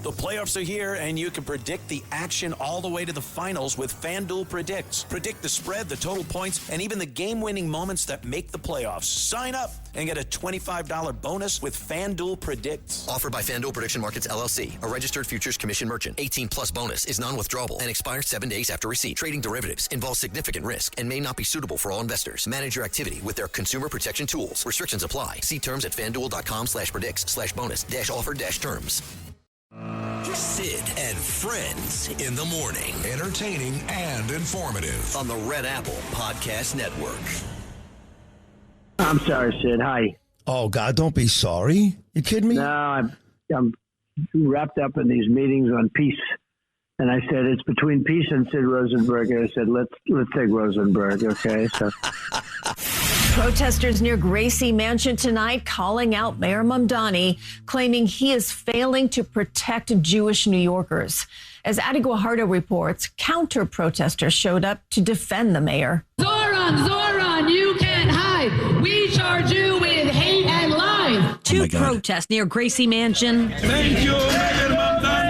The playoffs are here, and you can predict the action all the way to the finals with FanDuel Predicts. Predict the spread, the total points, and even the game-winning moments that make the playoffs. Sign up and get a $25 bonus with FanDuel Predicts. Offered by FanDuel Prediction Markets, LLC, a registered futures commission merchant. 18-plus bonus is non-withdrawable and expires 7 days after receipt. Trading derivatives involves significant risk and may not be suitable for all investors. Manage your activity with their consumer protection tools. Restrictions apply. See terms at FanDuel.com/predicts/bonus-offer-terms. Sid and Friends in the morning. Entertaining and informative. On the Red Apple Podcast Network. I'm sorry, Sid. Hi. Oh, God, don't be sorry. You kidding me? No, I'm wrapped up in these meetings on peace. And I said, it's between peace and Sid Rosenberg. And I said, let's take Rosenberg, okay? So. Protesters near Gracie Mansion tonight calling out Mayor Mamdani, claiming he is failing to protect Jewish New Yorkers. As Adi Guajardo reports, counter-protesters showed up to defend the mayor. Zohran, you can't hide. We charge you with hate and lies. Two protests near Gracie Mansion. Thank you, Mayor Mamdani.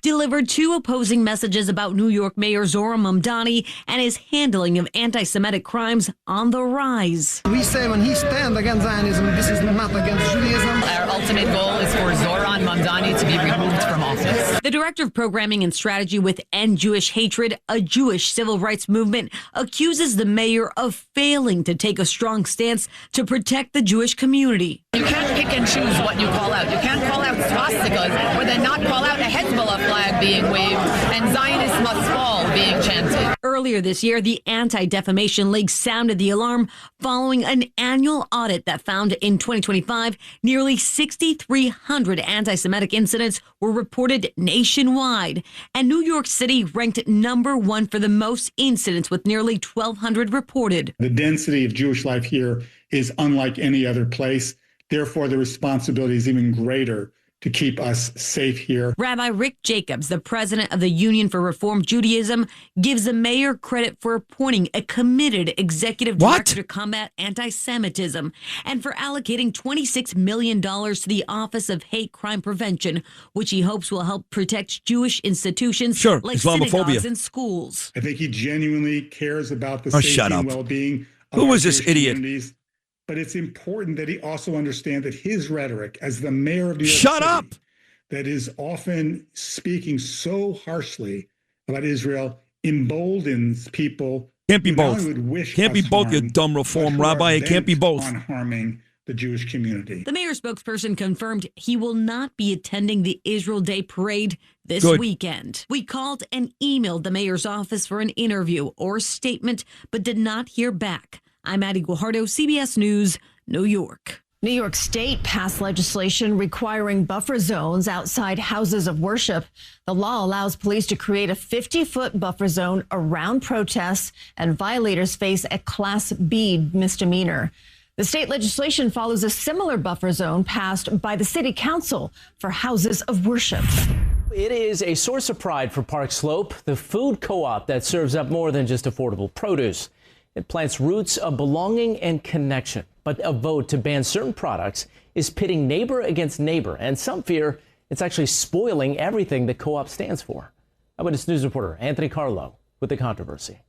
Delivered two opposing messages about New York Mayor Zohran Mamdani and his handling of anti-Semitic crimes on the rise. We say when he stands against Zionism, this is not against Judaism. Our ultimate goal is for Zohran Mamdani to be removed from office. The director of programming and strategy with End Jewish Hatred, a Jewish civil rights movement, accuses the mayor of failing to take a strong stance to protect the Jewish community. You can't pick and choose what you call out. You can't call out swastikas or then not call out a Hezbollah flag being waved and Zionists must fall being chanted. Earlier this year, the Anti-Defamation League sounded the alarm following an annual audit that found in 2025, nearly 6,300 anti-Semitic incidents were reported nationwide. And New York City ranked #1 for the most incidents with nearly 1,200 reported. The density of Jewish life here is unlike any other place. Therefore, the responsibility is even greater to keep us safe here. Rabbi Rick Jacobs, the president of the Union for Reform Judaism, gives the mayor credit for appointing a committed executive director to combat anti-Semitism and for allocating $26 million to the Office of Hate Crime Prevention, which he hopes will help protect Jewish institutions like synagogues and schools. I think he genuinely cares about the safety and well-being of Who was this idiot? communities. But it's important that he also understand that his rhetoric as the mayor of New York City, that is often speaking so harshly about Israel, emboldens people. Can't be both. Can't be both, you dumb reform rabbi. It can't be both. On harming the Jewish community. The mayor's spokesperson confirmed he will not be attending the Israel Day parade this weekend. We called and emailed the mayor's office for an interview or statement, but did not hear back. I'm Adi Guajardo, CBS News, New York. New York State passed legislation requiring buffer zones outside houses of worship. The law allows police to create a 50-foot buffer zone around protests, and violators face a Class B misdemeanor. The state legislation follows a similar buffer zone passed by the city council for houses of worship. It is a source of pride for Park Slope, the food co-op that serves up more than just affordable produce. It plants roots of belonging and connection. But a vote to ban certain products is pitting neighbor against neighbor, and some fear it's actually spoiling everything the co-op stands for. Eyewitness News reporter Anthony Carlo with the controversy.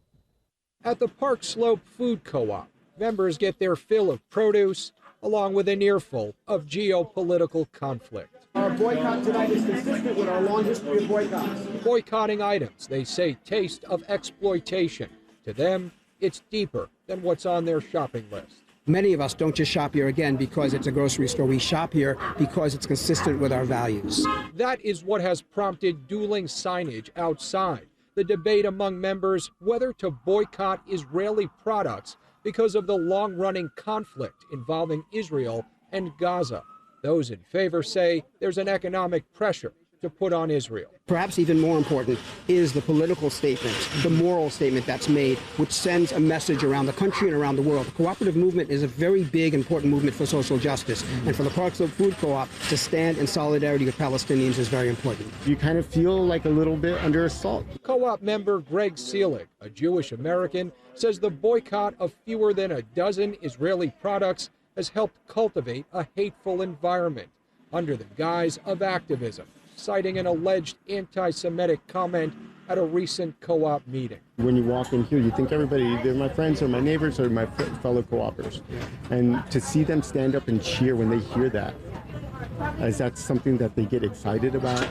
At the Park Slope Food Co-op, members get their fill of produce, along with an earful of geopolitical conflict. Our boycott tonight is consistent with our long history of boycotts. Boycotting items they say taste of exploitation. To them, it's deeper than what's on their shopping list. Many of us don't just shop here again because it's a grocery store. We shop here because it's consistent with our values. That is what has prompted dueling signage outside. The debate among members whether to boycott Israeli products because of the long-running conflict involving Israel and Gaza. Those in favor say there's an economic pressure to put on Israel. Perhaps even more important is the political statement, the moral statement that's made, which sends a message around the country and around the world. The cooperative movement is a very big, important movement for social justice. And for the Park Slope Food Co-op to stand in solidarity with Palestinians is very important. You kind of feel like a little bit under assault. Co-op member Greg Seelig, a Jewish American, says the boycott of fewer than a dozen Israeli products has helped cultivate a hateful environment under the guise of activism. citing an alleged anti-Semitic comment at a recent co-op meeting. When you walk in here, you think everybody, they're my friends or my neighbors or my fellow co-opers. And to see them stand up and cheer when they hear that, is that something that they get excited about?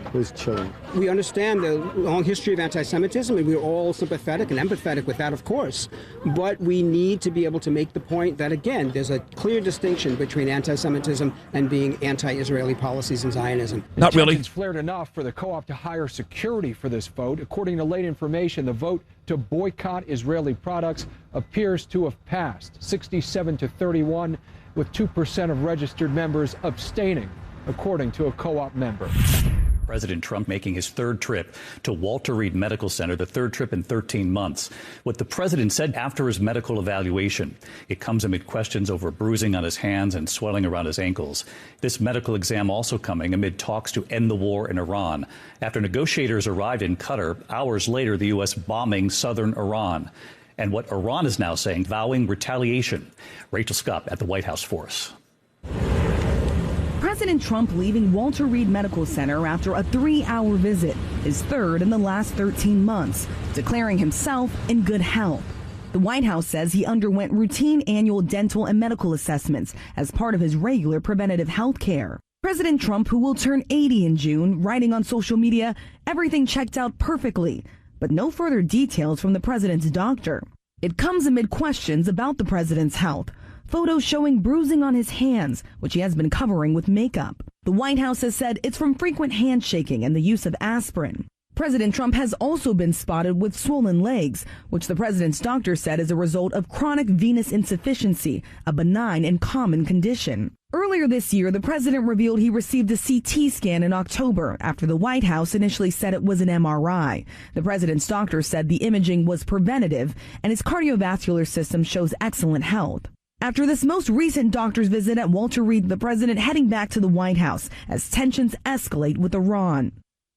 It was chilling. We understand the long history of anti-Semitism, and we're all sympathetic and empathetic with that, of course. But we need to be able to make the point that, again, there's a clear distinction between anti-Semitism and being anti-Israeli policies and Zionism. Not really. It's flared enough for the co-op to hire security for this vote. According to late information, the vote to boycott Israeli products appears to have passed 67-31, with 2% of registered members abstaining, according to a co-op member. President Trump making his third trip to Walter Reed Medical Center, the third trip in 13 months. What the president said after his medical evaluation, it comes amid questions over bruising on his hands and swelling around his ankles. This medical exam also coming amid talks to end the war in Iran. After negotiators arrived in Qatar, hours later, the U.S. bombing southern Iran. And what Iran is now saying, vowing retaliation. Rachel Scott at the White House for us. President Trump leaving Walter Reed Medical Center after a 3-hour visit, his third in the last 13 months, declaring himself in good health. The White House says he underwent routine annual dental and medical assessments as part of his regular preventative health care. President Trump, who will turn 80 in June, writing on social media, everything checked out perfectly, but no further details from the president's doctor. It comes amid questions about the president's health. Photos showing bruising on his hands, which he has been covering with makeup. The White House has said it's from frequent handshaking and the use of aspirin. President Trump has also been spotted with swollen legs, which the president's doctor said is a result of chronic venous insufficiency, a benign and common condition. Earlier this year, the president revealed he received a CT scan in October after the White House initially said it was an MRI. The president's doctor said the imaging was preventative and his cardiovascular system shows excellent health. After this most recent doctor's visit at Walter Reed, the president heading back to the White House as tensions escalate with Iran.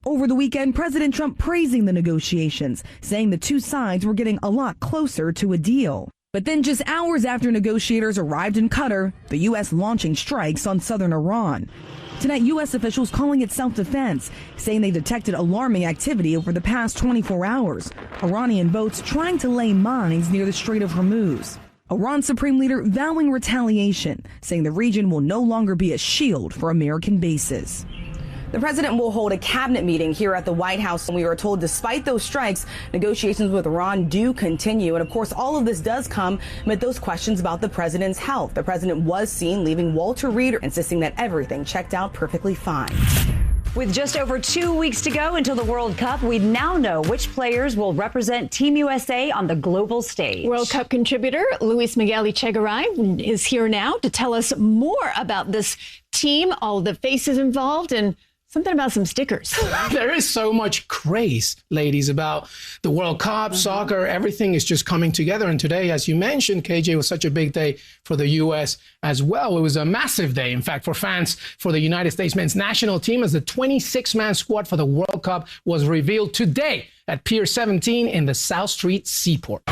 Over the weekend, President Trump praising the negotiations, saying the two sides were getting a lot closer to a deal. But then just hours after negotiators arrived in Qatar, the U.S. launching strikes on southern Iran. Tonight, U.S. officials calling it self-defense, saying they detected alarming activity over the past 24 hours. Iranian boats trying to lay mines near the Strait of Hormuz. Iran's supreme leader vowing retaliation, saying the region will no longer be a shield for American bases. The president will hold a cabinet meeting here at the White House, and we are told despite those strikes, negotiations with Iran do continue. And of course, all of this does come amid those questions about the president's health. The president was seen leaving Walter Reed, insisting that everything checked out perfectly fine. With just over 2 weeks to go until the World Cup, we now know which players will represent Team USA on the global stage. World Cup contributor Luis Miguel Echegaray is here now to tell us more about this team, all the faces involved, and something about some stickers. There is so much craze, ladies, about the World Cup, soccer. Everything is just coming together. And today, as you mentioned, KJ, was such a big day for the U.S. as well. It was a massive day, in fact, for fans for the United States men's national team, as the 26-man squad for the World Cup was revealed today at Pier 17 in the South Street Seaport.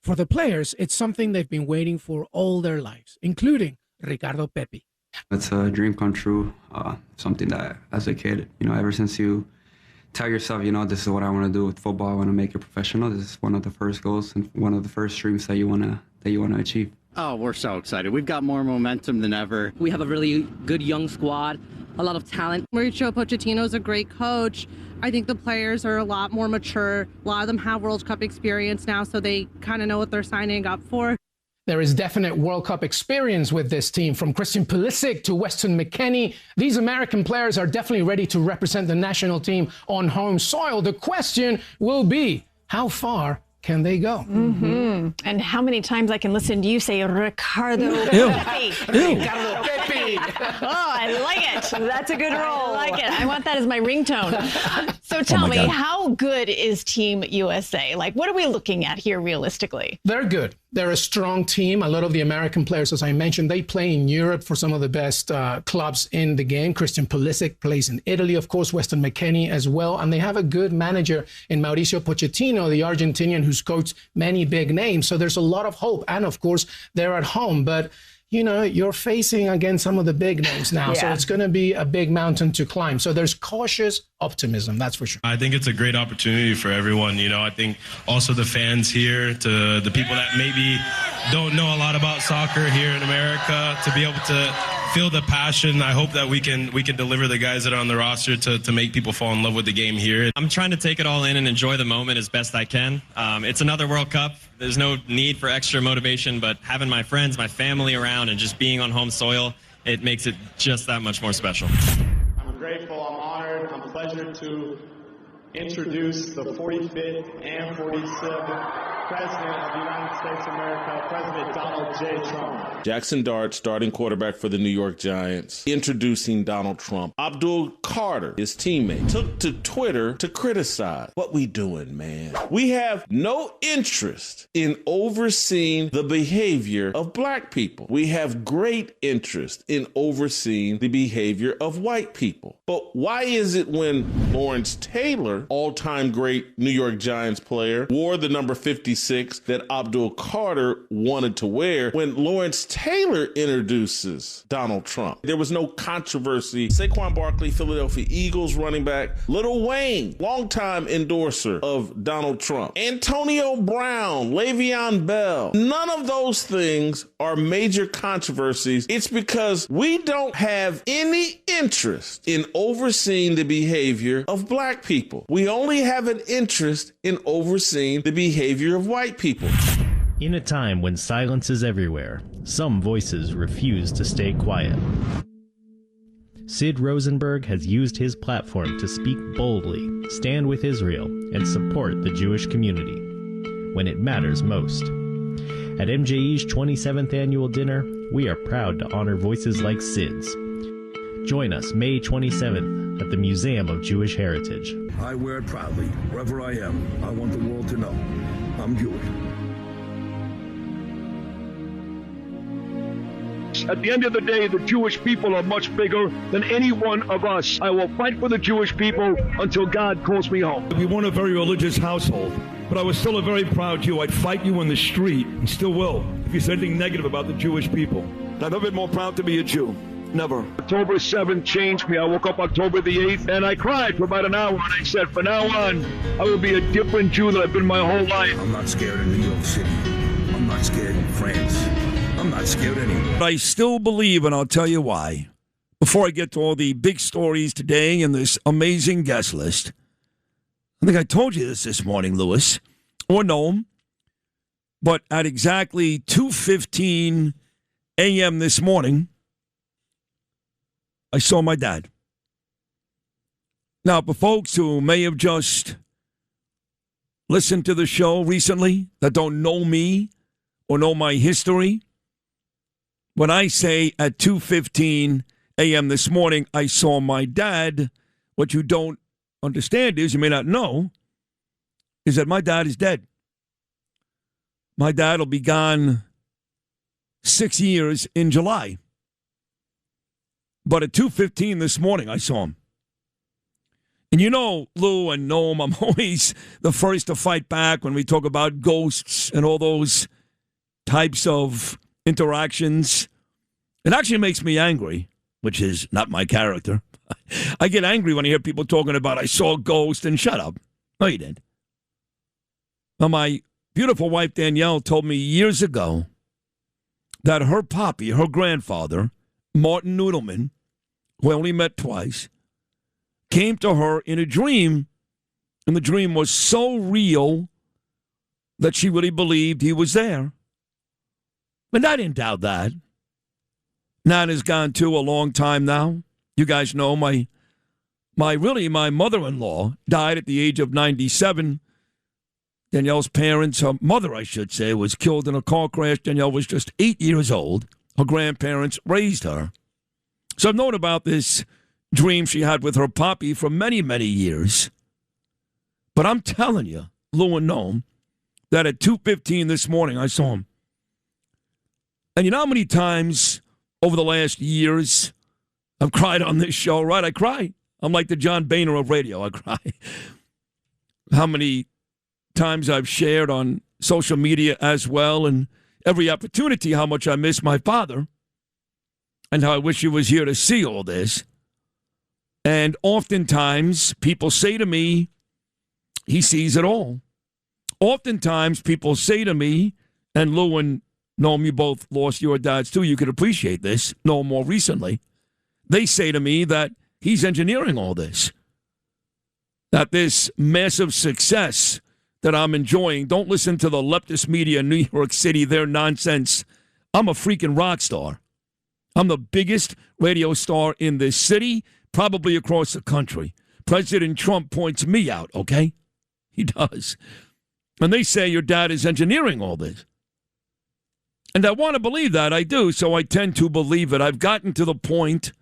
For the players, it's something they've been waiting for all their lives, including Ricardo Pepi. It's a dream come true, something that as a kid, ever since you tell yourself, this is what I want to do with football, I want to make it professional. This is one of the first goals and one of the first dreams that you want to achieve. Oh, we're so excited. We've got more momentum than ever. We have a really good young squad, a lot of talent. Mauricio Pochettino is a great coach. I think the players are a lot more mature. A lot of them have World Cup experience now, so they kind of know what they're signing up for. There is definite World Cup experience with this team, from Christian Pulisic to Weston McKennie. These American players are definitely ready to represent the national team on home soil. The question will be, how far can they go? Mm-hmm. And how many times I can listen to you say Ricardo Pepi. Ricardo Pepi. Oh, I like it. That's a good role. I like it. I want that as my ringtone. So tell me, how good is Team USA? Like, what are we looking at here realistically? They're good. They're a strong team. A lot of the American players, as I mentioned, they play in Europe for some of the best clubs in the game. Christian Pulisic plays in Italy, of course, Weston McKennie as well. And they have a good manager in Mauricio Pochettino, the Argentinian who's coached many big names. So there's a lot of hope. And of course, they're at home. But you're facing against some of the big names now. So it's going to be a big mountain to climb. So there's cautious optimism, that's for sure. I think it's a great opportunity for everyone. I think also the fans here, to the people that maybe don't know a lot about soccer here in America, to be able to feel the passion. I hope that we can deliver the guys that are on the roster to make people fall in love with the game here. I'm trying to take it all in and enjoy the moment as best I can. It's another World Cup. There's no need for extra motivation, but having my friends, my family around, and just being on home soil, it makes it just that much more special. I'm grateful, I'm honored, I'm pleasured to introduce the 45th and 47th President of the United States of America, President Donald J. Trump. Jackson Dart, starting quarterback for the New York Giants, introducing Donald Trump. Abdul Carter, his teammate, took to Twitter to criticize. What we doing, man? We have no interest in overseeing the behavior of black people. We have great interest in overseeing the behavior of white people. But why is it when Lawrence Taylor, all-time great New York Giants player, wore the number 56 that Abdul Carter wanted to wear, when Lawrence Taylor introduces Donald Trump? There was no controversy. Saquon Barkley, Philadelphia Eagles running back. Lil Wayne, longtime endorser of Donald Trump. Antonio Brown, Le'Veon Bell. None of those things are major controversies. It's because we don't have any interest in overseeing the behavior of black people. We only have an interest in overseeing the behavior of white people. In a time when silence is everywhere, some voices refuse to stay quiet. Sid Rosenberg has used his platform to speak boldly, stand with Israel, and support the Jewish community when it matters most. At MJE's 27th annual dinner, we are proud to honor voices like Sid's. Join us May 27th at the Museum of Jewish Heritage. I wear it proudly, wherever I am. I want the world to know I'm Jewish. At the end of the day, the Jewish people are much bigger than any one of us. I will fight for the Jewish people until God calls me home. We weren't a very religious household, but I was still a very proud Jew. I'd fight you in the street, and still will, if you said anything negative about the Jewish people. I've never been more proud to be a Jew. Never. October 7th changed me. I woke up October the 8th, and I cried for about an hour, and I said, from now on, I will be a different Jew than I've been my whole life. I'm not scared of New York City. I'm not scared of France. I'm not scared anymore. I still believe, and I'll tell you why. Before I get to all the big stories today and this amazing guest list, I think I told you this morning, Lewis, or Noam, but at exactly 2:15 a.m. this morning, I saw my dad. Now, for folks who may have just listened to the show recently that don't know me or know my history, when I say at 2:15 a.m. this morning, I saw my dad, what you don't understand is, you may not know, is that my dad is dead. My dad will be gone 6 years in July. But at 2:15 this morning, I saw him. And you know, Lou and Noam, I'm always the first to fight back when we talk about ghosts and all those types of interactions. It actually makes me angry, which is not my character. I get angry when I hear people talking about, I saw a ghost, and shut up. No, you didn't. Now, my beautiful wife, Danielle, told me years ago that her poppy, her grandfather, Martin Noodleman, who I only met twice, came to her in a dream, and the dream was so real that she really believed he was there. But I didn't doubt that. Nana's gone too a long time now. You guys know my mother-in-law died at the age of 97. Danielle's parents, her mother, I should say, was killed in a car crash. Danielle was just 8 years old. Her grandparents raised her. So I've known about this dream she had with her poppy for many, many years. But I'm telling you, Lou and Noam, that at 2:15 this morning, I saw him. And you know how many times over the last years I've cried on this show, right? I cry. I'm like the John Boehner of radio. I cry. How many times I've shared on social media as well, and every opportunity how much I miss my father. and how I wish he was here to see all this. And oftentimes people say to me, he sees it all. Oftentimes people say to me, and Lou and Noam, you both lost your dads too. You could appreciate this. Noam more recently. They say to me that he's engineering all this. That this massive success that I'm enjoying, don't listen to the leftist media in New York City, their nonsense. I'm a freaking rock star. I'm the biggest radio star in this city, probably across the country. President Trump points me out, okay? He does. And they say your dad is engineering all this. And I want to believe that. I do, so I tend to believe it. I've gotten to the point,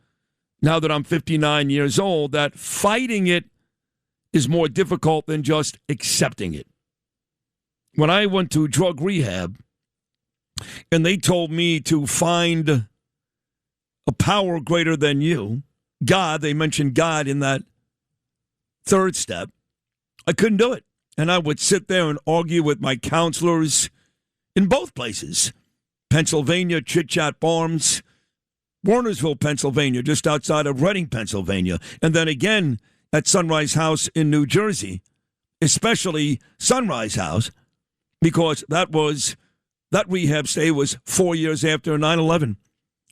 now that I'm 59 years old, that fighting it is more difficult than just accepting it. When I went to drug rehab, and they told me to find a power greater than you, God, they mentioned God in that third step, I couldn't do it. And I would sit there and argue with my counselors in both places. Pennsylvania, Chit Chat Farms, Warnersville, Pennsylvania, just outside of Reading, Pennsylvania. And then again at Sunrise House in New Jersey, especially Sunrise House, because that rehab stay was 4 years after 9/11.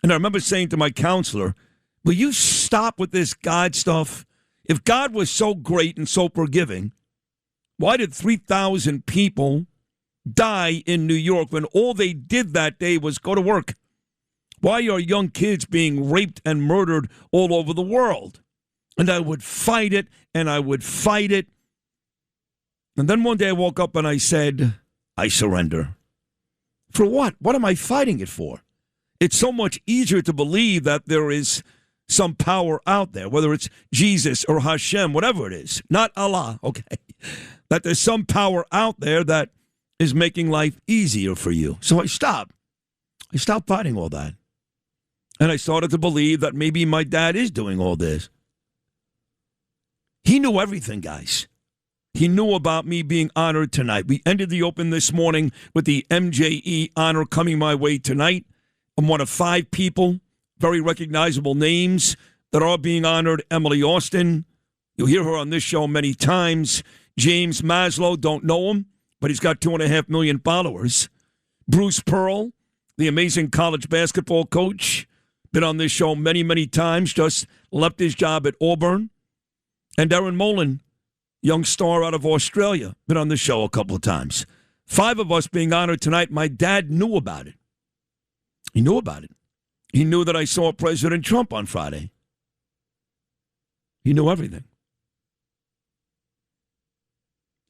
And I remember saying to my counselor, will you stop with this God stuff? If God was so great and so forgiving, why did 3,000 people die in New York when all they did that day was go to work? Why are young kids being raped and murdered all over the world? And I would fight it, and I would fight it. And then one day I woke up and I said, I surrender. For what? What am I fighting it for? It's so much easier to believe that there is some power out there, whether it's Jesus or Hashem, whatever it is, not Allah, okay? That there's some power out there that is making life easier for you. So I stopped. I stopped fighting all that. And I started to believe that maybe my dad is doing all this. He knew everything, guys. He knew about me being honored tonight. We ended the Open this morning with the MJE honor coming my way tonight. I'm one of 5 people, very recognizable names that are being honored. Emily Austin, you'll hear her on this show many times. James Maslow, don't know him, but he's got 2.5 million followers. Bruce Pearl, the amazing college basketball coach, been on this show many, many times, just left his job at Auburn. And Aaron Molan, young star out of Australia, been on the show a couple of times. 5 of us being honored tonight. My dad knew about it. He knew about it. He knew that I saw President Trump on Friday. He knew everything.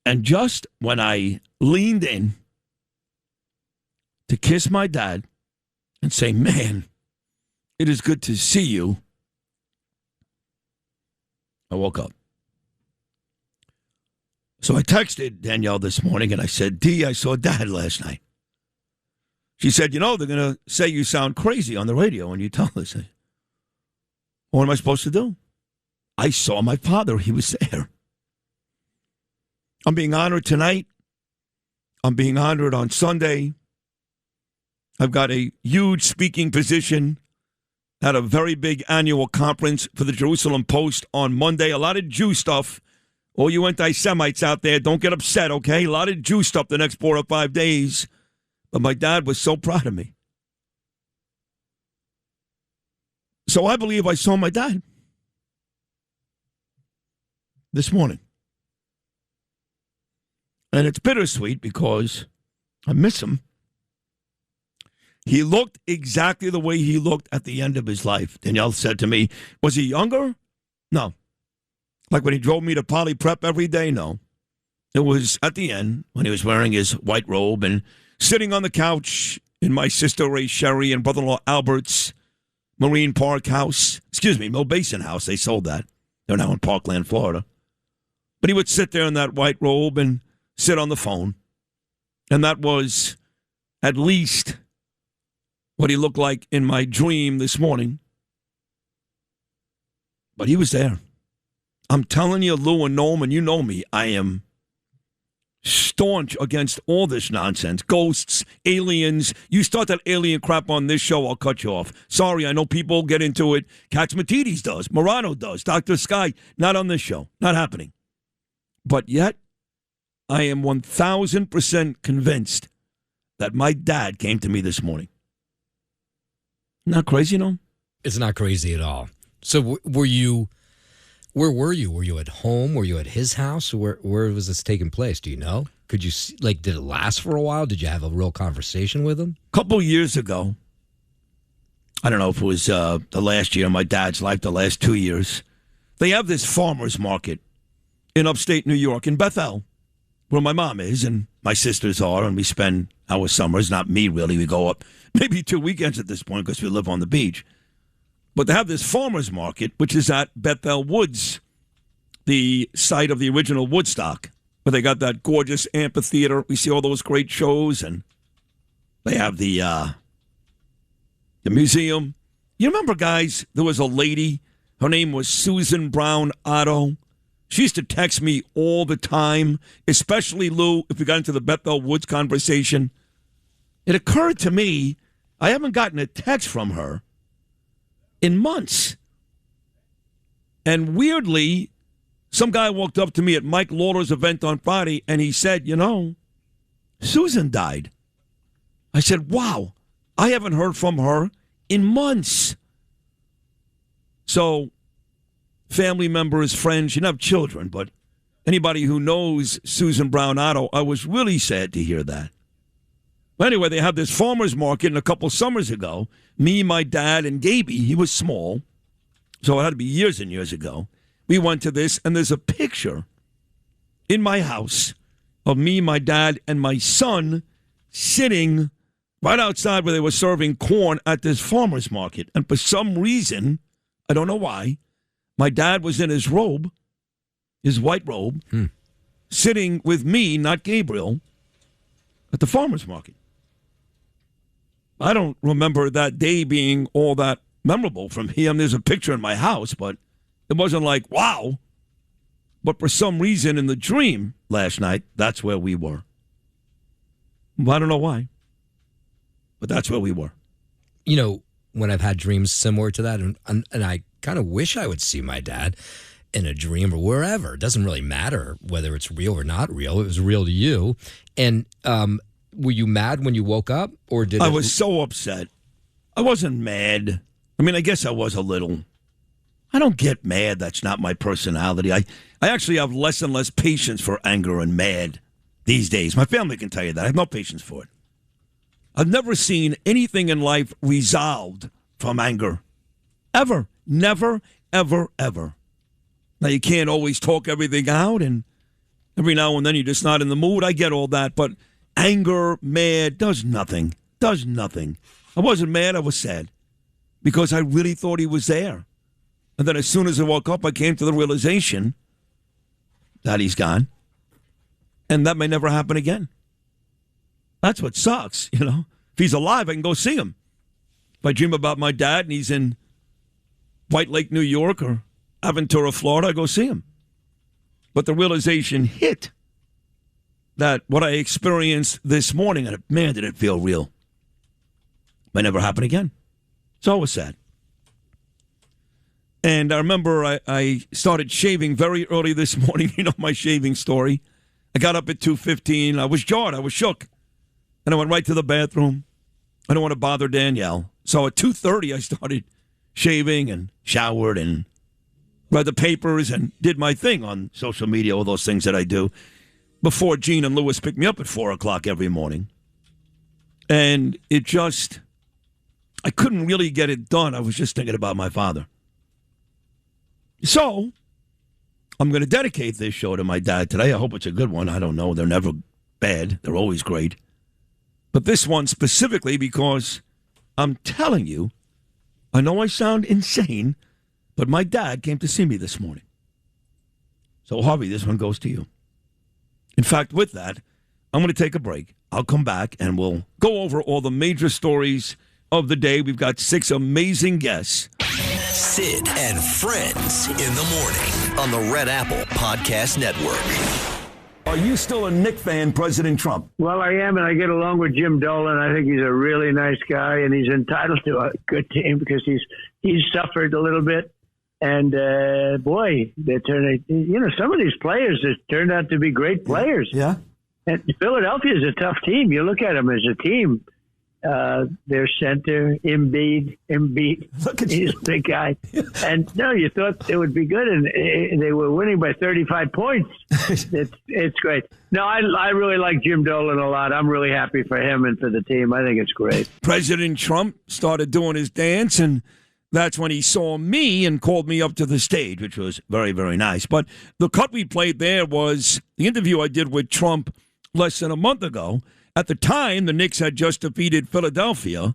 And just when I leaned in to kiss my dad and say, man, it is good to see you, I woke up. So I texted Danielle this morning and I said, D, I saw Dad last night. She said, you know, they're going to say you sound crazy on the radio when you tell this. What am I supposed to do? I saw my father. He was there. I'm being honored tonight. I'm being honored on Sunday. I've got a huge speaking position at a very big annual conference for the Jerusalem Post on Monday. A lot of Jew stuff. All you anti-Semites out there, don't get upset, okay? A lot of Jew stuff the next 4 or 5 days. But my dad was so proud of me. So I believe I saw my dad this morning. And it's bittersweet because I miss him. He looked exactly the way he looked at the end of his life. Danielle said to me, was he younger? No. Like when he drove me to Poly Prep every day? No. It was at the end when he was wearing his white robe and sitting on the couch in my sister Ray Sherry and brother-in-law Albert's Marine Park house. Mill Basin house. They sold that. They're now in Parkland, Florida. But he would sit there in that white robe and sit on the phone. And that was at least what he looked like in my dream this morning. But he was there. I'm telling you, Lou and Noam, and you know me, I am staunch against all this nonsense. Ghosts, aliens. You start that alien crap on this show, I'll cut you off. Sorry, I know people get into it. Katzmatidis does. Morano does. Dr. Sky. Not on this show. Not happening. But yet, I am 1,000% convinced that my dad came to me this morning. Not crazy, no? It's not crazy at all. So were you... Where were you? Were you at home? Were you at his house? Where was this taking place? Do you know? Could you see, did it last for a while? Did you have a real conversation with him? A couple years ago, I don't know if it was the last year of my dad's life, the last 2 years, they have this farmer's market in upstate New York, in Bethel, where my mom is and my sisters are, and we spend our summers, not me really, we go up maybe 2 weekends at this point because we live on the beach. But they have this farmer's market, which is at Bethel Woods, the site of the original Woodstock, where they got that gorgeous amphitheater. We see all those great shows, and they have the museum. You remember, guys, there was a lady, her name was Susan Brown Otto. She used to text me all the time, especially, Lou, if we got into the Bethel Woods conversation. It occurred to me, I haven't gotten a text from her in months. And weirdly, some guy walked up to me at Mike Lawler's event on Friday, and he said, Susan died. I said, wow, I haven't heard from her in months. So, family members, friends, she didn't have children, but anybody who knows Susan Brown Otto, I was really sad to hear that. But anyway, they had this farmer's market, and a couple summers ago, me, my dad, and Gaby, he was small, so it had to be years and years ago. We went to this, and there's a picture in my house of me, my dad, and my son sitting right outside where they were serving corn at this farmer's market. And for some reason, I don't know why, my dad was in his robe, his white robe, sitting with me, not Gabriel, at the farmer's market. I don't remember that day being all that memorable from him. There's a picture in my house, but it wasn't like, wow. But for some reason in the dream last night, that's where we were. I don't know why, but that's where we were. When I've had dreams similar to that, and I kind of wish I would see my dad in a dream or wherever. It doesn't really matter whether it's real or not real. It was real to you. And were you mad when you woke up, or did I was so upset. I wasn't mad. I mean, I guess I was a little. I don't get mad. That's not my personality. I actually have less and less patience for anger and mad these days. My family can tell you that. I have no patience for it. I've never seen anything in life resolved from anger. Ever. Never, ever, ever. Now, you can't always talk everything out, and every now and then you're just not in the mood. I get all that, but anger, mad, does nothing. Does nothing. I wasn't mad, I was sad. Because I really thought he was there. And then as soon as I woke up, I came to the realization that he's gone. And that may never happen again. That's what sucks, If he's alive, I can go see him. If I dream about my dad and he's in White Lake, New York, or Aventura, Florida, I go see him. But the realization hit that what I experienced this morning, and man, did it feel real. May never happen again. It's always sad. And I remember I started shaving very early this morning. My shaving story. I got up at 2:15. I was jarred. I was shook. And I went right to the bathroom. I don't want to bother Danielle. So at 2:30, I started shaving and showered and read the papers and did my thing on social media, all those things that I do, before Gene and Lewis picked me up at 4 o'clock every morning. And it just, I couldn't really get it done. I was just thinking about my father. So, I'm going to dedicate this show to my dad today. I hope it's a good one. I don't know. They're never bad. They're always great. But this one specifically because I'm telling you, I know I sound insane, but my dad came to see me this morning. So, Harvey, this one goes to you. In fact, with that, I'm going to take a break. I'll come back and we'll go over all the major stories of the day. We've got 6 amazing guests. Sid and Friends in the morning on the Red Apple Podcast Network. Are you still a Knick fan, President Trump? Well, I am, and I get along with Jim Dolan. I think he's a really nice guy, and he's entitled to a good team because he's suffered a little bit. And, boy, some of these players have turned out to be great players. Yeah. And Philadelphia is a tough team. You look at them as a team. Their center, Embiid, he's a big guy. And, you thought it would be good, and they were winning by 35 points. It's great. No, I really like Jim Dolan a lot. I'm really happy for him and for the team. I think it's great. President Trump started doing his dance, and that's when he saw me and called me up to the stage, which was very, very nice. But the cut we played there was the interview I did with Trump less than a month ago. At the time, the Knicks had just defeated Philadelphia.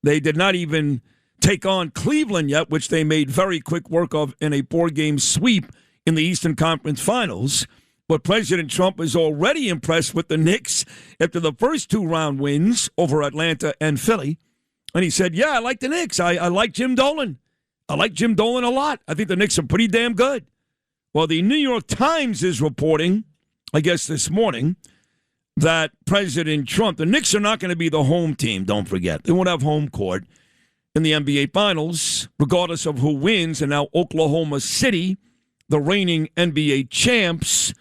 They did not even take on Cleveland yet, which they made very quick work of in a 4-game sweep in the Eastern Conference Finals. But President Trump is already impressed with the Knicks after the first 2-round wins over Atlanta and Philly. And he said, I like the Knicks. I like Jim Dolan. I like Jim Dolan a lot. I think the Knicks are pretty damn good. Well, the New York Times is reporting, I guess this morning, that President Trump, the Knicks are not going to be the home team, don't forget. They won't have home court in the NBA Finals, regardless of who wins. And now Oklahoma City, the reigning NBA champs,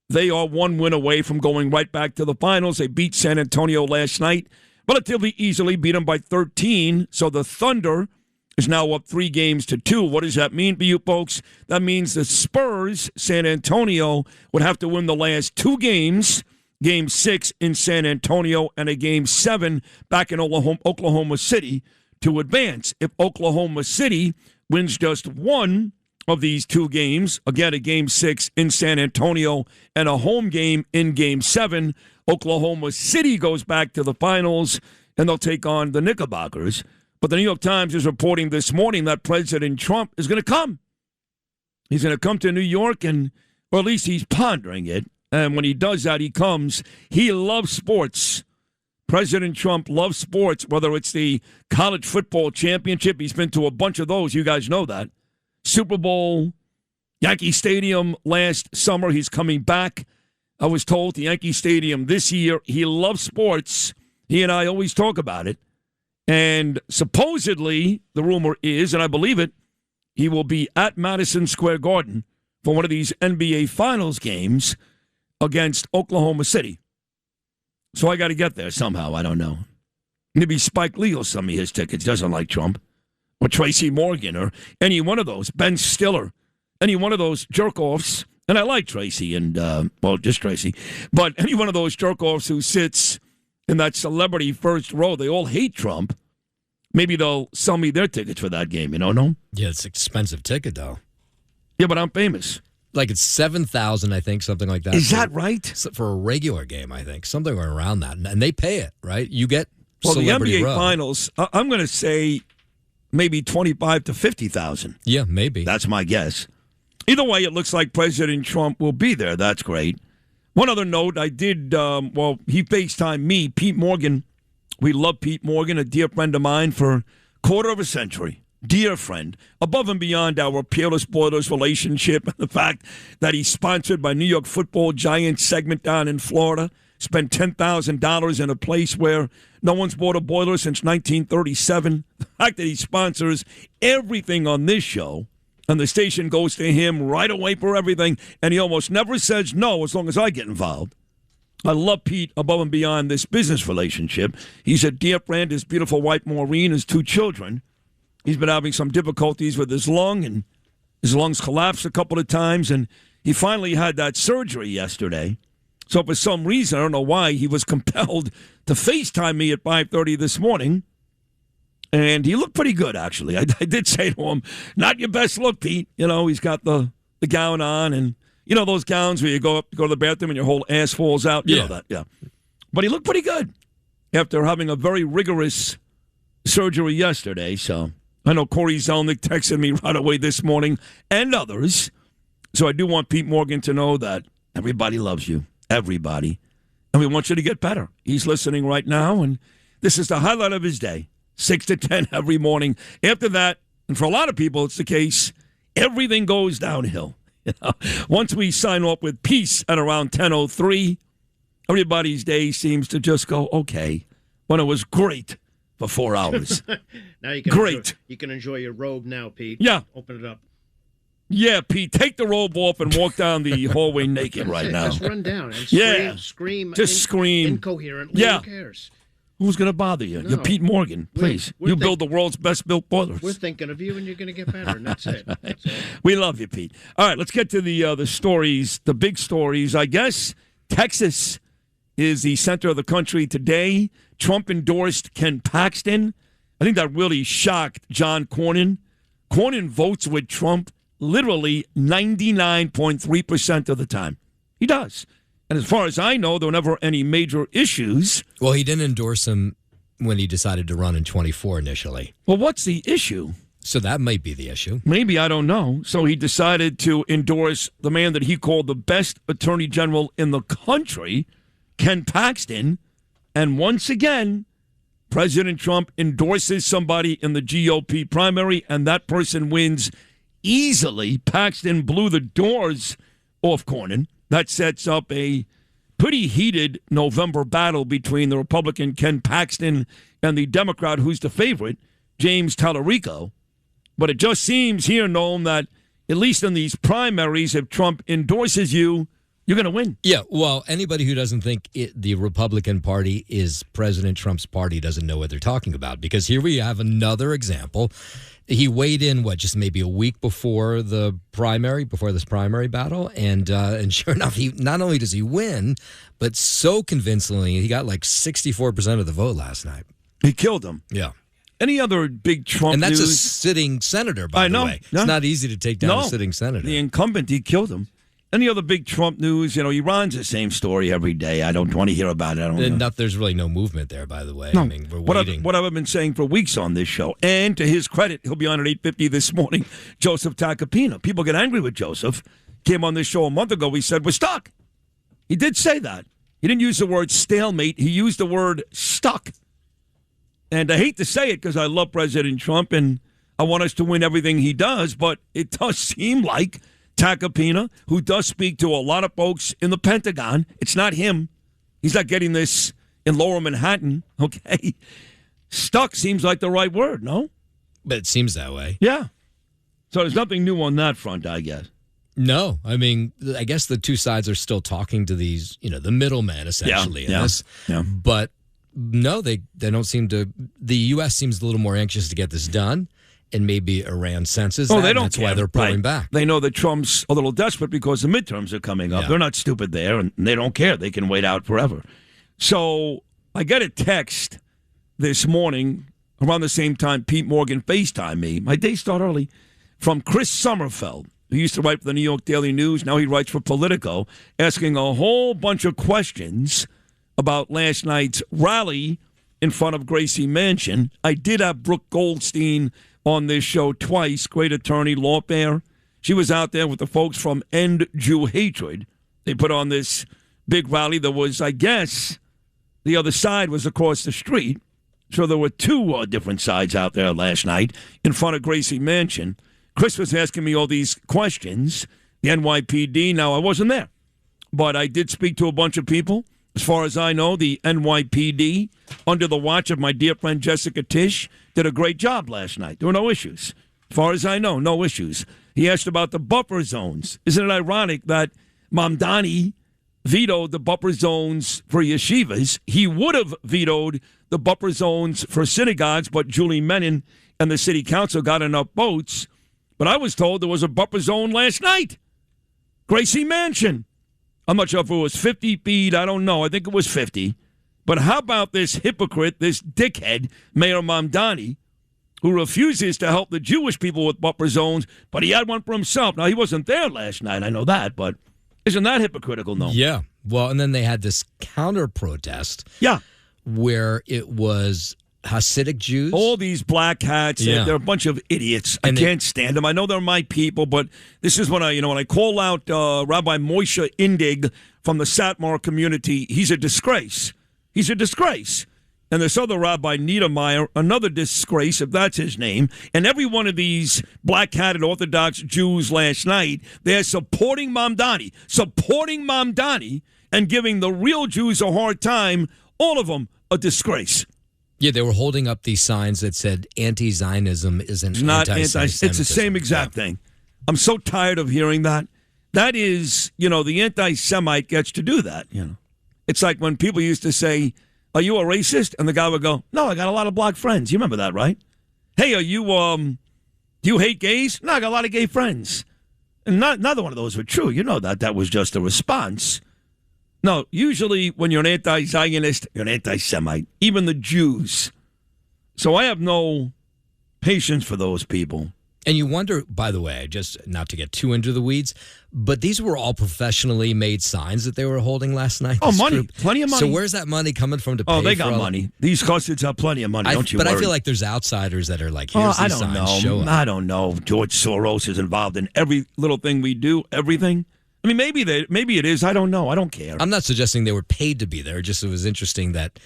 they are 1 win away from going right back to the finals. They beat San Antonio last night, relatively easily, beat them by 13. So the Thunder is now up 3-2. What does that mean for you folks? That means the Spurs, San Antonio, would have to win the last 2 games, Game 6 in San Antonio and a Game 7 back in Oklahoma City to advance. If Oklahoma City wins just one of these 2 games, again, a Game 6 in San Antonio and a home game in Game 7, Oklahoma City goes back to the finals, and they'll take on the Knickerbockers. But the New York Times is reporting this morning that President Trump is going to come. He's going to come to New York, or at least he's pondering it. And when he does that, he comes. He loves sports. President Trump loves sports, whether it's the college football championship. He's been to a bunch of those. You guys know that. Super Bowl, Yankee Stadium last summer. He's coming back. I was told to Yankee Stadium this year. He loves sports. He and I always talk about it. And supposedly, the rumor is, and I believe it, he will be at Madison Square Garden for one of these NBA Finals games against Oklahoma City. So I got to get there somehow. I don't know. Maybe Spike Lee will send me his tickets. Doesn't like Trump. Or Tracy Morgan or any one of those. Ben Stiller. Any one of those jerk-offs. And I like Tracy and, just Tracy. But any one of those jerk-offs who sits in that celebrity first row, they all hate Trump. Maybe they'll sell me their tickets for that game. You know, no? Yeah, it's an expensive ticket, though. Yeah, but I'm famous. Like it's $7,000, I think, something like that. Is that right? For a regular game, I think. Something around that. And they pay it, right? You get the NBA row. Finals, I'm going to say maybe 25 to 50,000. Yeah, maybe. That's my guess. Either way, it looks like President Trump will be there. That's great. One other note, I did, he FaceTimed me, Pete Morgan. We love Pete Morgan, a dear friend of mine for a quarter of a century. Dear friend, above and beyond our Peerless Boilers relationship and the fact that he's sponsored by New York Football Giants segment down in Florida, spent $10,000 in a place where no one's bought a boiler since 1937. The fact that he sponsors everything on this show, and the station goes to him right away for everything, and he almost never says no as long as I get involved. I love Pete above and beyond this business relationship. He's a dear friend, his beautiful wife Maureen, his 2 children. He's been having some difficulties with his lung, and his lungs collapsed a couple of times, and he finally had that surgery yesterday. So for some reason, I don't know why, he was compelled to FaceTime me at 5:30 this morning, and he looked pretty good, actually. I did say to him, not your best look, Pete. You know, he's got the gown on, and you know those gowns where you go to the bathroom and your whole ass falls out? You know that, yeah. But he looked pretty good after having a very rigorous surgery yesterday, so I know Corey Zelnick texted me right away this morning and others. So I do want Pete Morgan to know that everybody loves you. Everybody. And we want you to get better. He's listening right now, and this is the highlight of his day, 6 to 10 every morning. After that, and for a lot of people it's the case, everything goes downhill. Once we sign off with peace at around 10:03, everybody's day seems to just go, okay, when it was great for 4 hours. Now you can great. You can enjoy your robe now, Pete. Yeah. Open it up. Yeah, Pete, take the robe off and walk down the hallway naked right now. Just run down and scream. Just scream. Incoherently. Yeah. Who cares? Who's going to bother you? No. You're Pete Morgan. Please. You build the world's best built boilers. We're thinking of you, and you're going to get better, and that's it. That's all. We love you, Pete. All right, let's get to the stories, the big stories. I guess Texas is the center of the country today. Trump endorsed Ken Paxton. I think that really shocked John Cornyn. Cornyn votes with Trump literally 99.3% of the time. He does. And as far as I know, there were never any major issues. Well, he didn't endorse him when he decided to run in 24 initially. Well, what's the issue? So that might be the issue. Maybe, I don't know. So he decided to endorse the man that he called the best attorney general in the country, Ken Paxton. And once again, President Trump endorses somebody in the GOP primary, and that person wins easily. Paxton blew the doors off Cornyn. That sets up a pretty heated November battle between the Republican Ken Paxton and the Democrat, who's the favorite, James Tallarico. But it just seems here, Noam, that at least in these primaries, if Trump endorses you, you're going to win. Yeah, well, anybody who doesn't think the Republican Party is President Trump's party doesn't know what they're talking about, because here we have another example. He weighed in, just maybe a week before this primary battle, and sure enough, he not only does he win, but so convincingly, he got like 64% of the vote last night. He killed him. Yeah. Any other big Trump And that's news? a sitting senator, by the way. No. It's not easy to take down a sitting senator. The incumbent, he killed him. Any other big Trump news? Iran's the same story every day. I don't want to hear about it. There's really no movement there, by the way. No. I mean, we're waiting. What I've been saying for weeks on this show, and to his credit, he'll be on at 8:50 this morning, Joseph Tacopina. People get angry with Joseph. Came on this show a month ago. He said, we're stuck. He did say that. He didn't use the word stalemate. He used the word stuck. And I hate to say it because I love President Trump and I want us to win everything he does, but it does seem like Tacopina, who does speak to a lot of folks in the Pentagon, it's not him. He's not getting this in Lower Manhattan, okay? Stuck seems like the right word, no? But it seems that way. Yeah. So there's nothing new on that front, I guess. No. I mean, I guess the two sides are still talking to these, the middlemen, essentially, in this. Yeah. But no, they don't seem to. The U.S. seems a little more anxious to get this done. And maybe Iran senses that. They don't That's care. why they're pulling Right. back. They know that Trump's a little desperate because the midterms are coming up. Yeah. They're not stupid there, and they don't care. They can wait out forever. So I get a text this morning around the same time Pete Morgan FaceTimed me. My day started early from Chris Sommerfeld, who used to write for the New York Daily News. Now he writes for Politico, asking a whole bunch of questions about last night's rally in front of Gracie Mansion. I did have Brooke Goldstein on this show twice, great attorney, lawfare. She was out there with the folks from End Jew Hatred. They put on this big rally that was, I guess, the other side was across the street. So there were two different sides out there last night in front of Gracie Mansion. Chris was asking me all these questions, the NYPD. Now, I wasn't there, but I did speak to a bunch of people. As far as I know, the NYPD, under the watch of my dear friend Jessica Tisch, did a great job last night. There were no issues. As far as I know, no issues. He asked about the buffer zones. Isn't it ironic that Mamdani vetoed the buffer zones for yeshivas? He would have vetoed the buffer zones for synagogues, but Julie Menon and the city council got enough votes. But I was told there was a buffer zone last night. Gracie Mansion. I'm not sure if it was 50 feet. I don't know. I think it was 50. But how about this hypocrite, this dickhead, Mayor Mamdani, who refuses to help the Jewish people with buffer zones, but he had one for himself. Now, he wasn't there last night. I know that, but isn't that hypocritical, no? Yeah. Well, and then they had this counter-protest. Yeah. Where it was Hasidic Jews. All these black hats, they're a bunch of idiots. I can't stand them. I know they're my people, but this is when I call out Rabbi Moshe Indig from the Satmar community. He's a disgrace. He's a disgrace. and this other rabbi, Niedermeyer, another disgrace, if that's his name, and every one of these black-hatted Orthodox Jews last night, they're supporting Mamdani, and giving the real Jews a hard time, all of them a disgrace. Yeah, they were holding up these signs that said anti-Zionism is an anti-Semitism. It's the same exact thing. I'm so tired of hearing that. That is, the anti-Semite gets to do that. It's like when people used to say, "Are you a racist?" And the guy would go, "No, I got a lot of black friends." You remember that, right? "Hey, do you hate gays?" "No, I got a lot of gay friends." And neither one of those were true. You know that was just a response. No, usually when you're an anti-Zionist, you're an anti-Semite, even the Jews. So I have no patience for those people. And you wonder, by the way, just not to get too into the weeds, but these were all professionally made signs that they were holding last night. Oh, money. Plenty of money. So where's that money coming from to pay for they got money. These custodians have plenty of money, don't you worry. But I feel like there's outsiders that are like, here's these signs, show up. I don't know. George Soros is involved in every little thing we do, everything. I mean, maybe it is. I don't know. I don't care. I'm not suggesting they were paid to be there. Just it was interesting that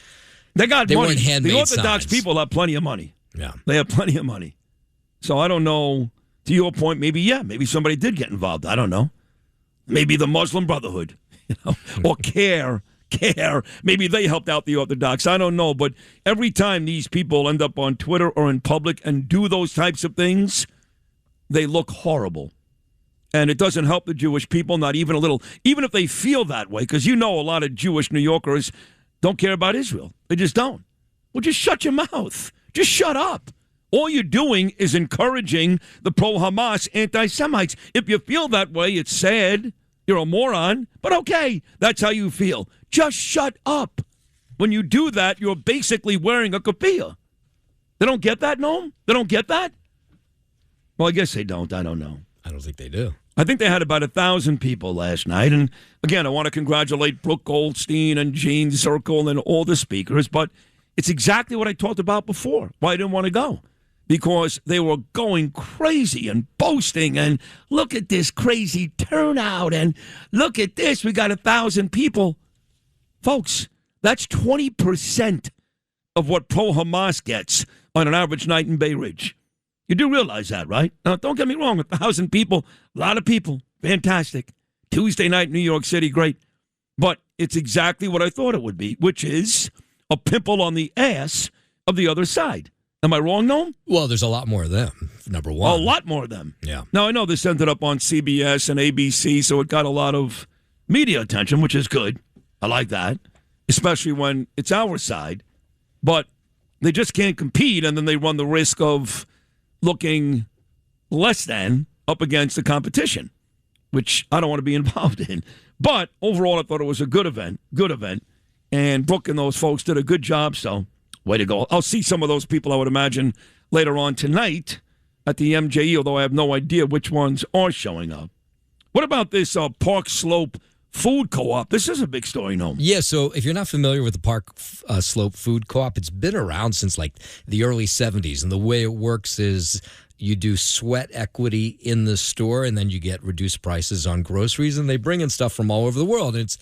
they got money. Weren't handmade the Orthodox signs. people have plenty of money. Yeah. They have plenty of money. So I don't know. To your point, maybe somebody did get involved. I don't know. Maybe the Muslim Brotherhood, or CARE. Maybe they helped out the Orthodox. I don't know. But every time these people end up on Twitter or in public and do those types of things, they look horrible. And it doesn't help the Jewish people, not even a little, even if they feel that way, because a lot of Jewish New Yorkers don't care about Israel. They just don't. Well, just shut your mouth. Just shut up. All you're doing is encouraging the pro-Hamas anti-Semites. If you feel that way, it's sad. You're a moron. But okay, that's how you feel. Just shut up. When you do that, you're basically wearing a keffiyeh. They don't get that, Noam? They don't get that? Well, I guess they don't. I don't know. I don't think they do. I think they had about 1,000 people last night. And again, I want to congratulate Brooke Goldstein and Gene Zirkle and all the speakers. But it's exactly what I talked about before, why I didn't want to go. Because they were going crazy and boasting and look at this crazy turnout and look at this, we got 1,000 people. Folks, that's 20% of what pro-Hamas gets on an average night in Bay Ridge. You do realize that, right? Now, don't get me wrong, 1,000 people, a lot of people, fantastic. Tuesday night, New York City, great. But it's exactly what I thought it would be, which is a pimple on the ass of the other side. Am I wrong, Noam? Well, there's a lot more of them, number one. A lot more of them. Yeah. Now, I know this ended up on CBS and ABC, so it got a lot of media attention, which is good. I like that, especially when it's our side. But they just can't compete, and then they run the risk of looking less than up against the competition, which I don't want to be involved in. But overall, I thought it was a good event, and Brooke and those folks did a good job, so way to go. I'll see some of those people, I would imagine, later on tonight at the MJE, although I have no idea which ones are showing up. What about this Park Slope Food Co-op? This is a big story, Noam. Yeah, so if you're not familiar with the Park Slope Food Co-op, it's been around since like the early 70s. And the way it works is you do sweat equity in the store, and then you get reduced prices on groceries. And they bring in stuff from all over the world. And it's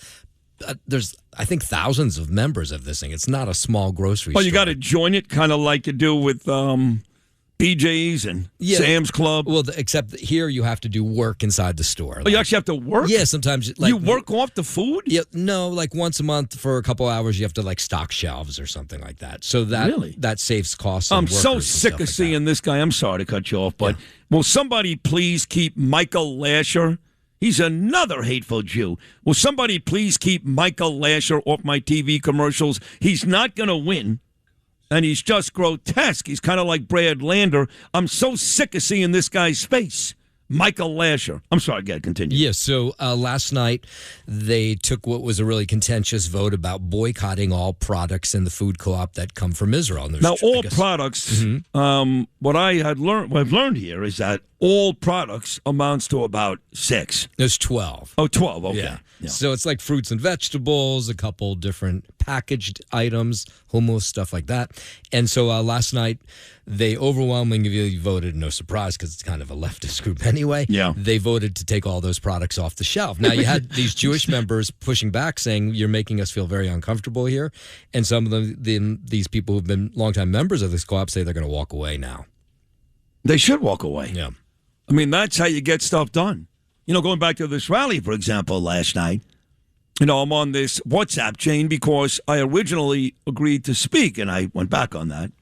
there's, I think, thousands of members of this thing. It's not a small grocery store. Well, you got to join it kind of like you do with BJ's and Sam's Club. Well, except here you have to do work inside the store. Oh, you actually have to work? Yeah, sometimes. You work off the food? Yeah, no, like once a month for a couple hours you have to like stock shelves or something like that. So that saves costs. I'm so sick of seeing this guy. I'm sorry to cut you off, but will somebody please keep Michael Lasher? He's another hateful Jew. Will somebody please keep Michael Lasher off my TV commercials? He's not going to win. And he's just grotesque. He's kind of like Brad Lander. I'm so sick of seeing this guy's face. Michael Lasher. I'm sorry, go ahead, continue. Yeah, so last night they took what was a really contentious vote about boycotting all products in the food co-op that come from Israel. Now, all products, what I've learned here is that all products amounts to about 6. There's 12. Oh, 12, okay. Yeah. So it's like fruits and vegetables, a couple different packaged items, hummus, stuff like that. And so last night They overwhelmingly voted, no surprise, because it's kind of a leftist group anyway. Yeah. They voted to take all those products off the shelf. Now, you had these Jewish members pushing back, saying, you're making us feel very uncomfortable here. And some of them, these people who've been longtime members of this co-op say they're going to walk away now. They should walk away. Yeah. I mean, that's how you get stuff done. Going back to this rally, for example, last night, I'm on this WhatsApp chain because I originally agreed to speak, and I went back on that.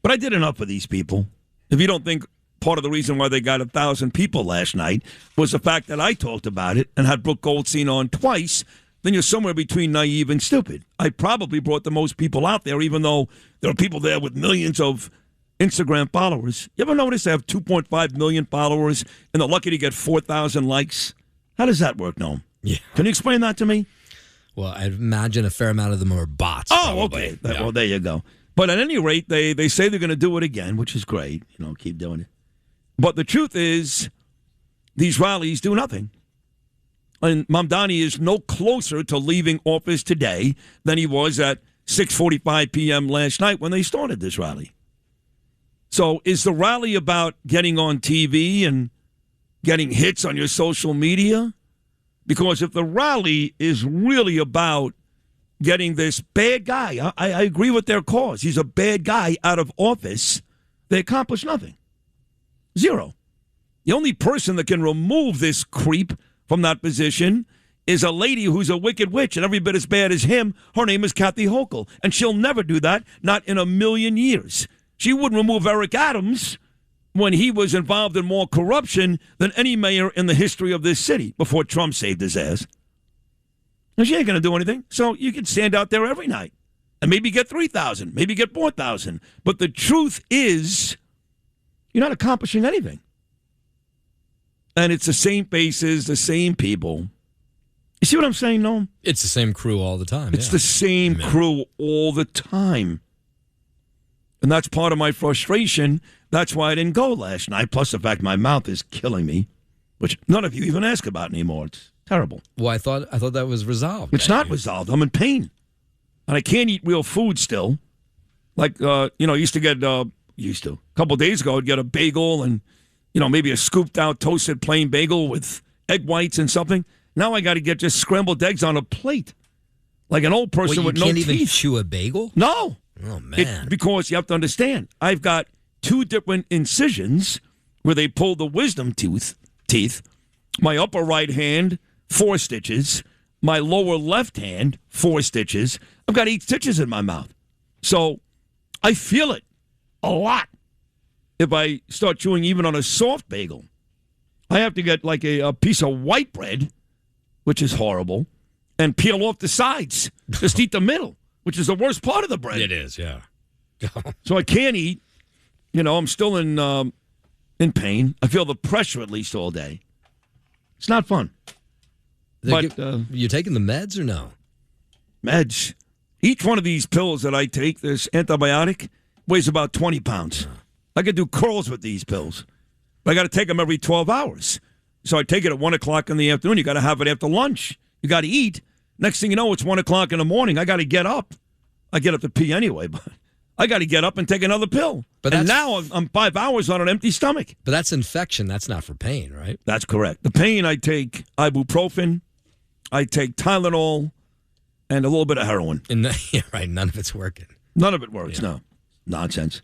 But I did enough for these people. If you don't think part of the reason why they got 1,000 people last night was the fact that I talked about it and had Brooke Goldstein on twice, then you're somewhere between naive and stupid. I probably brought the most people out there, even though there are people there with millions of Instagram followers. You ever notice they have 2.5 million followers and they're lucky to get 4,000 likes? How does that work, Noam? Yeah. Can you explain that to me? Well, I imagine a fair amount of them are bots. Oh, probably. okay. Yeah. Well, there you go. But at any rate, they say they're going to do it again, which is great. Keep doing it. But the truth is, these rallies do nothing. And Mamdani is no closer to leaving office today than he was at 6:45 p.m. last night when they started this rally. So is the rally about getting on TV and getting hits on your social media? Because if the rally is really about getting this bad guy, I agree with their cause. He's a bad guy out of office. They accomplish nothing. Zero. The only person that can remove this creep from that position is a lady who's a wicked witch and every bit as bad as him. Her name is Kathy Hochul, and she'll never do that, not in a million years. She wouldn't remove Eric Adams when he was involved in more corruption than any mayor in the history of this city before Trump saved his ass. And she ain't going to do anything. So you can stand out there every night and maybe get 3,000, maybe get 4,000. But the truth is, you're not accomplishing anything. And it's the same faces, the same people. You see what I'm saying, Noam? It's the same crew all the time. It's the same crew all the time. And that's part of my frustration. That's why I didn't go last night. Plus the fact my mouth is killing me, which none of you even ask about anymore. It's terrible. Well, I thought that was resolved. It's not resolved. I'm in pain. And I can't eat real food still. Like, I used to get, a couple of days ago, I'd get a bagel and, maybe a scooped out toasted plain bagel with egg whites and something. Now I got to get just scrambled eggs on a plate. Like an old person with no teeth. You can't even chew a bagel? No. Oh, man. Because you have to understand, I've got 2 different incisions where they pull the wisdom teeth. My upper right hand, 4 stitches. My lower left hand, 4 stitches. I've got 8 stitches in my mouth. So I feel it a lot if I start chewing even on a soft bagel. I have to get like a piece of white bread, which is horrible, and peel off the sides. Just eat the middle, which is the worst part of the bread. It is, yeah. So I can't eat. I'm still in pain. I feel the pressure at least all day. It's not fun. But you taking the meds or no? Meds. Each one of these pills that I take, this antibiotic, weighs about 20 pounds. I could do curls with these pills. But I got to take them every 12 hours. So I take it at 1 o'clock in the afternoon. You got to have it after lunch. You got to eat. Next thing you know, it's 1 o'clock in the morning. I got to get up. I get up to pee anyway, but I got to get up and take another pill. And now I'm 5 hours on an empty stomach. But that's infection. That's not for pain, right? That's correct. The pain, I take ibuprofen. I take Tylenol and a little bit of heroin. Yeah, right. None of it's working. None of it works, no. Nonsense.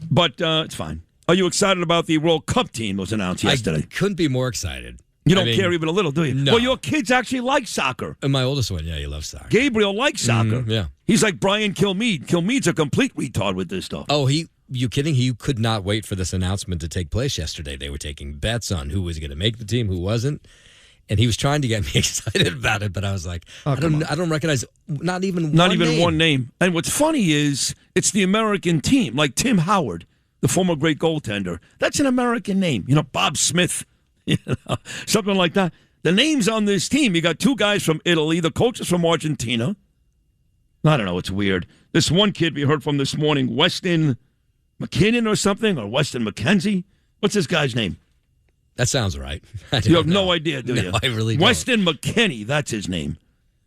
But it's fine. Are you excited about the World Cup team that was announced yesterday? I couldn't be more excited. You don't care even a little, do you? No. Well, your kids actually like soccer. And my oldest one, yeah, he loves soccer. Gabriel likes soccer. Yeah. He's like Brian Kilmeade. Kilmeade's a complete retard with this stuff. Oh, you kidding? He could not wait for this announcement to take place yesterday. They were taking bets on who was going to make the team, who wasn't. And he was trying to get me excited about it, but I was like, I don't recognize not even one name. And what's funny is it's the American team, like Tim Howard, the former great goaltender. That's an American name. Bob Smith, something like that. The names on this team, you got 2 guys from Italy, the coach is from Argentina. I don't know, it's weird. This one kid we heard from this morning, Weston McKinnon or something, or Weston McKenzie. What's this guy's name? That sounds right. You have no idea, do you? No, I really don't. Weston McKennie, that's his name.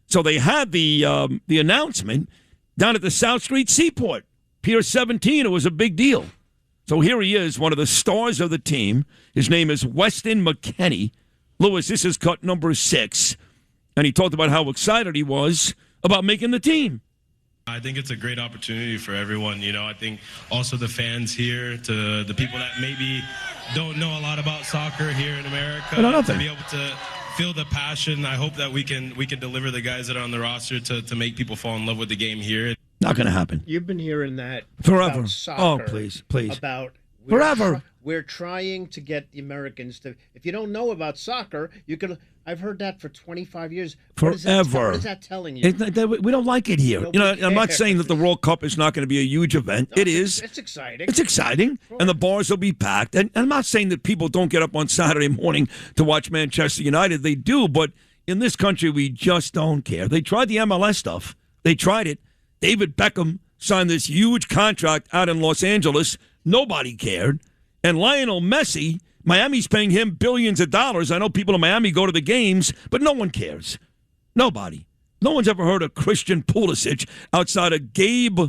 So they had the announcement down at the South Street Seaport, Pier 17. It was a big deal. So here he is, one of the stars of the team. His name is Weston McKennie. Lewis, this is cut number 6. And he talked about how excited he was about making the team. I think it's a great opportunity for everyone. I think also the fans here, to the people that maybe don't know a lot about soccer here in America, to be able to feel the passion. I hope that we can deliver the guys that are on the roster to make people fall in love with the game here. Not going to happen. You've been hearing that forever. About soccer, please. About forever. We're trying to get the Americans to. If you don't know about soccer, you could. I've heard that for 25 years. Forever. What is that telling you? We don't like it here. I'm not saying that the World Cup is not going to be a huge event. No, it is. It's exciting. It's exciting, and the bars will be packed. And I'm not saying that people don't get up on Saturday morning to watch Manchester United. They do, but in this country, we just don't care. They tried the MLS stuff. They tried it. David Beckham signed this huge contract out in Los Angeles. Nobody cared. And Lionel Messi, Miami's paying him billions of dollars. I know people in Miami go to the games, but no one cares. Nobody. No one's ever heard of Christian Pulisic outside of Gabe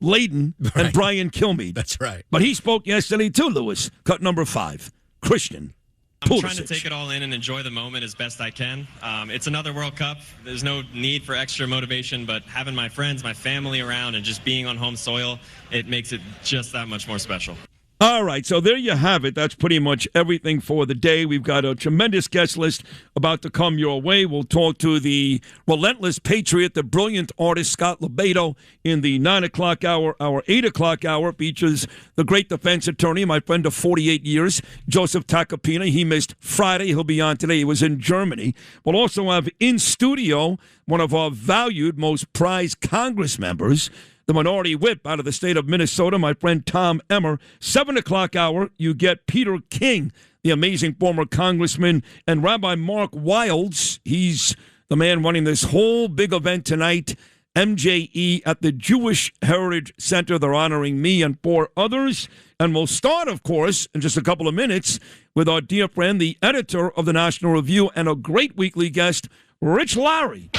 Layden and Brian Kilmeade. That's right. But he spoke yesterday too, Lewis. Cut number 5. Christian I'm Pulisic. trying to take it all in and enjoy the moment as best I can. It's another World Cup. There's no need for extra motivation, but having my friends, my family around, and just being on home soil, it makes it just that much more special. All right, so there you have it. That's pretty much everything for the day. We've got a tremendous guest list about to come your way. We'll talk to the relentless patriot, the brilliant artist Scott Lebedo in the 9 o'clock hour. Our 8 o'clock hour features the great defense attorney, my friend of 48 years, Joseph Tacopina. He missed Friday. He'll be on today. He was in Germany. We'll also have in studio one of our valued, most prized Congress members, the minority whip out of the state of Minnesota, my friend Tom Emmer. 7 o'clock hour, you get Peter King, the amazing former congressman, and Rabbi Mark Wildes. He's the man running this whole big event tonight, MJE, at the Jewish Heritage Center. They're honoring me and 4 others. And we'll start, of course, in just a couple of minutes with our dear friend, the editor of the National Review, and a great weekly guest, Rich Lowry.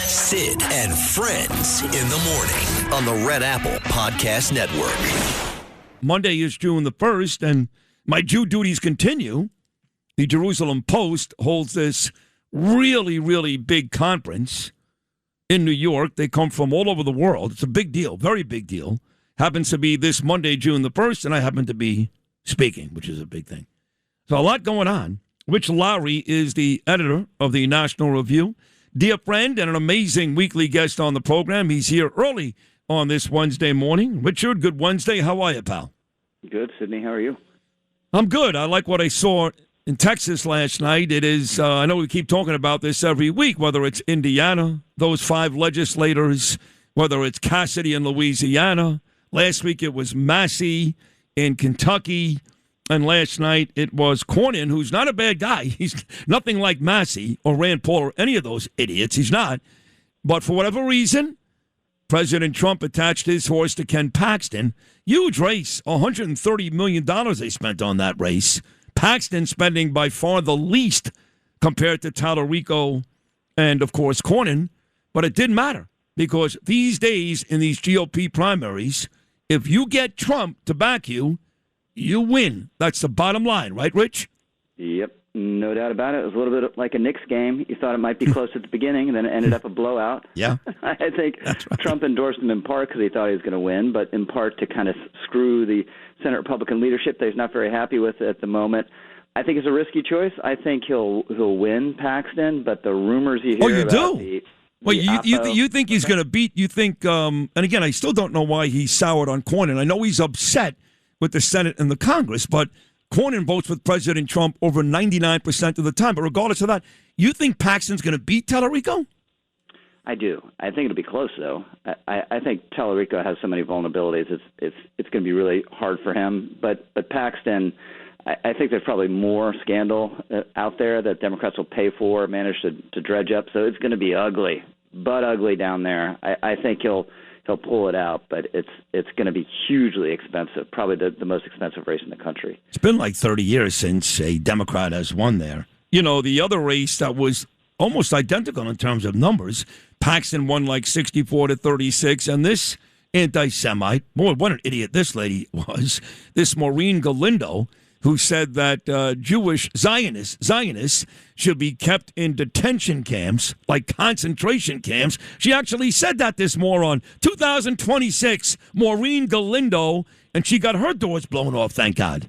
Sid and Friends in the morning on the Red Apple Podcast Network. Monday is June the 1st, and my Jew duties continue. The Jerusalem Post holds this really, really big conference in New York. They come from all over the world. It's a big deal, very big deal. Happens to be this Monday, June the 1st, and I happen to be speaking, which is a big thing. So a lot going on. Rich Lowry is the editor of the National Review. Dear friend and an amazing weekly guest on the program. He's here early on this Wednesday morning. Richard, good Wednesday. How are you, pal? Good, Sydney. How are you? I'm good. I like what I saw in Texas last night. It is, I know we keep talking about this every week, whether it's Indiana, those 5 legislators, whether it's Cassidy in Louisiana. Last week it was Massey in Kentucky. And last night it was Cornyn, who's not a bad guy. He's nothing like Massey or Rand Paul or any of those idiots. He's not. But for whatever reason, President Trump attached his horse to Ken Paxton. Huge race. $130 million they spent on that race. Paxton spending by far the least compared to Tallarico and, of course, Cornyn. But it didn't matter because these days in these GOP primaries, if you get Trump to back you, you win. That's the bottom line, right, Rich? Yep, no doubt about it. It was a little bit like a Knicks game. You thought it might be close at the beginning, and then it ended up a blowout. Yeah. I think Trump endorsed him in part because he thought he was going to win, but in part to kind of screw the Senate Republican leadership that he's not very happy with at the moment. I think it's a risky choice. I think he'll win Paxton, but the rumors you hear about you think he's going to beat, you think, and again, I still don't know why he's soured on Cornyn. I know he's upset with the Senate and the Congress, but Cornyn votes with President Trump over 99% of the time. But regardless of that, you think Paxton's going to beat Tallarico? I do. I think it'll be close, though. I think Tallarico has so many vulnerabilities. It's going to be really hard for him. But Paxton, I think there's probably more scandal out there that Democrats will pay for, manage to dredge up. So it's going to be ugly, but ugly down there. I think he'll pull it out, but it's going to be hugely expensive, probably the most expensive race in the country. It's been like 30 years since a Democrat has won there. You know, the other race that was almost identical in terms of numbers, Paxton won like 64-36, and this anti-Semite. Boy, what an idiot this lady was. This Maureen Galindo, who said that Jewish Zionists should be kept in detention camps, like concentration camps. She actually said that, this moron. 2026, Maureen Galindo, and she got her doors blown off, thank God.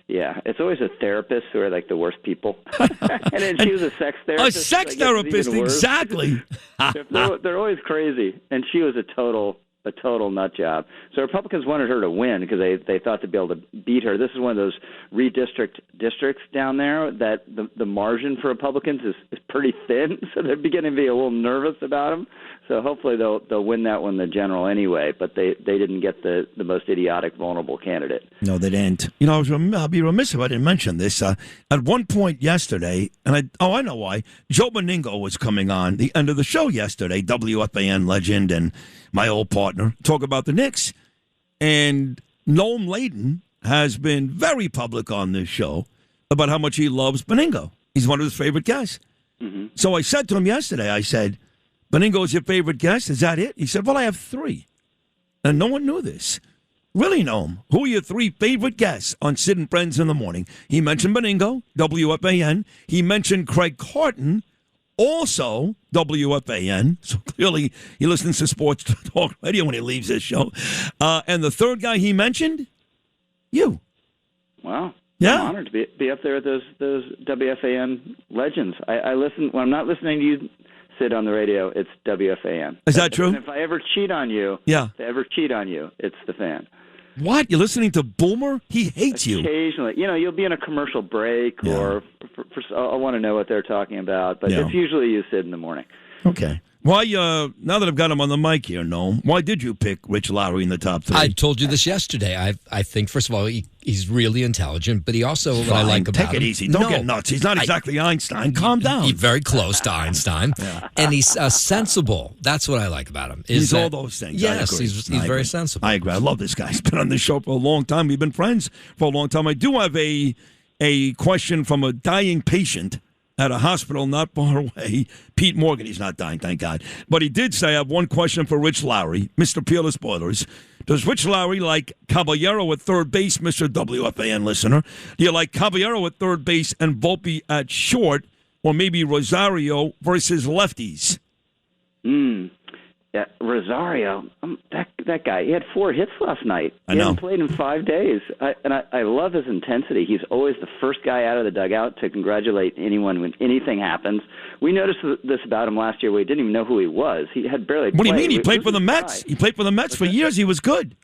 Yeah, it's always a therapist who are like the worst people. And then she was a sex therapist. A sex therapist, exactly. They're always crazy. And she was a total nut job. So Republicans wanted her to win because they thought they'd be able to beat her. This is one of those districts down there that the margin for Republicans is pretty thin, so they're beginning to be a little nervous about them. So hopefully they'll win that one, the general, anyway. But they didn't get the most idiotic, vulnerable candidate. No, they didn't. You know, I'll be remiss if I didn't mention this. At one point yesterday, and I know why, Joe Beningo was coming on the end of the show yesterday, WFAN legend and my old partner, talk about the Knicks. And Noam Layden has been very public on this show about how much he loves Beningo. He's one of his favorite guests. Mm-hmm. So I said to him yesterday, I said, Beningo's your favorite guest? Is that it? He said, well, I have 3. And no one knew this. Really, Noam, who are your 3 favorite guests on Sid and Friends in the Morning? He mentioned Beningo, WFAN. He mentioned Craig Carton, also WFAN. So clearly he listens to Sports Talk Radio when he leaves this show. And the third guy he mentioned, you. Wow. Yeah. I'm honored to be up there with those WFAN legends. I listen when I'm not listening to you, Sid, on the radio, it's WFAN. Is that true? If I ever cheat on you, it's the Fan. What? You're listening to Boomer? He hates you. Occasionally. You'll be in a commercial break or I want to know what they're talking about, but it's usually you, Sid, in the morning. Okay. Why, now that I've got him on the mic here, Noam, why did you pick Rich Lowry in the top 3? I told you this yesterday. I think, first of all, he's really intelligent, but he also, what I like about him... Take it easy. Don't get nuts. He's not exactly Einstein. Calm down. He's very close to Einstein. And he's sensible. That's what I like about him. He's all those things. Yes, he's very sensible. I agree. I love this guy. He's been on this show for a long time. We've been friends for a long time. I do have a question from a dying patient at a hospital not far away. Pete Morgan, he's not dying, thank God. But he did say, I have one question for Rich Lowry, Mr. Peerless Spoilers. Does Rich Lowry like Caballero at third base, Mr. WFAN listener? Do you like Caballero at third base and Volpe at short, or maybe Rosario versus lefties? Yeah, Rosario, that guy, he had 4 hits last night. I know. He hadn't played in 5 days. I love his intensity. He's always the first guy out of the dugout to congratulate anyone when anything happens. We noticed this about him last year. We didn't even know who he was. He had barely played. What do you mean? He played for the Mets. He played for the Mets for years. He was good.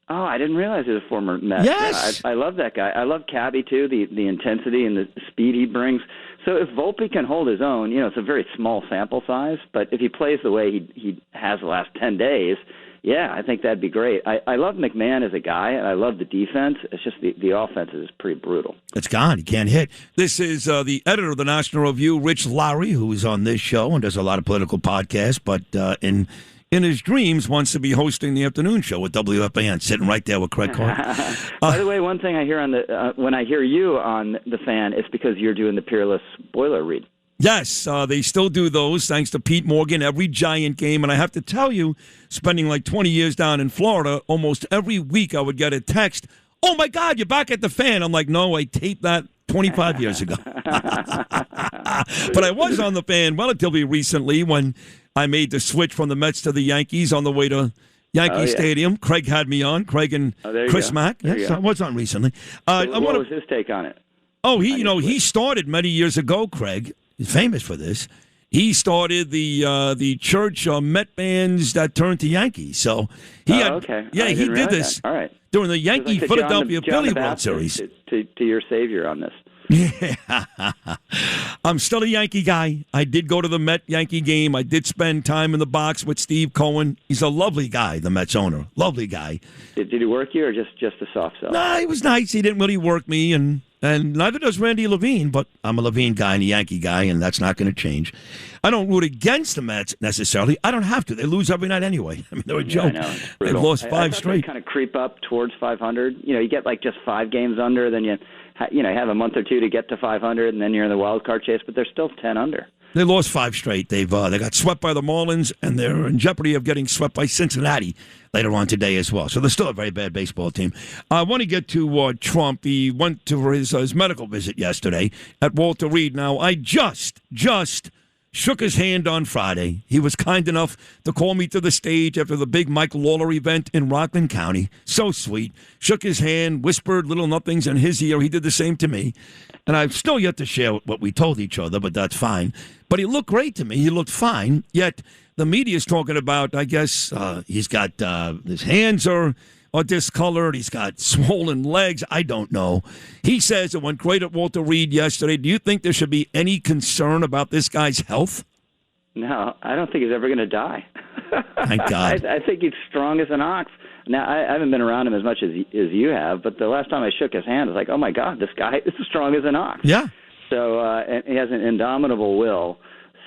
Oh, I didn't realize he was a former Met. Yes. I love that guy. I love Cabby, too, the intensity and the speed he brings. So if Volpe can hold his own, it's a very small sample size, but if he plays the way he has the last 10 days, I think that'd be great. I love McMahon as a guy, and I love the defense. It's just the offense is pretty brutal. It's gone. He can't hit. This is the editor of the National Review, Rich Lowry, who is on this show and does a lot of political podcasts, but in his dreams wants to be hosting the afternoon show with WFAN, sitting right there with Craig Carter. By the way, one thing I hear on when I hear you on the Fan, it's because you're doing the Peerless Boiler read. Yes, they still do those, thanks to Pete Morgan, every Giant game. And I have to tell you, spending like 20 years down in Florida, almost every week I would get a text, oh, my God, you're back at the Fan. I'm like, no, I taped that 25 years ago. But I was on the Fan relatively recently when I made the switch from the Mets to the Yankees on the way to Yankee Stadium. Craig had me on, Craig and Chris Mack. Yes, I was on recently. What was his take on it? Oh, he started many years ago, Craig. He's famous for this. He started the church Met bands that turned to Yankees. So he he did this during the Yankee Philadelphia Philly World Series. To your savior on this. Yeah. I'm still a Yankee guy. I did go to the Met Yankee game. I did spend time in the box with Steve Cohen. He's a lovely guy, the Mets owner. Lovely guy. Did he work you or just a soft sell? Nah, he was nice. He didn't really work me, and neither does Randy Levine, but I'm a Levine guy and a Yankee guy, and that's not going to change. I don't root against the Mets necessarily. I don't have to. They lose every night anyway. I mean, they're a joke. They've lost 5 straight. They kind of creep up towards 500. You get like just 5 games under, then you have a month or two to get to 500, and then you're in the wild card chase, but they're still 10 under. They lost 5 straight. They got swept by the Marlins, and they're in jeopardy of getting swept by Cincinnati later on today as well. So they're still a very bad baseball team. I want to get to Trump. He went to his medical visit yesterday at Walter Reed. Now, I just shook his hand on Friday. He was kind enough to call me to the stage after the big Mike Lawler event in Rockland County. So sweet. Shook his hand, whispered little nothings in his ear. He did the same to me. And I've still yet to share what we told each other, but that's fine. But he looked great to me. He looked fine. Yet the media's talking about, I guess, he's got his hands are discolored. He's got swollen legs. I don't know. He says it went great at Walter Reed yesterday. Do you think there should be any concern about this guy's health? No, I don't think he's ever going to die. Thank God. I think he's strong as an ox. Now, I haven't been around him as much as you have, but the last time I shook his hand, I was like, oh, my God, this guy is as strong as an ox. Yeah. So and he has an indomitable will.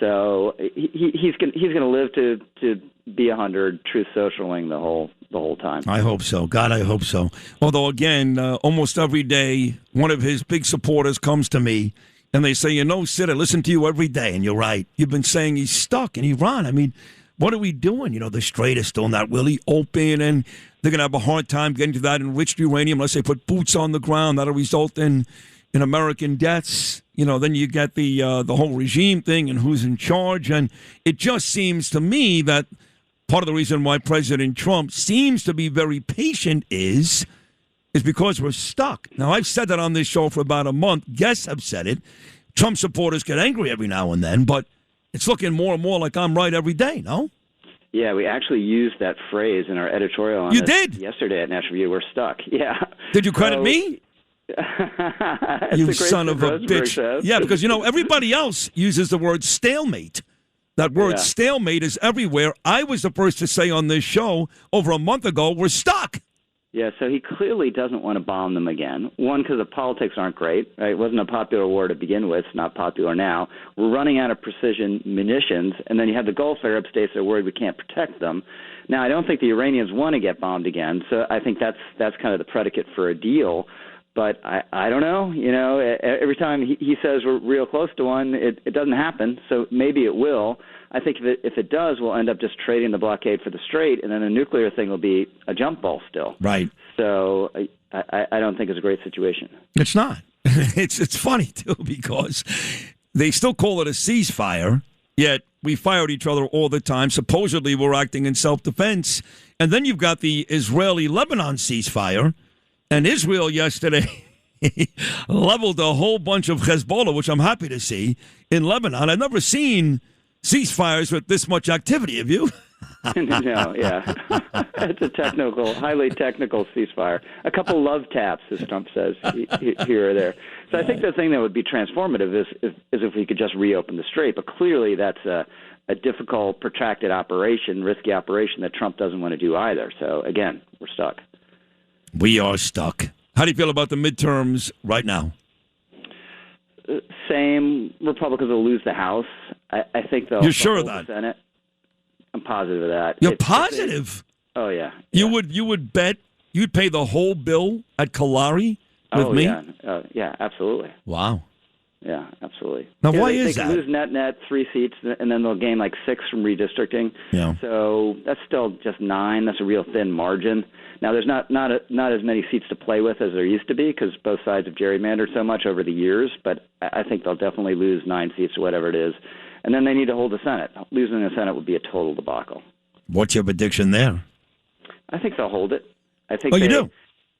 So he's going to live to be 100, truth socialing the whole time. I hope so. God, I hope so. Although, again, almost every day, one of his big supporters comes to me, and they say, Sid, I listen to you every day, and you're right. You've been saying he's stuck in Iran. I mean, what are we doing? The Strait is still not really open, and they're going to have a hard time getting to that enriched uranium unless they put boots on the ground. That'll result in American deaths. Then you get the whole regime thing and who's in charge. And it just seems to me that part of the reason why President Trump seems to be very patient is because we're stuck. Now, I've said that on this show for about a month. Guests have said it. Trump supporters get angry every now and then, but it's looking more and more like I'm right every day, no? Yeah, we actually used that phrase in our editorial on You did? Yesterday at National Review. We're stuck. Yeah. Did you credit me? You son of a Rosenberg bitch. says. Yeah, because, everybody else uses the word stalemate. That word stalemate is everywhere. I was the first to say on this show over a month ago, we're stuck. Yeah, so he clearly doesn't want to bomb them again. One, because the politics aren't great. Right? It wasn't a popular war to begin with. It's not popular now. We're running out of precision munitions, and then you have the Gulf Arab states that are worried we can't protect them. Now, I don't think the Iranians want to get bombed again, so I think that's kind of the predicate for a deal. But I don't know. Every time he says we're real close to one, it doesn't happen. So maybe it will. I think if it does, we'll end up just trading the blockade for the Strait, and then the nuclear thing will be a jump ball still. Right. So I don't think it's a great situation. It's not. It's funny, too, because they still call it a ceasefire, yet we fire at each other all the time. Supposedly we're acting in self-defense. And then you've got the Israeli-Lebanon ceasefire. And Israel yesterday leveled a whole bunch of Hezbollah, which I'm happy to see, in Lebanon. I've never seen ceasefires with this much activity. Have you? No, yeah. It's a highly technical ceasefire. A couple love taps, as Trump says, here or there. So I think the thing that would be transformative is if we could just reopen the Strait. But clearly that's a difficult, protracted operation, risky operation that Trump doesn't want to do either. So, again, we're stuck. We are stuck. How do you feel about the midterms right now? Same. Republicans will lose the House. I think they'll. You're sure hold of that? the Senate. I'm positive of that. You're positive? Oh yeah. You would bet you'd pay the whole bill at Kalari with me? Yeah. Yeah, absolutely. Wow. Yeah, absolutely. Now, why is that? They can lose net 3 seats, and then they'll gain like 6 from redistricting. Yeah. So that's still just 9. That's a real thin margin. Now, there's not as many seats to play with as there used to be because both sides have gerrymandered so much over the years, but I think they'll definitely lose 9 seats or whatever it is. And then they need to hold the Senate. Losing the Senate would be a total debacle. What's your prediction there? I think they'll hold it. I think you do?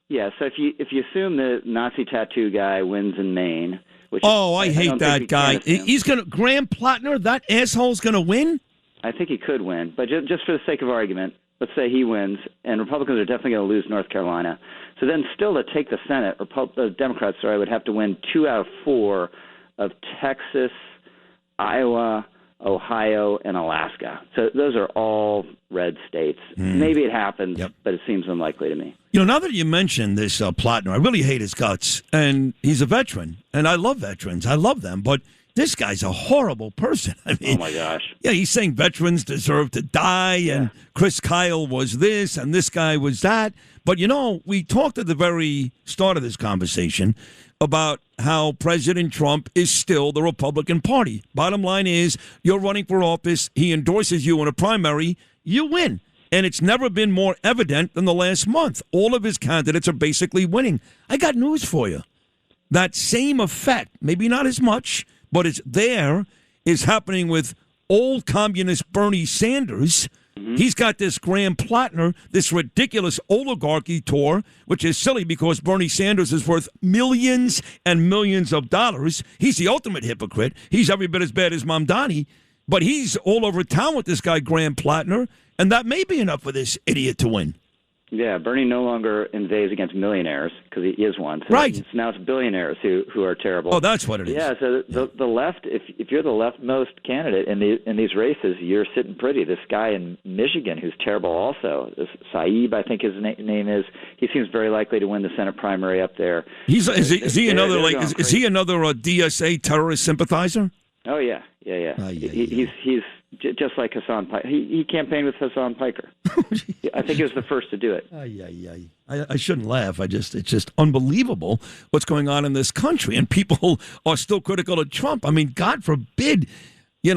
Yeah, so if you assume the Nazi tattoo guy wins in Maine, which I hate that guy. He's going to Graham Plattner, that asshole's going to win? I think he could win, but just for the sake of argument, let's say he wins, and Republicans are definitely going to lose North Carolina. So then still to take the Senate, Democrats, would have to win 2 out of 4 of Texas, Iowa, Ohio, and Alaska. So those are all red states. Maybe it happens, but it seems unlikely to me. Now that you mentioned this Plattner, I really hate his guts, and he's a veteran, and I love veterans. I love them, but this guy's a horrible person. I mean, oh, my gosh. Yeah, he's saying veterans deserve to die, and Chris Kyle was this, and this guy was that. But, we talked at the very start of this conversation about how President Trump is still the Republican Party. Bottom line is, you're running for office, he endorses you in a primary, you win. And it's never been more evident than the last month. All of his candidates are basically winning. I got news for you. That same effect, maybe not as much, but it's there, is happening with old communist Bernie Sanders. He's got this Graham Plattner, this ridiculous oligarchy tour, which is silly because Bernie Sanders is worth millions and millions of dollars. He's the ultimate hypocrite. He's every bit as bad as Mamdani, but he's all over town with this guy, Graham Plattner, and that may be enough for this idiot to win. Yeah, Bernie no longer invades against millionaires because he is one. So right. Now it's billionaires who are terrible. Oh, that's what it is. Yeah, so the left, if you're the leftmost candidate in these races, you're sitting pretty. This guy in Michigan who's terrible also, this Saeed, I think his name is, he seems very likely to win the Senate primary up there. Is he another DSA terrorist sympathizer? Oh, yeah. He's just like Hassan Piker. He campaigned with Hassan Piker. I think he was the first to do it. I shouldn't laugh. it's just unbelievable what's going on in this country, and people are still critical of Trump. I mean, God forbid,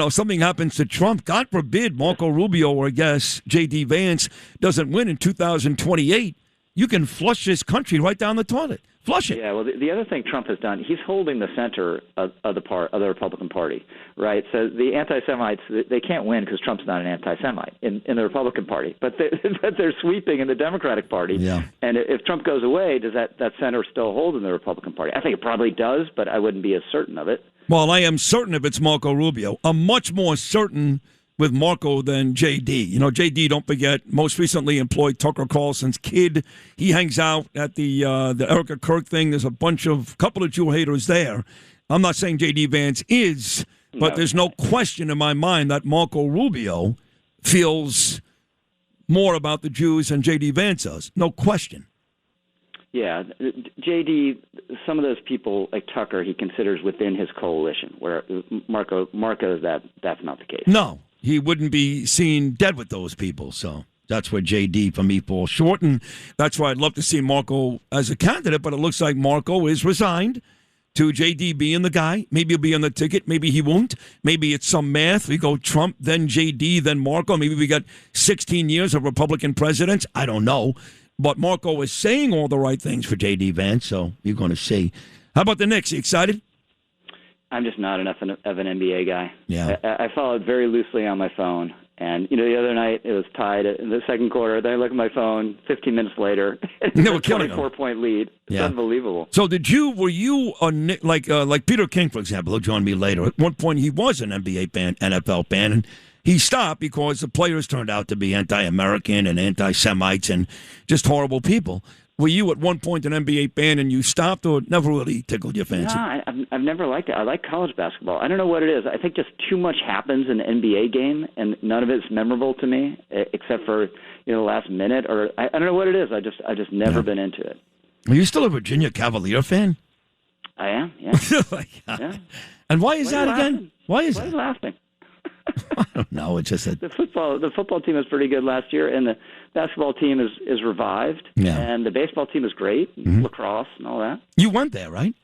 something happens to Trump. God forbid Marco Rubio or I guess J.D. Vance doesn't win in 2028. You can flush this country right down the toilet. Flush it. Yeah, well, the other thing Trump has done, he's holding the center of the Republican Party, right? So the anti-Semites, they can't win because Trump's not an anti-Semite in the Republican Party, but they're sweeping in the Democratic Party. Yeah. And if Trump goes away, does that center still hold in the Republican Party? I think it probably does, but I wouldn't be as certain of it. Well, I am certain if it's Marco Rubio. I'm much more certain with Marco than J.D. J.D., don't forget, most recently employed Tucker Carlson's kid. He hangs out at the Erica Kirk thing. There's a couple of Jew haters there. I'm not saying J.D. Vance is, but there's no question in my mind that Marco Rubio feels more about the Jews than J.D. Vance does. No question. Yeah, J.D., some of those people like Tucker, he considers within his coalition, where Marco that's not the case. No. He wouldn't be seen dead with those people. So that's where J.D. for me falls short. And that's why I'd love to see Marco as a candidate. But it looks like Marco is resigned to J.D. being the guy. Maybe he'll be on the ticket. Maybe he won't. Maybe it's some math. We go Trump, then J.D., then Marco. Maybe we got 16 years of Republican presidents. I don't know. But Marco is saying all the right things for J.D. Vance. So you're going to see. How about the Knicks? You excited? I'm just not enough of an NBA guy. Yeah. I followed very loosely on my phone. And, the other night it was tied in the second quarter. Then I look at my phone 15 minutes later. It's a 24-point lead. It's unbelievable. So were you like Peter King, for example, who joined me later. At one point he was an NBA fan, NFL fan, and he stopped because the players turned out to be anti-American and anti-Semites and just horrible people. Were you at one point an NBA fan and you stopped, or never really tickled your fancy? No, I've never liked it. I like college basketball. I don't know what it is. I think just too much happens in the NBA game, and none of it's memorable to me, except for the last minute. Or I don't know what it is. I just never been into it. Are you still a Virginia Cavalier fan? I am. Yeah. Yeah. And why is that again? Why is that? Why are you laughing? I don't know. It's just the football team was pretty good last year, and the basketball team is revived. Yeah. And the baseball team is great, lacrosse and all that. You went there, right?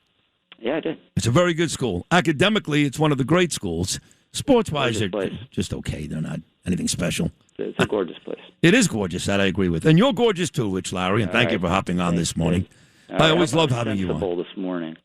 Yeah, I did. It's a very good school. Academically, it's one of the great schools. Sports-wise, they're just okay. They're not anything special. It's a gorgeous place. It is gorgeous. That I agree with. And you're gorgeous too, Rich Lowry. And thank you for hopping on this morning. I always love having you on. This morning.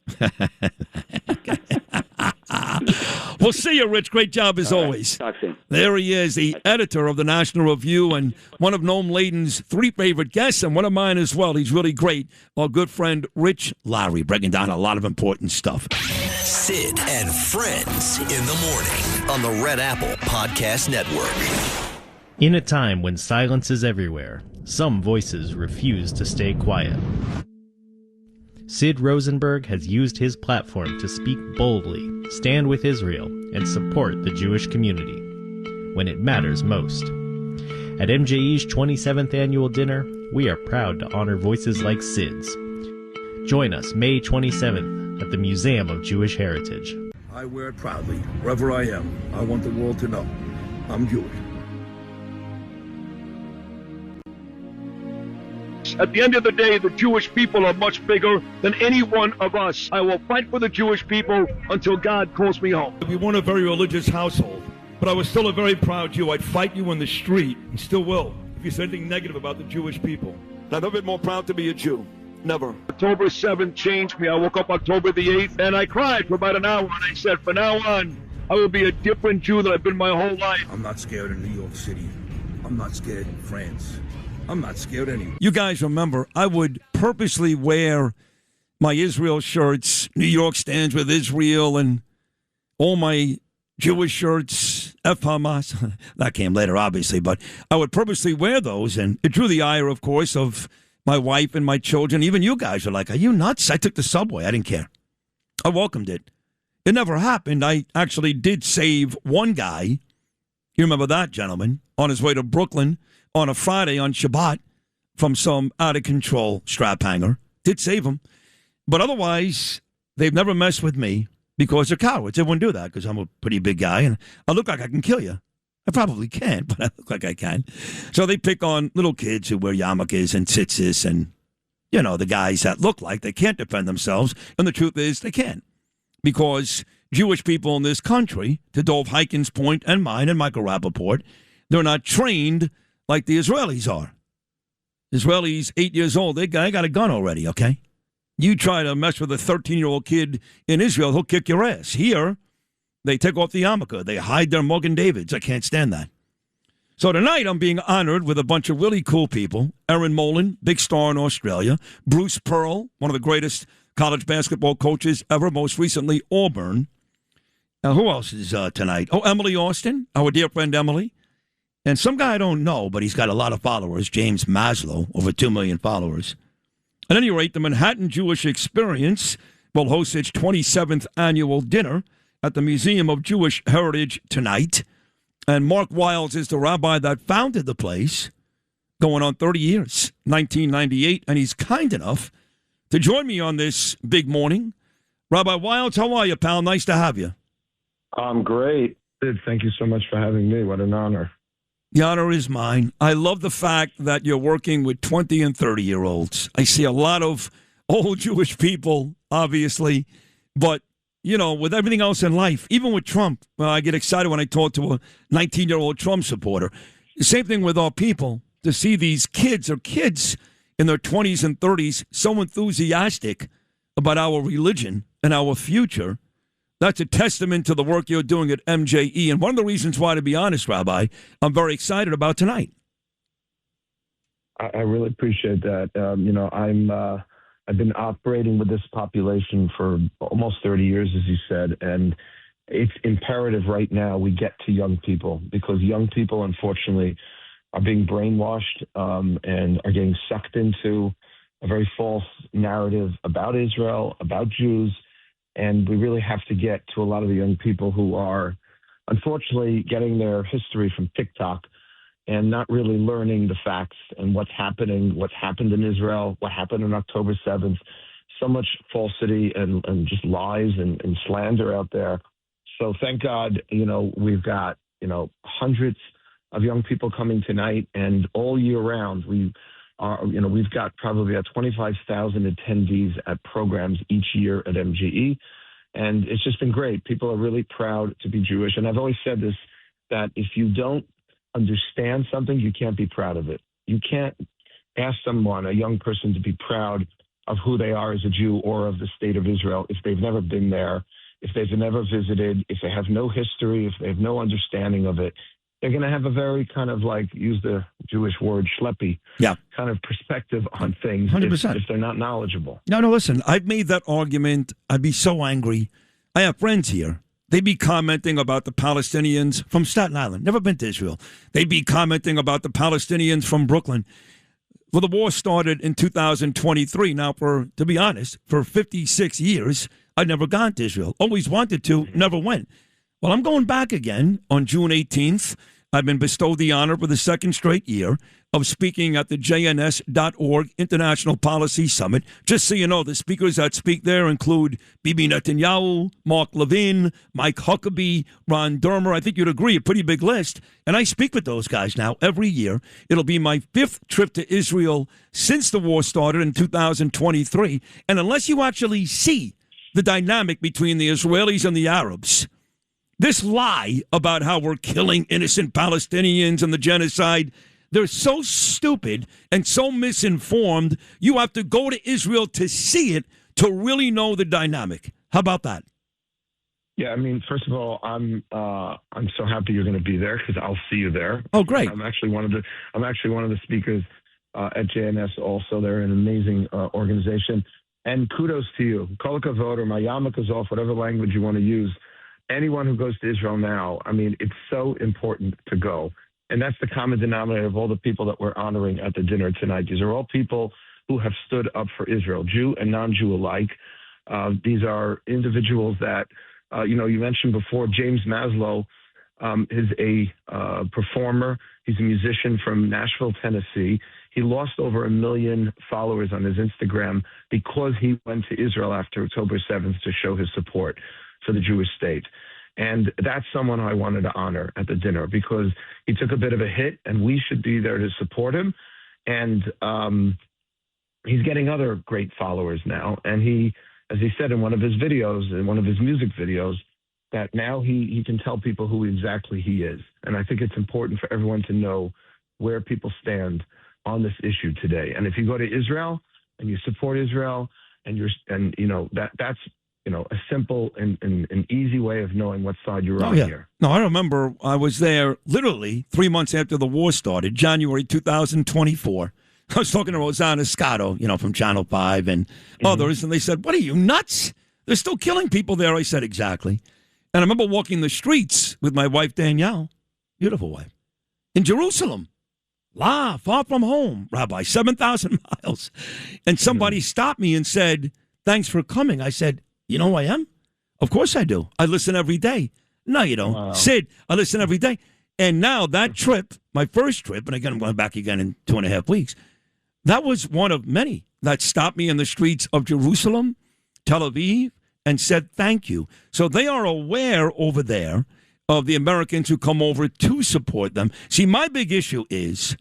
We'll see you, Rich. Great job as always. Talk soon. There he is, the editor of the National Review and one of Noam Layden's 3 favorite guests and one of mine as well. He's really great. Our good friend, Rich Lowry, breaking down a lot of important stuff. Sid and Friends in the morning on the Red Apple Podcast Network. In a time when silence is everywhere, some voices refuse to stay quiet. Sid Rosenberg has used his platform to speak boldly, stand with Israel, and support the Jewish community when it matters most. At MJE's 27th annual dinner, we are proud to honor voices like Sid's. Join us May 27th at the Museum of Jewish Heritage. I wear it proudly, wherever I am. I want the world to know I'm Jewish. At the end of the day, the Jewish people are much bigger than any one of us. I will fight for the Jewish people until God calls me home. We weren't a very religious household, but I was still a very proud Jew. I'd fight you in the street, and still will, you said anything negative about the Jewish people. I've never been more proud to be a Jew. Never. October 7th changed me. I woke up October the 8th, and I cried for about an hour, and I said, from now on, I will be a different Jew than I've been my whole life. I'm not scared of New York City. I'm not scared of France. I'm not scared of anyone. You guys remember, I would purposely wear my Israel shirts. New York stands with Israel, and all my Jewish shirts, F Hamas. That came later, obviously, but I would purposely wear those, and it drew the ire, of course, of my wife and my children. Even you guys are like, are you nuts? I took the subway. I didn't care. I welcomed it. It never happened. I actually did save one guy. You remember that, gentleman, on his way to Brooklyn on a Friday on Shabbat from some out-of-control strap hanger. Did save him. But otherwise, they've never messed with me because they're cowards. They wouldn't do that because I'm a pretty big guy, and I look like I can kill you. I probably can't, but I look like I can. So they pick on little kids who wear yarmulkes and tzitzis and, you know, the guys that look like they can't defend themselves. And the truth is they can't. Because Jewish people in this country, to Dov Hikien's point and mine and Michael Rappaport, they're not trained like the Israelis are. Israelis, 8 years old, they got a gun already, okay? You try to mess with a 13-year-old kid in Israel, he'll kick your ass. Here, they take off the yarmulke. They hide their Morgan Davids. I can't stand that. So tonight, I'm being honored with a bunch of really cool people. Aaron Molan, big star in Australia. Bruce Pearl, one of the greatest college basketball coaches ever, most recently Auburn. Who else is tonight? Oh, Emily Austin, our dear friend Emily. And some guy I don't know, but he's got a lot of followers, James Maslow, over 2 million followers. At any rate, the Manhattan Jewish Experience will host its 27th annual dinner at the Museum of Jewish Heritage tonight. And Mark Wildes is the rabbi that founded the place, going on 30 years, 1998. And he's kind enough to join me on this big morning. Rabbi Wildes, how are you, pal? Nice to have you. I'm great. Thank you so much for having me. What an honor. The honor is mine. I love the fact that you're working with 20 and 30-year-olds. I see a lot of old Jewish people, obviously, but, you know, with everything else in life, even with Trump, I get excited when I talk to a 19-year-old Trump supporter. The same thing with our people, to see these kids or kids in their 20s and 30s so enthusiastic about our religion and our future. That's a testament to the work you're doing at MJE. And one of the reasons why, to be honest, Rabbi, I'm very excited about tonight. I really appreciate that. I've been operating with this population for almost 30 years, as you said, and it's imperative right now we get to young people because young people, unfortunately, are being brainwashed and are getting sucked into a very false narrative about Israel, about Jews. And we really have to get to a lot of the young people who are, unfortunately, getting their history from TikTok and not really learning the facts and what's happening, what's happened in Israel, what happened on October 7th. So much falsity and just lies and slander out there. So thank God, we've got, hundreds of young people coming tonight, and all year round, we've got probably 25,000 attendees at programs each year at MGE, and it's just been great. People are really proud to be Jewish, and I've always said this, that if you don't understand something, you can't be proud of it. You can't ask someone, a young person, to be proud of who they are as a Jew or of the state of Israel if they've never been there, if they've never visited, if they have no history, if they have no understanding of it. They're going to have a very kind of use the Jewish word, schleppy, kind of perspective on things 100%. If they're not knowledgeable. No, listen, I've made that argument. I'd be so angry. I have friends here. They'd be commenting about the Palestinians from Staten Island. Never been to Israel. They'd be commenting about the Palestinians from Brooklyn. Well, the war started in 2023. Now, to be honest, for 56 years, I'd never gone to Israel. Always wanted to, never went. Well, I'm going back again on June 18th. I've been bestowed the honor for the second straight year of speaking at the JNS.org International Policy Summit. Just so you know, the speakers that speak there include Bibi Netanyahu, Mark Levin, Mike Huckabee, Ron Dermer. I think you'd agree, a pretty big list. And I speak with those guys now every year. It'll be my 5th trip to Israel since the war started in 2023. And unless you actually see the dynamic between the Israelis and the Arabs, this lie about how we're killing innocent Palestinians and the genocide, They're so stupid and so misinformed. You have to go to Israel to see it to really know the dynamic. How about that? Yeah, I mean, first of all, I'm so happy you're going to be there because I'll see you there. Oh, great! I'm actually one of the speakers at JNS. Also, they're an amazing organization, and kudos to you. Kol hakavod or Mayamak is off, whatever language you want to use. Anyone who goes to Israel now, I mean, it's so important to go, and that's the common denominator of all the people that we're honoring at the dinner tonight. These are all people who have stood up for Israel, Jew and non-Jew alike. These are individuals that. You mentioned before James Maslow is a performer. He's a musician from Nashville, Tennessee. He lost over 1 million followers on his Instagram because he went to Israel after October 7th to show his support for the Jewish state. And that's someone I wanted to honor at the dinner because he took a bit of a hit, and we should be there to support him. And he's getting other great followers now. And he, as he said in one of his videos, in one of his music videos, that now he can tell people who exactly he is. And I think it's important for everyone to know where people stand on this issue today. And if you go to Israel and you support Israel and that's a simple and easy way of knowing what side you're on here. No, I remember I was there literally 3 months after the war started, January 2024. I was talking to Rosanna Scotto, from Channel 5 and others, and they said, "What are you, nuts? They're still killing people there." I said, "Exactly." And I remember walking the streets with my wife, Danielle, beautiful wife, in Jerusalem. Far from home, Rabbi, 7,000 miles. And somebody stopped me and said, "Thanks for coming." I said, "You know who I am?" "Of course I do. I listen every day." "No, you don't." Wow. "Sid, I listen every day." And now that trip, my first trip, and again, I'm going back again in 2.5 weeks, that was one of many that stopped me in the streets of Jerusalem, Tel Aviv, and said thank you. So they are aware over there of the Americans who come over to support them. See, my big issue is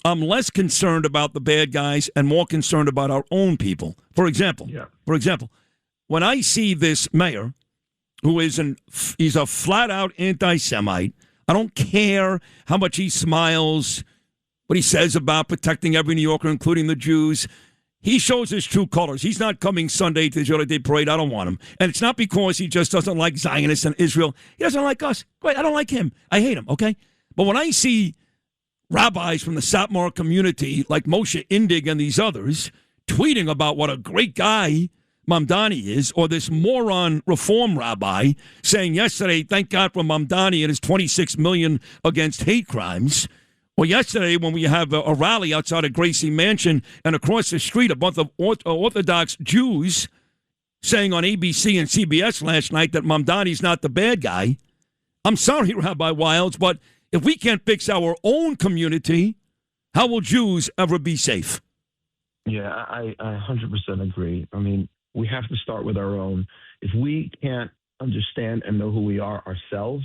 I'm less concerned about the bad guys and more concerned about our own people. For example, when I see this mayor, who he's a flat-out anti-Semite, I don't care how much he smiles, what he says about protecting every New Yorker, including the Jews. He shows his true colors. He's not coming Sunday to the Israeli Day Parade. I don't want him. And it's not because he just doesn't like Zionists and Israel. He doesn't like us. Great, I don't like him. I hate him, okay? But when I see rabbis from the Satmar community like Moshe Indig and these others tweeting about what a great guy Mamdani is, or this moron reform rabbi saying yesterday, thank God for Mamdani and his 26 million against hate crimes. Well, yesterday when we have a rally outside of Gracie Mansion and across the street a bunch of Orthodox Jews saying on ABC and CBS last night that Mamdani's not the bad guy. I'm sorry, Rabbi Wildes, but if we can't fix our own community, how will Jews ever be safe? Yeah, I 100% agree. I mean, we have to start with our own. If we can't understand and know who we are ourselves